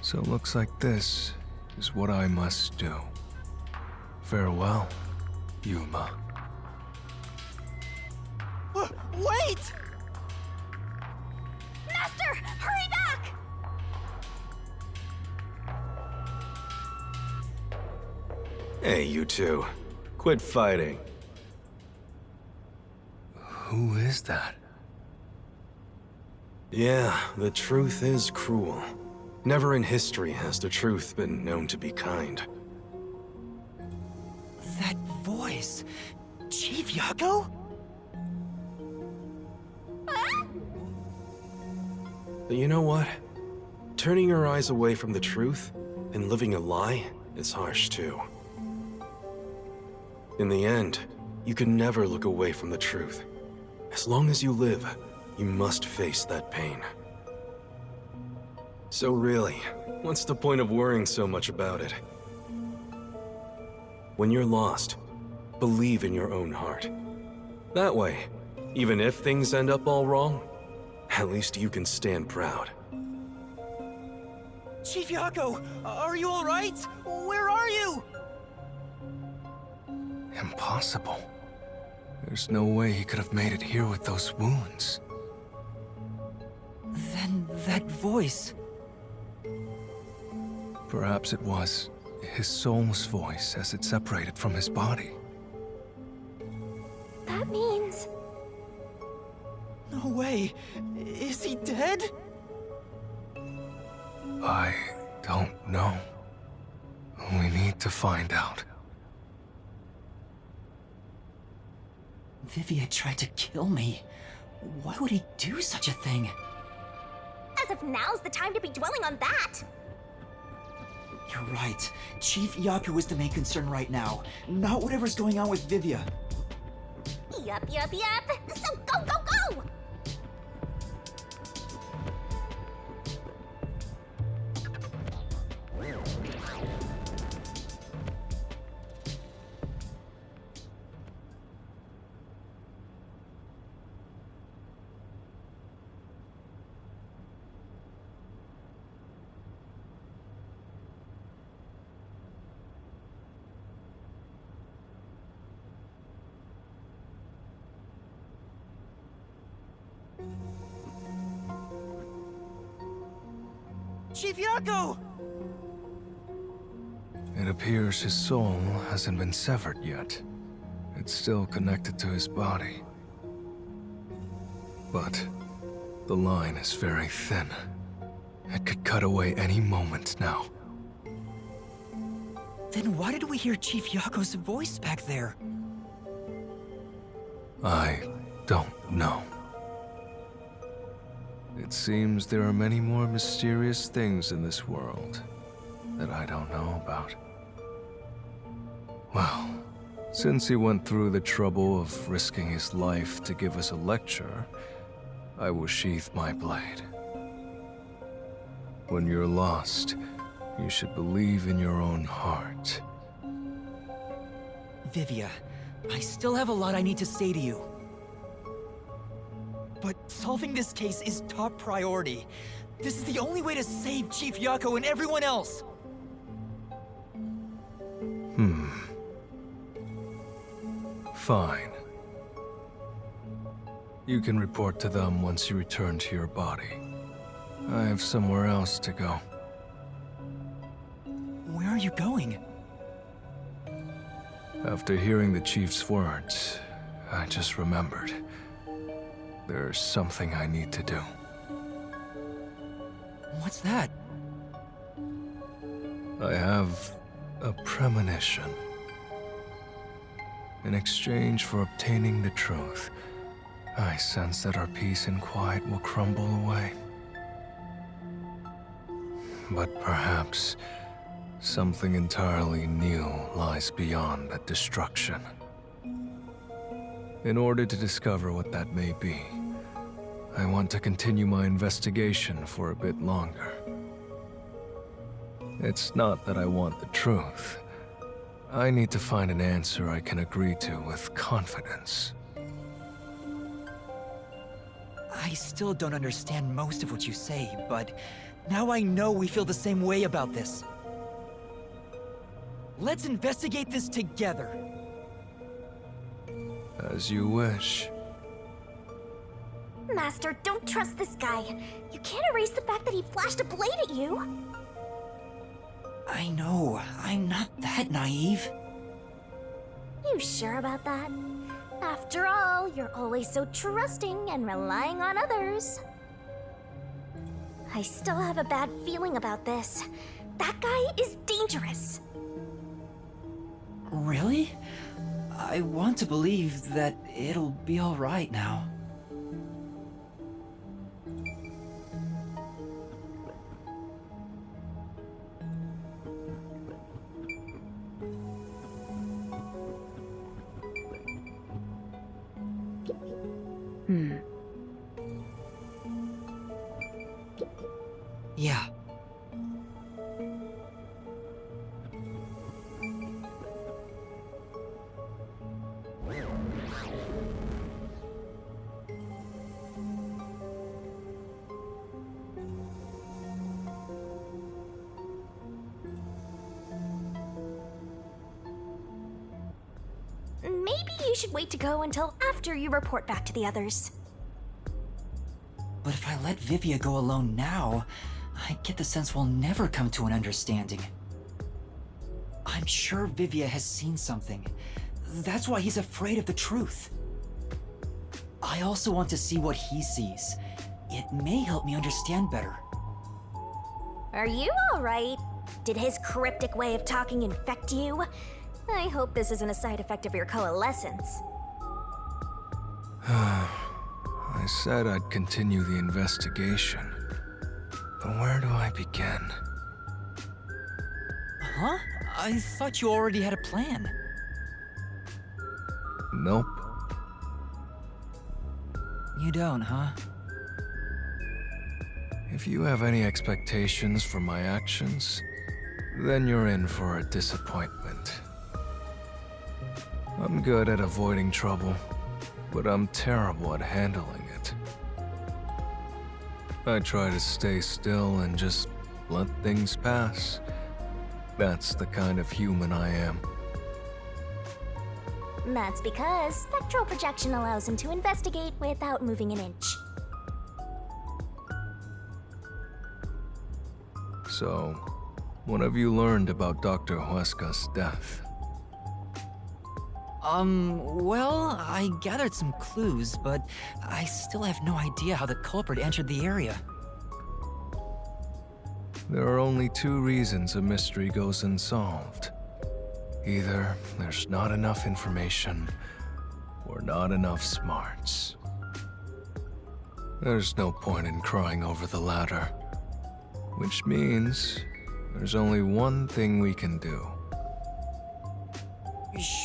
So it looks like this is what I must do. Farewell, Yuma.
Wait!
Master, hurry back!
Hey, you two. Quit fighting.
Who is that?
Yeah, the truth is cruel. Never in history has the truth been known to be kind.
That voice... voice. Chief Yako?
But you know what? Turning your eyes away from the truth and living a lie is harsh too. In the end, you can never look away from the truth. As long as you live, you must face that pain. So really, what's the point of worrying so much about it? When you're lost, believe in your own heart. That way, even if things end up all wrong, at least you can stand proud.
Chief Yako, are you all right? Where are you?
Impossible. There's no way he could have made it here with those wounds.
Then that voice...
Perhaps it was his soul's voice as it separated from his body.
That means...
No way. Is he dead?
I don't know. We need to find out.
Vivia tried to kill me. Why would he do such a thing?
As if now's the time to be dwelling on that!
You're right. Chief Yaku is the main concern right now, not whatever's going on with Vivia.
Yup. So go!
Chief Yako!
It appears his soul hasn't been severed yet. It's still connected to his body. But the line is very thin. It could cut away any moment now.
Then why did we hear Chief Yako's voice back there?
I don't know. It seems there are many more mysterious things in this world that I don't know about. Well, since he went through the trouble of risking his life to give us a lecture, I will sheath my blade. When you're lost, you should believe in your own heart.
Vivia, I still have a lot I need to say to you. But solving this case is top priority. This is the only way to save Chief Yako and everyone else.
Fine. You can report to them once you return to your body. I have somewhere else to go.
Where are you going?
After hearing the Chief's words, I just remembered. There's something I need to do.
What's that?
I have a premonition. In exchange for obtaining the truth, I sense that our peace and quiet will crumble away. But perhaps something entirely new lies beyond that destruction. In order to discover what that may be, I want to continue my investigation for a bit longer. It's not that I want the truth. I need to find an answer I can agree to with confidence.
I still don't understand most of what you say, but now I know we feel the same way about this. Let's investigate this together.
As you wish.
Master, don't trust this guy. You can't erase the fact that he flashed a blade at you.
I know, I'm not that naive.
You sure about that? After all, you're always so trusting and relying on others. I still have a bad feeling about this. That guy is dangerous.
Really? I want to believe that it'll be alright now. Yeah.
Maybe you should wait to go until after you report back to the others.
But if I let Vivia go alone now, I get the sense we'll never come to an understanding. I'm sure Vivia has seen something. That's why he's afraid of the truth. I also want to see what he sees. It may help me understand better.
Are you alright? Did his cryptic way of talking infect you? I hope this isn't a side effect of your coalescence.
I said I'd continue the investigation. But where do I begin?
Huh? I thought you already had a plan.
Nope.
You don't, huh?
If you have any expectations for my actions, then you're in for a disappointment. I'm good at avoiding trouble, but I'm terrible at handling it. I try to stay still and just let things pass. That's the kind of human I am.
That's because spectral projection allows him to investigate without moving an inch.
So, what have you learned about Dr. Huesca's death?
Well, I gathered some clues, but I still have no idea how the culprit entered the area.
There are only two reasons a mystery goes unsolved. Either there's not enough information, or not enough smarts. There's no point in crying over the latter. Which means there's only one thing we can do.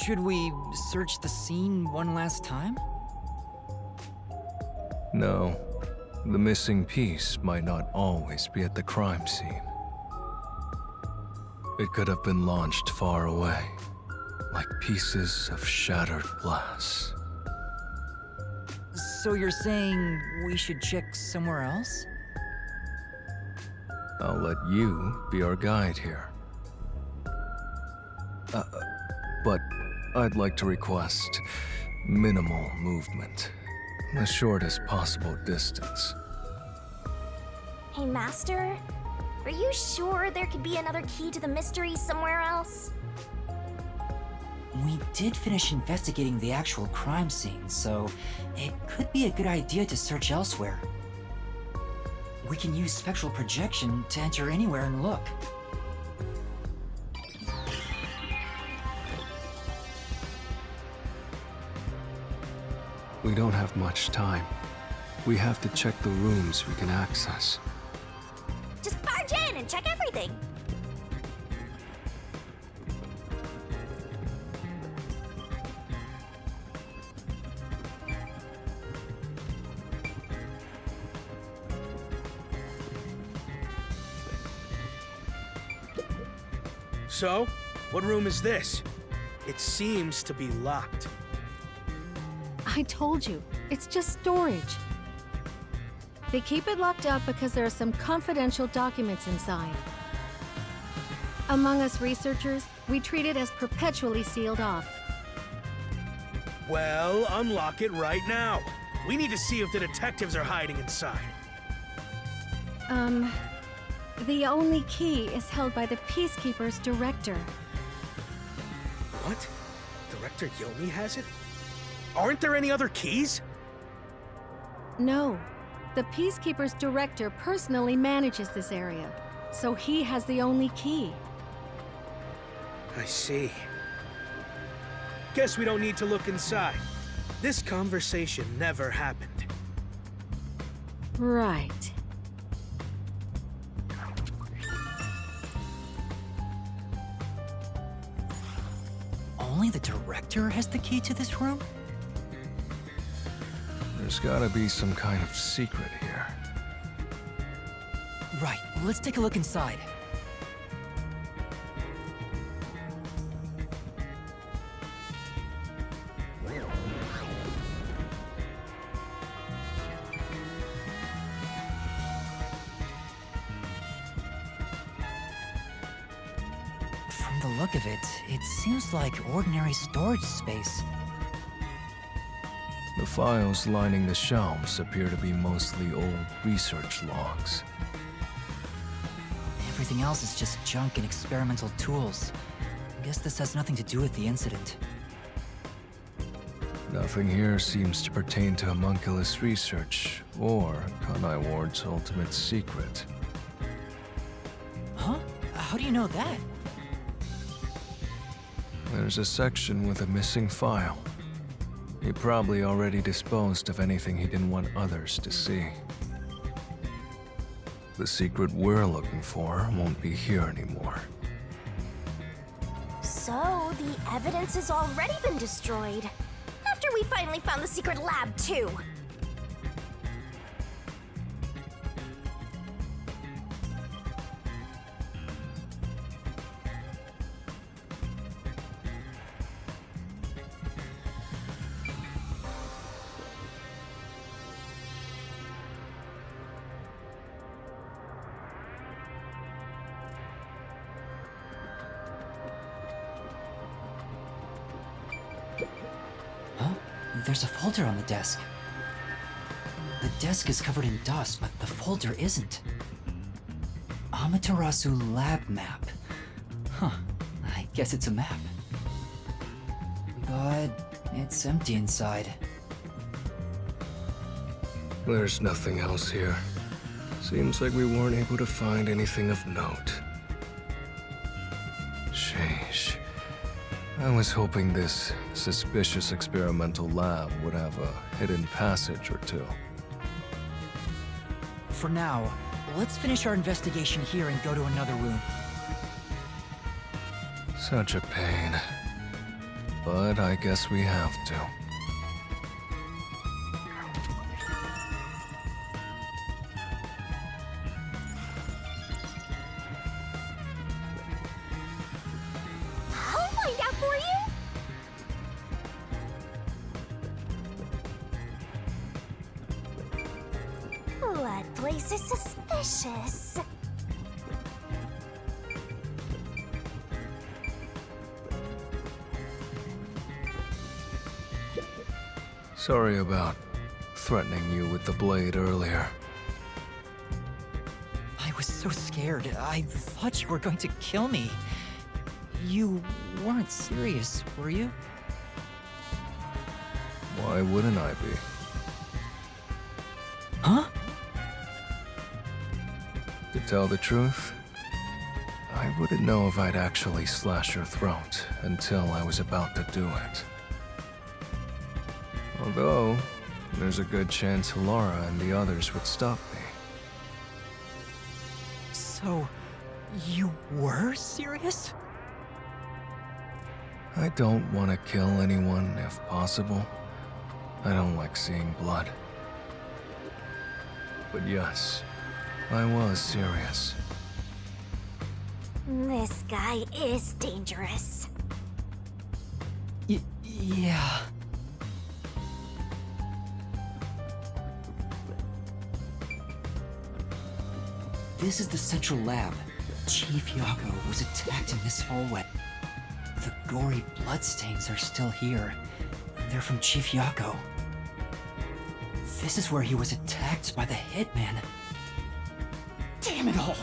Should we search the scene one last time?
No. The missing piece might not always be at the crime scene. It could have been launched far away, like pieces of shattered glass.
So you're saying we should check somewhere else?
I'll let you be our guide here. But I'd like to request minimal movement. The shortest possible distance.
Hey, Master? Are you sure there could be another key to the mystery somewhere else?
We did finish investigating the actual crime scene, so it could be a good idea to search elsewhere. We can use spectral projection to enter anywhere and look.
We don't have much time. We have to check the rooms we can access.
Just barge in and check everything!
So, what room is this? It seems to be locked.
I told you, it's just storage. They keep it locked up because there are some confidential documents inside. Among us researchers, we treat it as perpetually sealed off.
Well, unlock it right now. We need to see if the detectives are hiding inside.
The only key is held by the Peacekeeper's director.
What? Director Yomi has it? Aren't there any other keys?
No. The Peacekeeper's director personally manages this area, so he has the only key.
I see. Guess we don't need to look inside. This conversation never happened.
Right.
Only the director has the key to this room?
There's gotta be some kind of secret here.
Right, let's take a look inside. From the look of it, it seems like ordinary storage space.
The files lining the shelves appear to be mostly old research logs.
Everything else is just junk and experimental tools. I guess this has nothing to do with the incident.
Nothing here seems to pertain to homunculus research or Kanai Ward's ultimate secret.
Huh? How do you know that?
There's a section with a missing file. He probably already disposed of anything he didn't want others to see. The secret we're looking for won't be here anymore.
So, the evidence has already been destroyed. After we finally found the secret lab, too.
There's a folder on the desk. The desk is covered in dust, but the folder isn't. Amaterasu lab map. Huh, I guess it's a map. But it's empty inside.
There's nothing else here. Seems like we weren't able to find anything of note. Sheesh. I was hoping this suspicious experimental lab would have a hidden passage or two.
For now, let's finish our investigation here and go to another room.
Such a pain. But I guess we have to.
That place is suspicious.
Sorry about threatening you with the blade earlier.
I was so scared. I thought you were going to kill me. You weren't serious, were you?
Why wouldn't I be?
Huh?
To tell the truth, I wouldn't know if I'd actually slash your throat until I was about to do it. Although, there's a good chance Laura and the others would stop me.
So, you were serious?
I don't want to kill anyone if possible. I don't like seeing blood. But yes, I was serious.
This guy is dangerous.
Yeah. This is the central lab. Chief Yako was attacked in this hallway. The gory bloodstains are still here. They're from Chief Yako. This is where he was attacked by the hitman. Damn it all!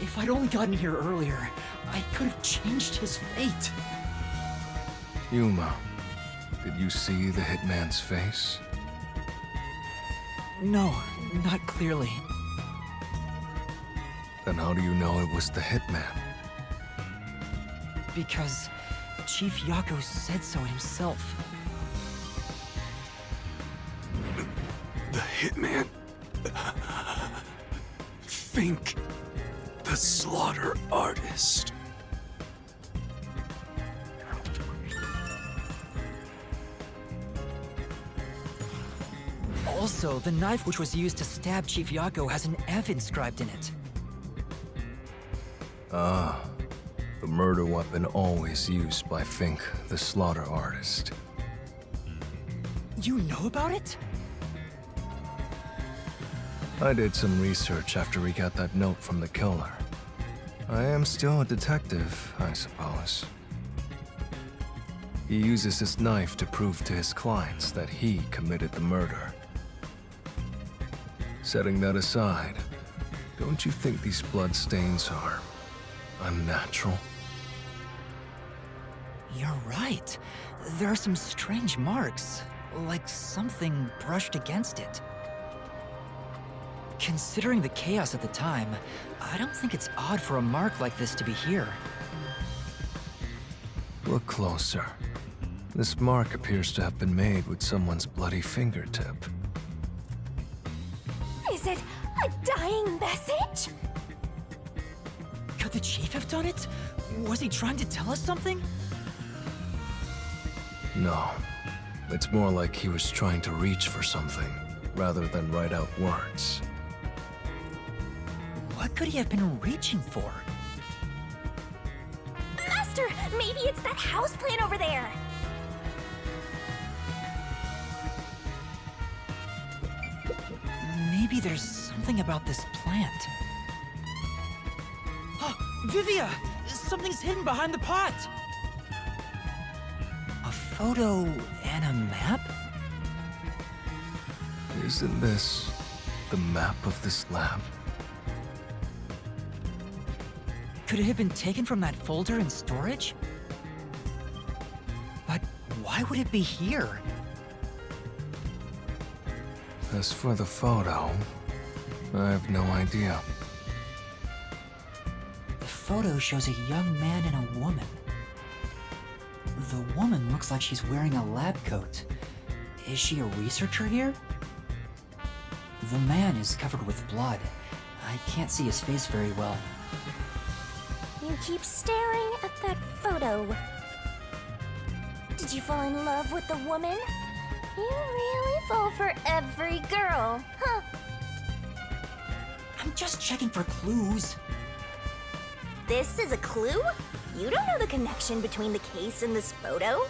If I'd only gotten here earlier, I could have changed his fate.
Yuma, did you see the hitman's face?
No, not clearly.
Then how do you know it was the hitman?
Because Chief Yako said so himself.
The hitman. Fink. The slaughter artist.
Also, the knife which was used to stab Chief Yako has an F inscribed in it.
Ah, the murder weapon always used by Fink, the slaughter artist.
You know about it?
I did some research after we got that note from the killer. I am still a detective, I suppose. He uses his knife to prove to his clients that he committed the murder. Setting that aside, don't you think these bloodstains are unnatural?
You're right. There are some strange marks, like something brushed against it. Considering the chaos at the time, I don't think it's odd for a mark like this to be here.
Look closer. This mark appears to have been made with someone's bloody fingertip.
Is it a dying message?
Could the chief have done it? Was he trying to tell us something?
No. It's more like he was trying to reach for something, rather than write out words.
What could he have been reaching for?
Master, maybe it's that houseplant over there.
Maybe there's something about this plant. Oh, Vivia! Something's hidden behind the pot! A photo and a map?
Isn't this the map of this lab?
Could it have been taken from that folder in storage? But why would it be here?
As for the photo, I have no idea.
The photo shows a young man and a woman. The woman looks like she's wearing a lab coat. Is she a researcher here? The man is covered with blood. I can't see his face very well.
You keep staring at that photo. Did you fall in love with the woman? You really fall for every girl, huh?
I'm just checking for clues.
This is a clue? You don't know the connection between the case and this photo?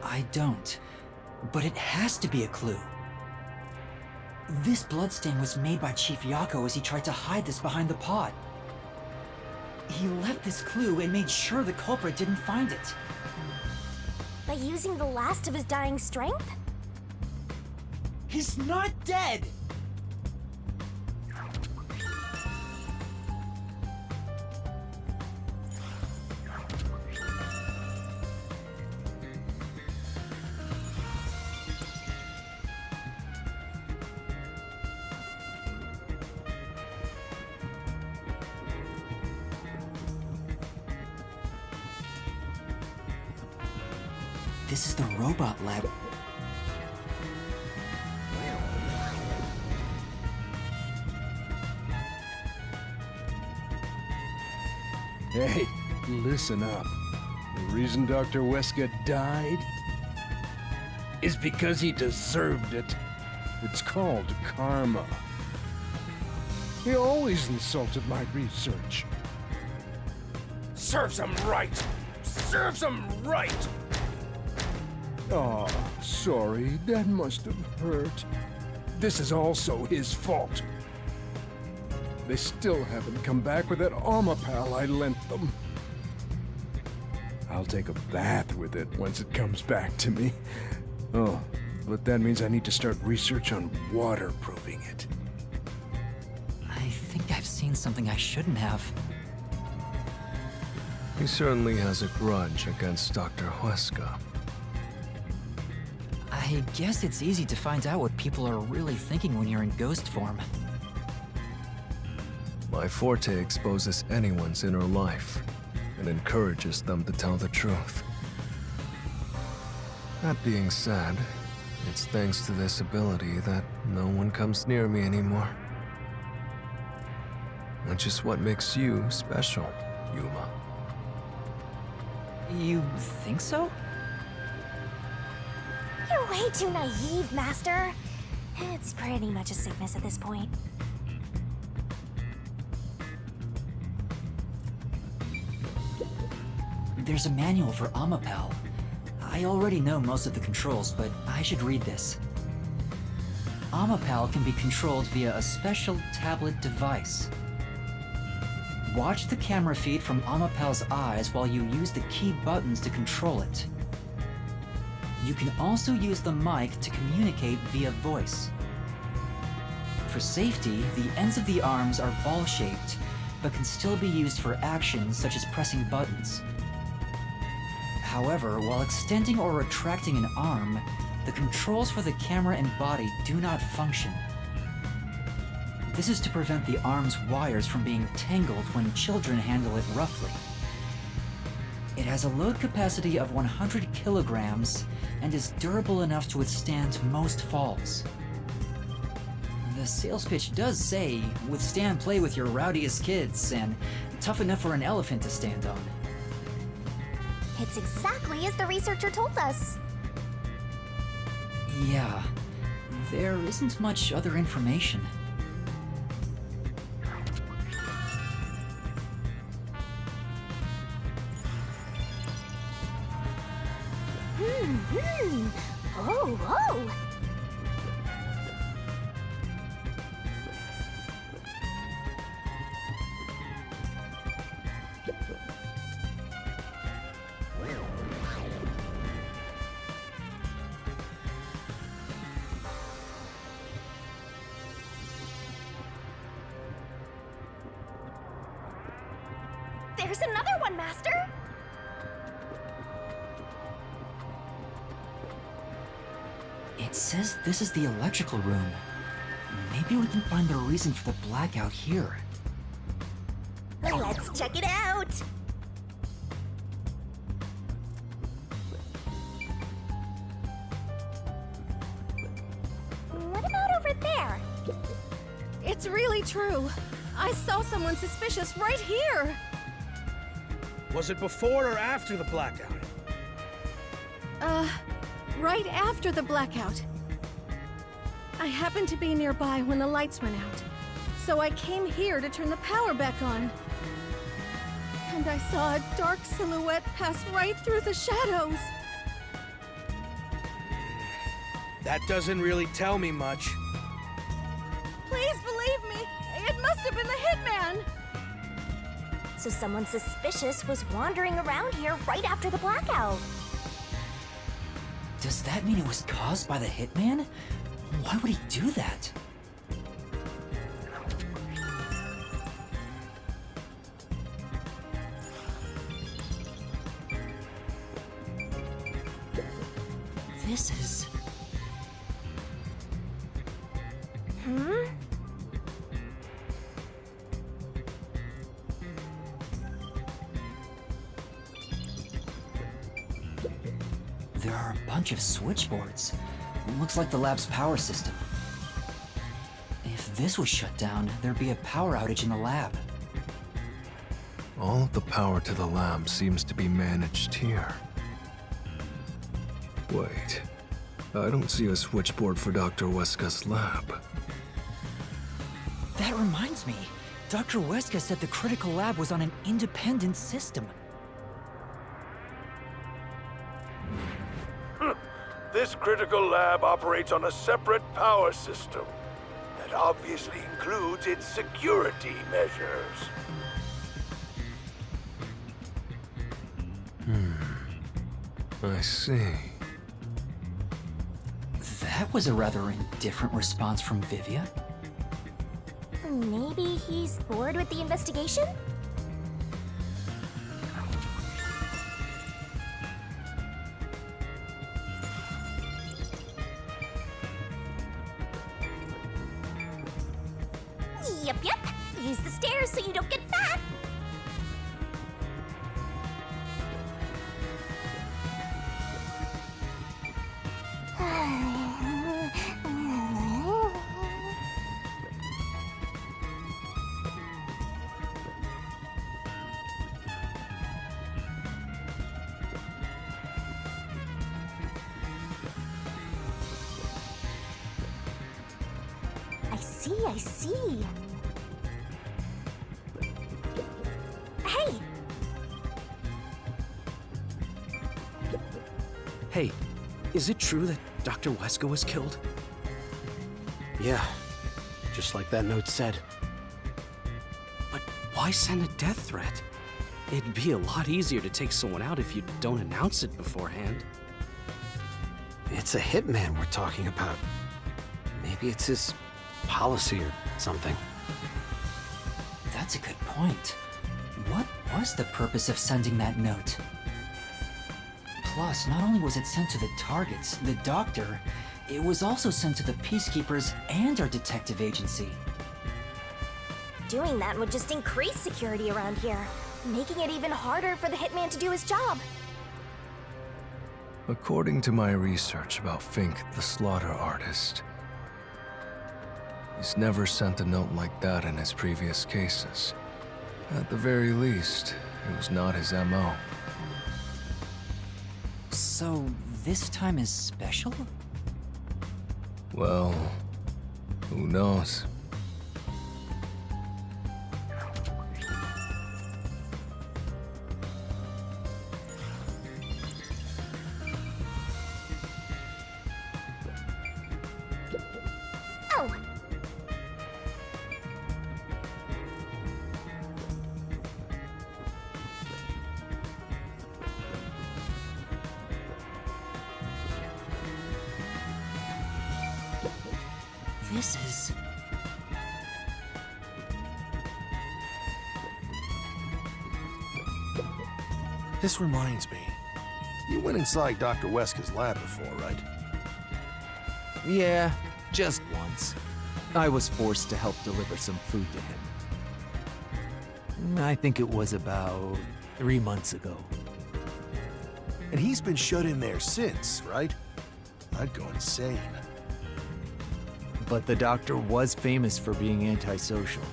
I don't, but it has to be a clue. This bloodstain was made by Chief Yako as he tried to hide this behind the pot. He left this clue and made sure the culprit didn't find it.
By using the last of his dying strength?
He's not dead! This is the robot lab.
Hey, listen up. The reason Dr. Wesker died is because he deserved it. It's called karma. He always insulted my research.
Serves him right! Serves him right!
Oh, sorry, that must have hurt. This is also his fault. They still haven't come back with that Armapal I lent them. I'll take a bath with it once it comes back to me. Oh, but that means I need to start research on waterproofing it.
I think I've seen something I shouldn't have.
He certainly has a grudge against Dr. Wesker.
I guess it's easy to find out what people are really thinking when you're in ghost form.
My forte exposes anyone's inner life. and encourages them to tell the truth. That being said, it's thanks to this ability that no one comes near me anymore. Which is what makes you special, Yuma.
You think so?
You're way too naive, Master. It's pretty much a sickness at this point.
There's a manual for Amapel. I already know most of the controls, but I should read this. Amapel can be controlled via a special tablet device. Watch the camera feed from Amapel's eyes while you use the key buttons to control it. You can also use the mic to communicate via voice. For safety, the ends of the arms are ball-shaped, but can still be used for actions such as pressing buttons. However, while extending or retracting an arm, the controls for the camera and body do not function. This is to prevent the arm's wires from being tangled when children handle it roughly. It has a load capacity of 100 kilograms and is durable enough to withstand most falls. The sales pitch does say, withstand play with your rowdiest kids and tough enough for an elephant to stand on.
It's exactly as the researcher told us.
Yeah, there isn't much other information.
Oh, whoa! There's another one, Master!
It says this is the electrical room. Maybe we can find the reason for the blackout here.
Let's check it out! What about over there?
It's really true. I saw someone suspicious right here.
Was it before or after the blackout?
Right after the blackout. I happened to be nearby when the lights went out, so I came here to turn the power back on. And I saw a dark silhouette pass right through the shadows.
That doesn't really tell me much.
Please believe me, it must have been the hitman.
So someone suspicious was wandering around here right after the blackout.
Does that mean it was caused by the hitman? Why would he do that? This is... There are a bunch of switchboards. Looks like the lab's power system. If this was shut down, there'd be a power outage in the lab.
All of the power to the lab seems to be managed here. Wait, I don't see a switchboard for Dr. Weska's lab.
That reminds me. Dr. Weska said the critical lab was on an independent system.
This critical lab operates on a separate power system that obviously includes its security measures.
I see.
That was a rather indifferent response from Vivia.
Maybe he's bored with the investigation? Yep. Use the stairs so you don't get fat. see, I see. Hey!
Hey, is it true that Dr. Wesker was killed?
Yeah, just like that note said.
But why send a death threat? It'd be a lot easier to take someone out if you don't announce it beforehand.
It's a hitman we're talking about. Maybe it's his policy or something.
That's a good point. What was the purpose of sending that note? Plus, not only was it sent to the targets, the doctor, it was also sent to the Peacekeepers and our detective agency.
Doing that would just increase security around here, making it even harder for the hitman to do his job.
According to my research about Fink, the slaughter artist, he's never sent a note like that in his previous cases. At the very least, it was not his MO.
So, this time is special?
Well, who knows?
Oh!
This is...
This reminds me. You went inside Dr. Wesker's lab before, right?
Yeah, just once. I was forced to help deliver some food to him. I think it was about 3 months ago.
And he's been shut in there since, right? I'd go insane.
But the doctor was famous for being antisocial.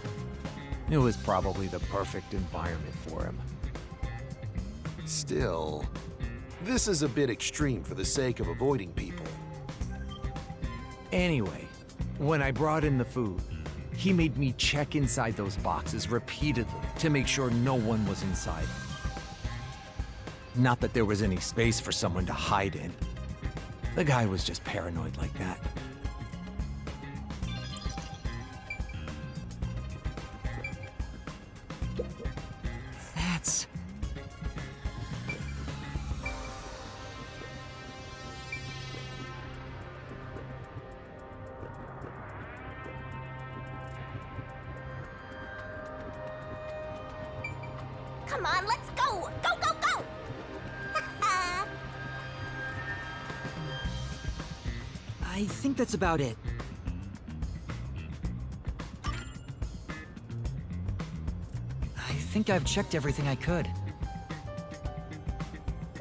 It was probably the perfect environment for him.
Still, this is a bit extreme for the sake of avoiding people.
Anyway, when I brought in the food, he made me check inside those boxes repeatedly to make sure no one was inside. Not that there was any space for someone to hide in. The guy was just paranoid like that.
That's...
Come on, let's go! Go, go, go!
I think that's about it. I think I've checked everything I could.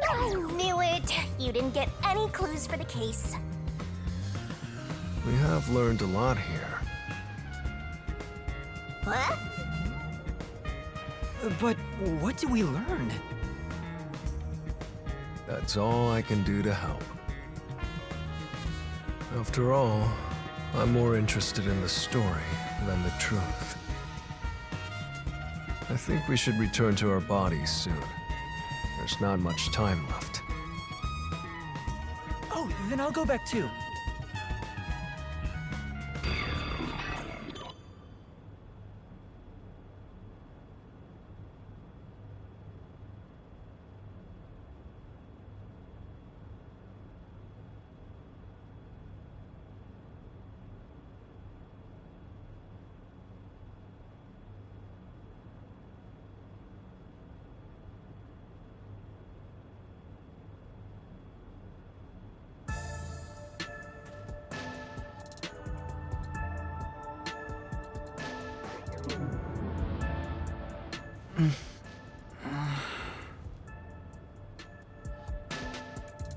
I knew it! You didn't get any clues for the case.
We have learned a lot here.
What?
But what did we learn?
That's all I can do to help. After all, I'm more interested in the story than the truth. I think we should return to our bodies soon. There's not much time left.
Oh, then I'll go back too.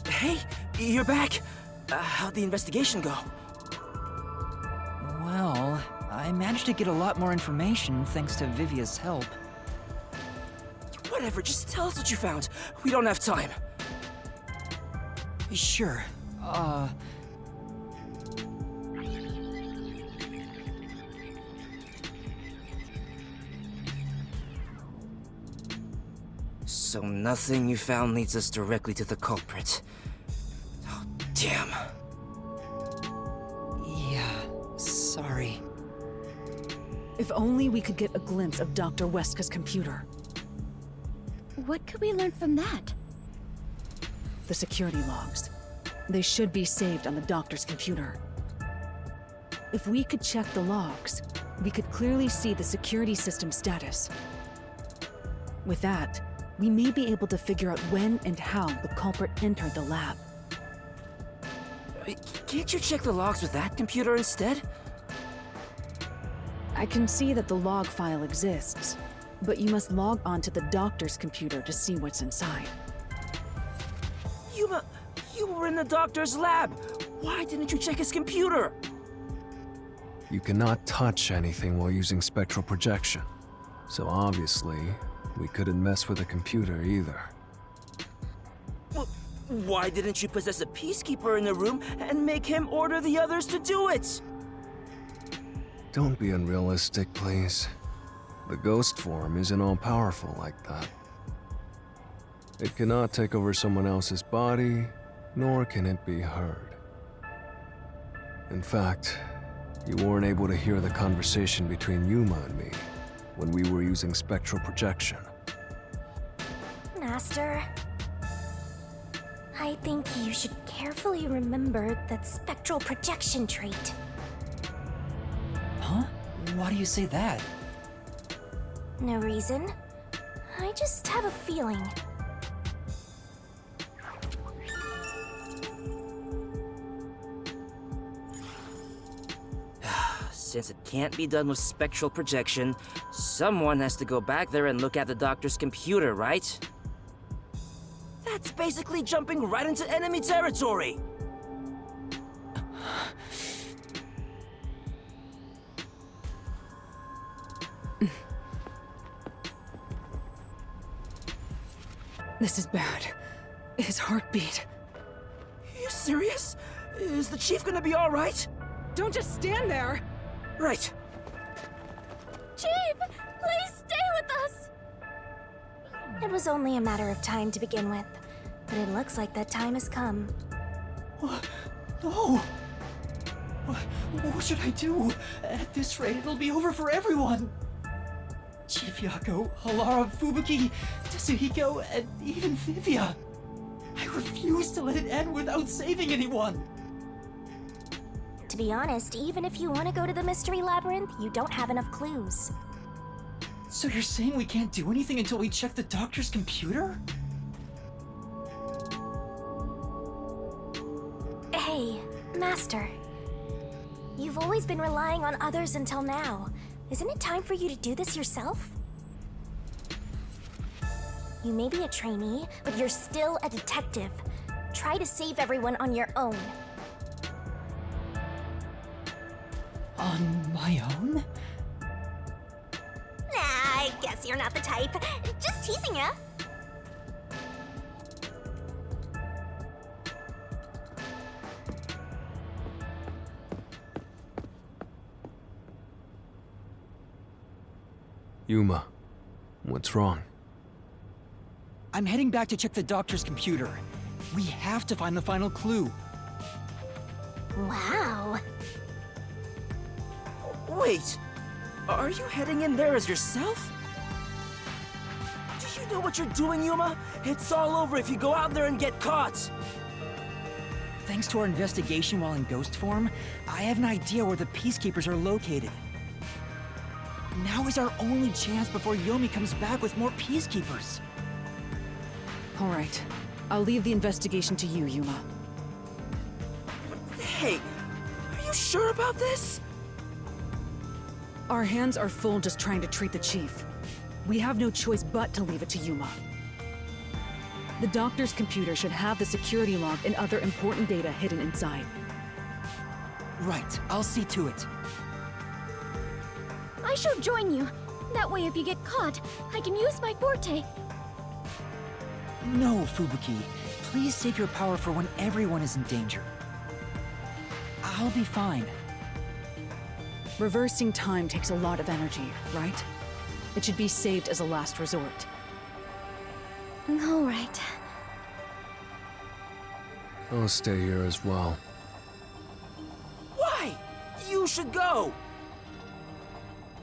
Hey, you're back. How'd the investigation go?
Well, I managed to get a lot more information thanks to Vivia's help.
Whatever, just tell us what you found. We don't have time.
Sure.
So nothing you found leads us directly to the culprit. Oh, damn.
Yeah, sorry.
If only we could get a glimpse of Dr. Weska's computer.
What could we learn from that?
The security logs. They should be saved on the doctor's computer. If we could check the logs, we could clearly see the security system status. With that, we may be able to figure out when and how the culprit entered the lab.
Can't you check the logs with that computer instead?
I can see that the log file exists, but you must log onto the doctor's computer to see what's inside.
Yuma, you were in the doctor's lab. Why didn't you check his computer?
You cannot touch anything while using spectral projection. So obviously, we couldn't mess with the computer either.
Well, why didn't you possess a peacekeeper in the room and make him order the others to do it?
Don't be unrealistic, please. The ghost form isn't all-powerful like that. It cannot take over someone else's body, nor can it be heard. In fact, you weren't able to hear the conversation between Yuma and me when we were using spectral projection.
Master, I think you should carefully remember that spectral projection trait.
Huh? Why do you say that?
No reason. I just have a feeling.
Since it can't be done with spectral projection, someone has to go back there and look at the doctor's computer, right? That's basically jumping right into enemy territory!
This is bad. His heartbeat.
You serious? Is the chief gonna be alright?
Don't just stand there!
Right.
Chief, please stay with us! It was only a matter of time to begin with, but it looks like that time has come.
No! What should I do? At this rate, it'll be over for everyone! Chief Yako, Halara, Fubuki, Tsuhiko, and even Vivia. I refuse to let it end without saving anyone!
To be honest, even if you want to go to the Mystery Labyrinth, you don't have enough clues.
So you're saying we can't do anything until we check the doctor's computer?
Hey, Master. You've always been relying on others until now. Isn't it time for you to do this yourself? You may be a trainee, but you're still a detective. Try to save everyone on your own.
On my own?
Nah, I guess you're not the type. Just teasing ya.
Yuma, what's wrong?
I'm heading back to check the doctor's computer. We have to find the final clue.
Wow.
Wait, are you heading in there as yourself? Do you know what you're doing, Yuma? It's all over if you go out there and get caught.
Thanks to our investigation while in ghost form, I have an idea where the Peacekeepers are located. Now is our only chance before Yomi comes back with more Peacekeepers.
All right. I'll leave the investigation to you, Yuma.
Hey, are you sure about this?
Our hands are full just trying to treat the chief. We have no choice but to leave it to Yuma. The doctor's computer should have the security log and other important data hidden inside.
Right, I'll see to it.
I shall join you. That way, if you get caught, I can use my forte.
No, Fubuki. Please save your power for when everyone is in danger. I'll be fine.
Reversing time takes a lot of energy, right? It should be saved as a last resort.
All right.
I'll stay here as well.
Why? You should go!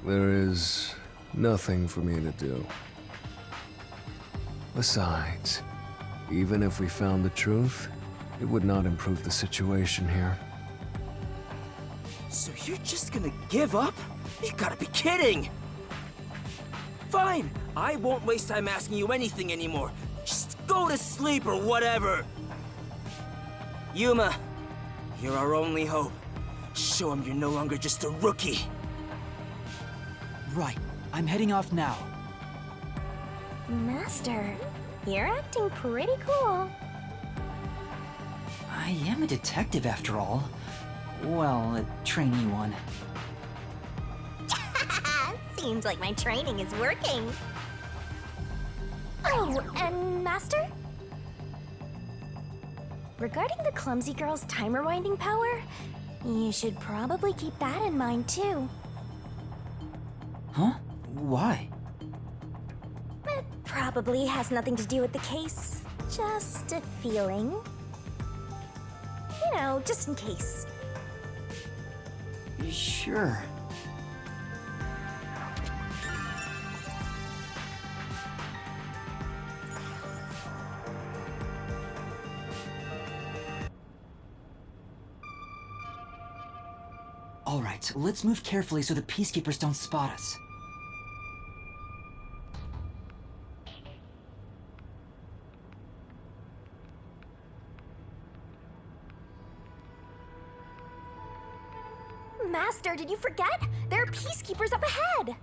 There is nothing for me to do. Besides, even if we found the truth, it would not improve the situation here.
So you're just gonna give up? You gotta be kidding! Fine, I won't waste time asking you anything anymore. Just go to sleep or whatever. Yuma, you're our only hope. Show him you're no longer just a rookie.
Right. I'm heading off now.
Master, you're acting pretty cool.
I am a detective after all. Well, a trainee one.
Seems like my training is working. Oh, and Master? Regarding the clumsy girl's time rewinding power, you should probably keep that in mind too.
Huh? Why?
It probably has nothing to do with the case. Just a feeling. You know, just in case.
Sure. All right, let's move carefully so the Peacekeepers don't spot us.
Master, did you forget? There are Peacekeepers up ahead!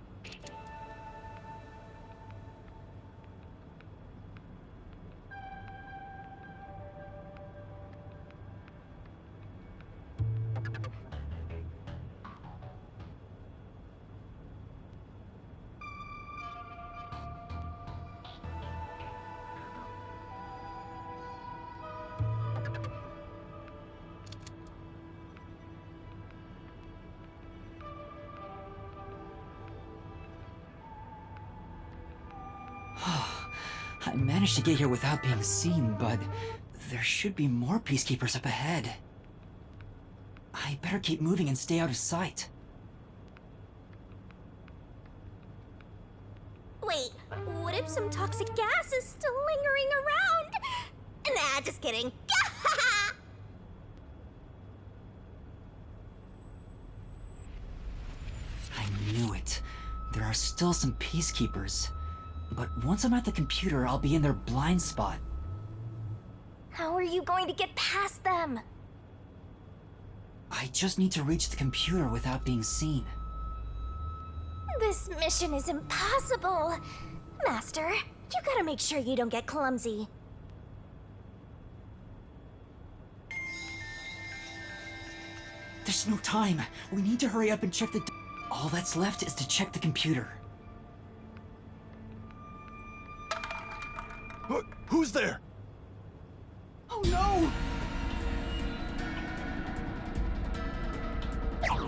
I managed to get here without being seen, but there should be more Peacekeepers up ahead. I better keep moving and stay out of sight.
Wait, what if some toxic gas is still lingering around? Nah, just kidding.
I knew it. There are still some Peacekeepers. But once I'm at the computer, I'll be in their blind spot.
How are you going to get past them?
I just need to reach the computer without being seen.
This mission is impossible. Master, you gotta make sure you don't get clumsy.
There's no time. We need to hurry up and check the... All that's left is to check the computer.
Who's there?
Oh no!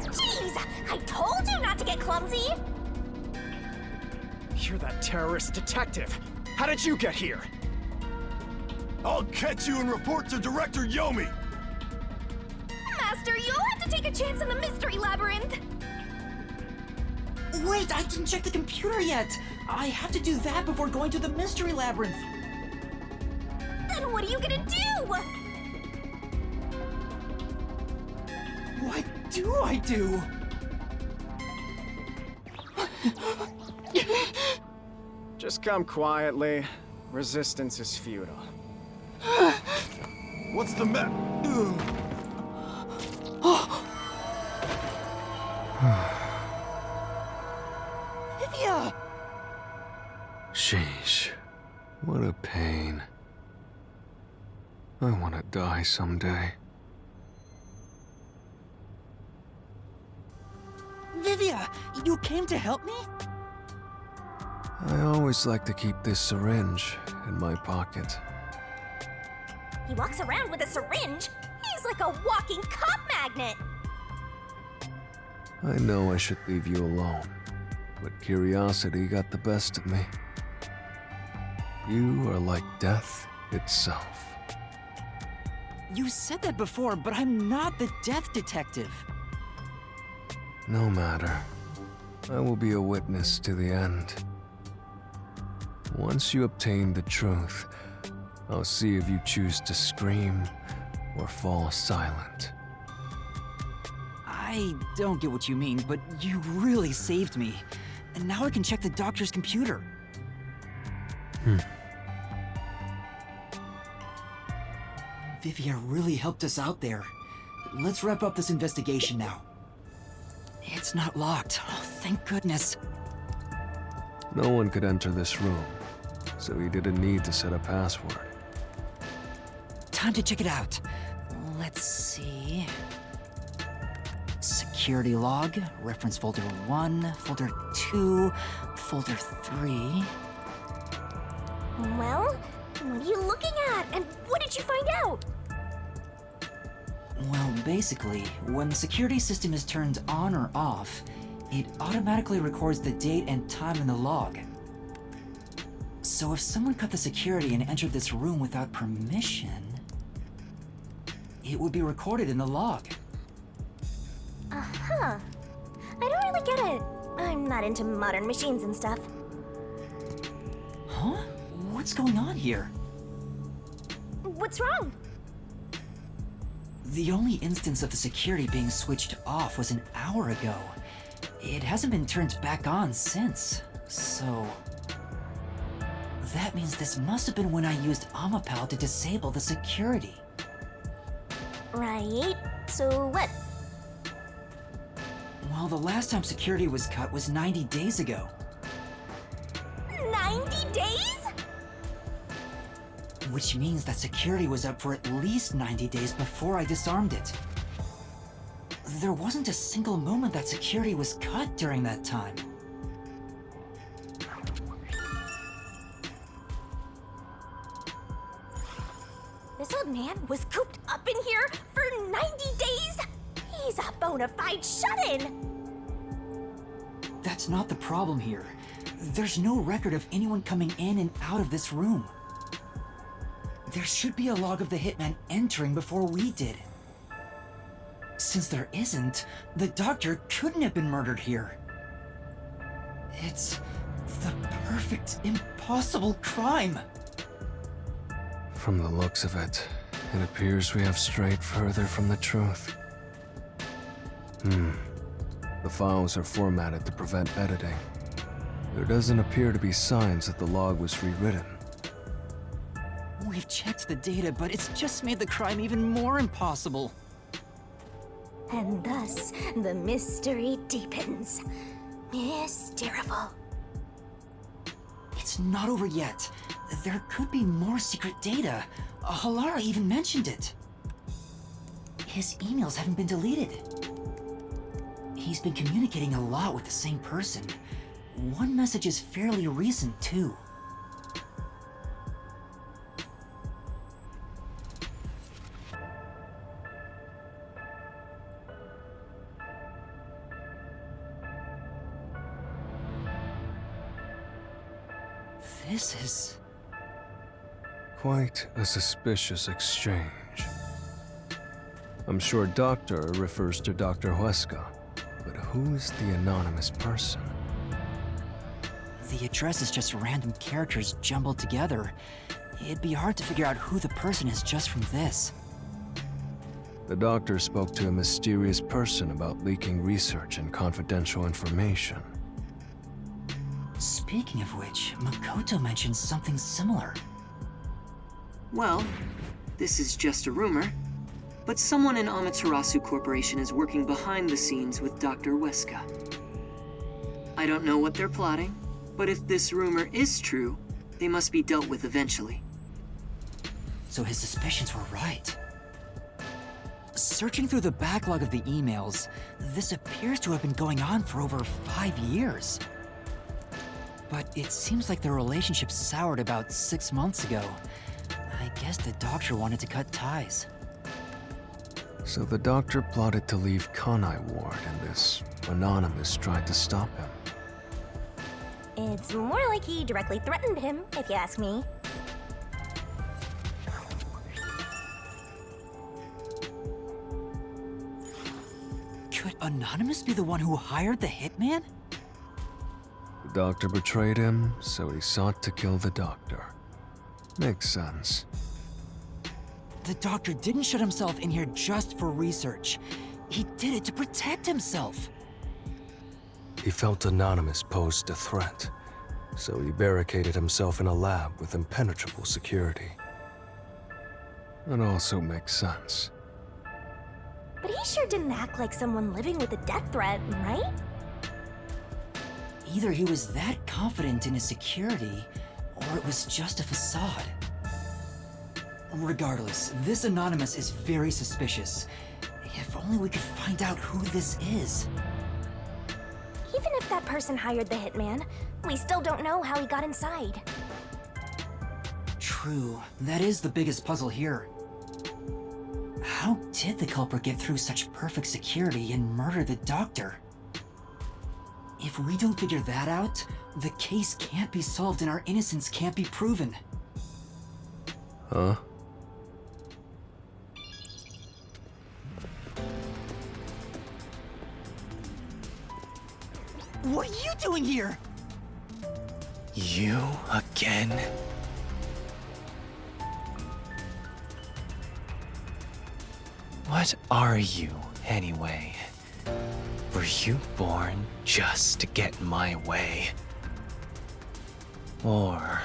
Jeez! I told you not to get clumsy!
You're that terrorist detective. How did you get here?
I'll catch you and report to Director Yomi!
Master, you'll have to take a chance in the mystery labyrinth!
Wait, I didn't check the computer yet! I have to do that before going to the mystery labyrinth!
Then what are you gonna do?
What do I do?
Just come quietly. Resistance is futile.
What's the map?
Vivia!
Sheesh. What a pain. I want to die someday.
Vivia, you came to help me?
I always like to keep this syringe in my pocket.
He walks around with a syringe. He's like a walking cop magnet.
I know I should leave you alone, but curiosity got the best of me. You are like death itself.
You said that before, but I'm not the death detective.
No matter. I will be a witness to the end. Once you obtain the truth, I'll see if you choose to scream or fall silent.
I don't get what you mean, but you really saved me. And now I can check the doctor's computer. Vivia really helped us out there. Let's wrap up this investigation now. It's not locked. Oh, thank goodness.
No one could enter this room, so he didn't need to set a password.
Time to check it out. Let's see. Security log, reference folder 1, folder 2, folder 3.
Well, what are you looking at? And what did you find out?
Well, basically, when the security system is turned on or off, it automatically records the date and time in the log. So if someone cut the security and entered this room without permission, it would be recorded in the log.
Uh-huh. I don't really get it. I'm not into modern machines and stuff.
Huh? What's going on here?
What's wrong?
The only instance of the security being switched off was an hour ago. It hasn't been turned back on since, so... That means this must have been when I used Amapal to disable the security.
Right. So what?
Well, the last time security was cut was 90 days ago.
90 days?
Which means that security was up for at least 90 days before I disarmed it. There wasn't a single moment that security was cut during that time.
This old man was cooped up in here for 90 days? He's a bona fide shut-in!
That's not the problem here. There's no record of anyone coming in and out of this room. There should be a log of the hitman entering before we did. Since there isn't, the doctor couldn't have been murdered here. It's the perfect, impossible crime.
From the looks of it, it appears we have strayed further from the truth. The files are formatted to prevent editing. There doesn't appear to be signs that the log was rewritten.
We've checked the data, but it's just made the crime even more impossible.
And thus, the mystery deepens. Mysterious.
It's not over yet. There could be more secret data. Halara even mentioned it. His emails haven't been deleted. He's been communicating a lot with the same person. One message is fairly recent, too. This is...
Quite a suspicious exchange. I'm sure Doctor refers to Dr. Huesca, but who is the anonymous person?
The address is just random characters jumbled together. It'd be hard to figure out who the person is just from this.
The doctor spoke to a mysterious person about leaking research and confidential information.
Speaking of which, Makoto mentioned something similar.
Well, this is just a rumor, but someone in Amaterasu Corporation is working behind the scenes with Dr. Huesca. I don't know what they're plotting, but if this rumor is true, they must be dealt with eventually.
So his suspicions were right. Searching through the backlog of the emails, this appears to have been going on for over 5 years. But it seems like their relationship soured about 6 months ago. I guess the doctor wanted to cut ties.
So the doctor plotted to leave Kanai Ward, and this anonymous tried to stop him.
It's more like he directly threatened him, if you ask me.
Could Anonymous be the one who hired the hitman?
The doctor betrayed him, so he sought to kill the doctor. Makes sense.
The doctor didn't shut himself in here just for research. He did it to protect himself.
He felt Anonymous posed a threat, so he barricaded himself in a lab with impenetrable security. It also makes sense.
But he sure didn't act like someone living with a death threat, right?
Either he was that confident in his security, or it was just a facade. Regardless, this Anonymous is very suspicious. If only we could find out who this is.
Even if that person hired the hitman, we still don't know how he got inside.
True, that is the biggest puzzle here. How did the culprit get through such perfect security and murder the doctor? If we don't figure that out, the case can't be solved and our innocence can't be proven.
Huh?
What are you doing here?
You again? What are you, anyway? Were you born just to get in my way? Or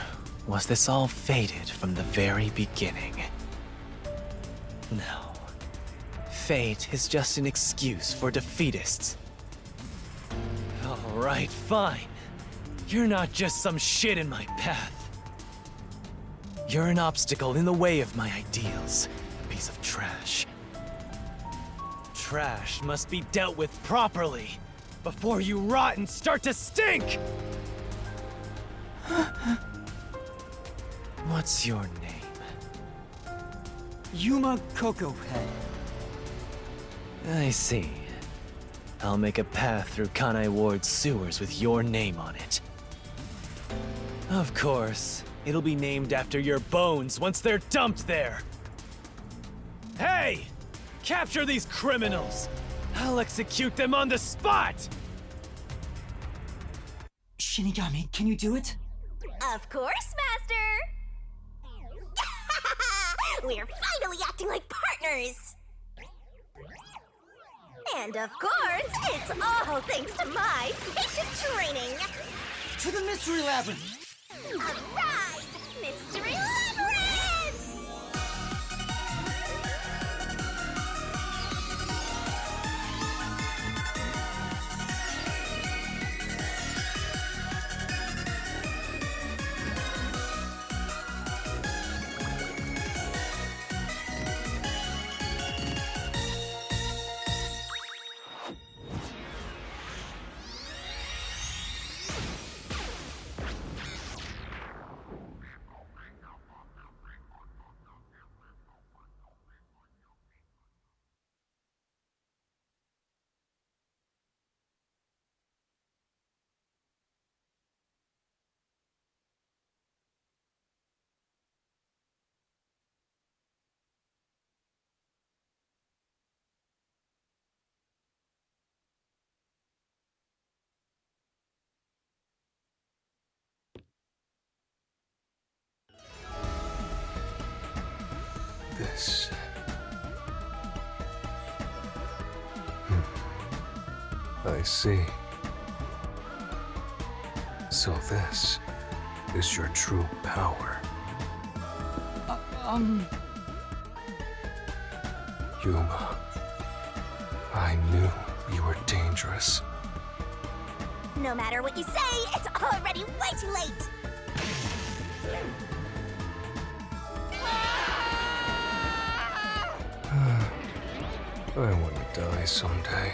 was this all fated from the very beginning? No. Fate is just an excuse for defeatists. Alright, fine. You're not just some shit in my path. You're an obstacle in the way of my ideals, piece of trash. Trash must be dealt with properly before you rot and start to stink! What's your name?
Yuma Cocohead.
I see. I'll make a path through Kanai Ward's sewers with your name on it. Of course, it'll be named after your bones once they're dumped there. Hey! Capture these criminals! I'll execute them on the spot!
Shinigami, can you do it?
Of course, Master! We're finally acting like partners! And of course, it's all thanks to my patient training!
To the Mystery Labyrinth!
Arise, Mystery Labyrinth!
This. I see. So this is your true power. Yuma, I knew you were dangerous.
No matter what you say, it's already way too late!
I want to die someday.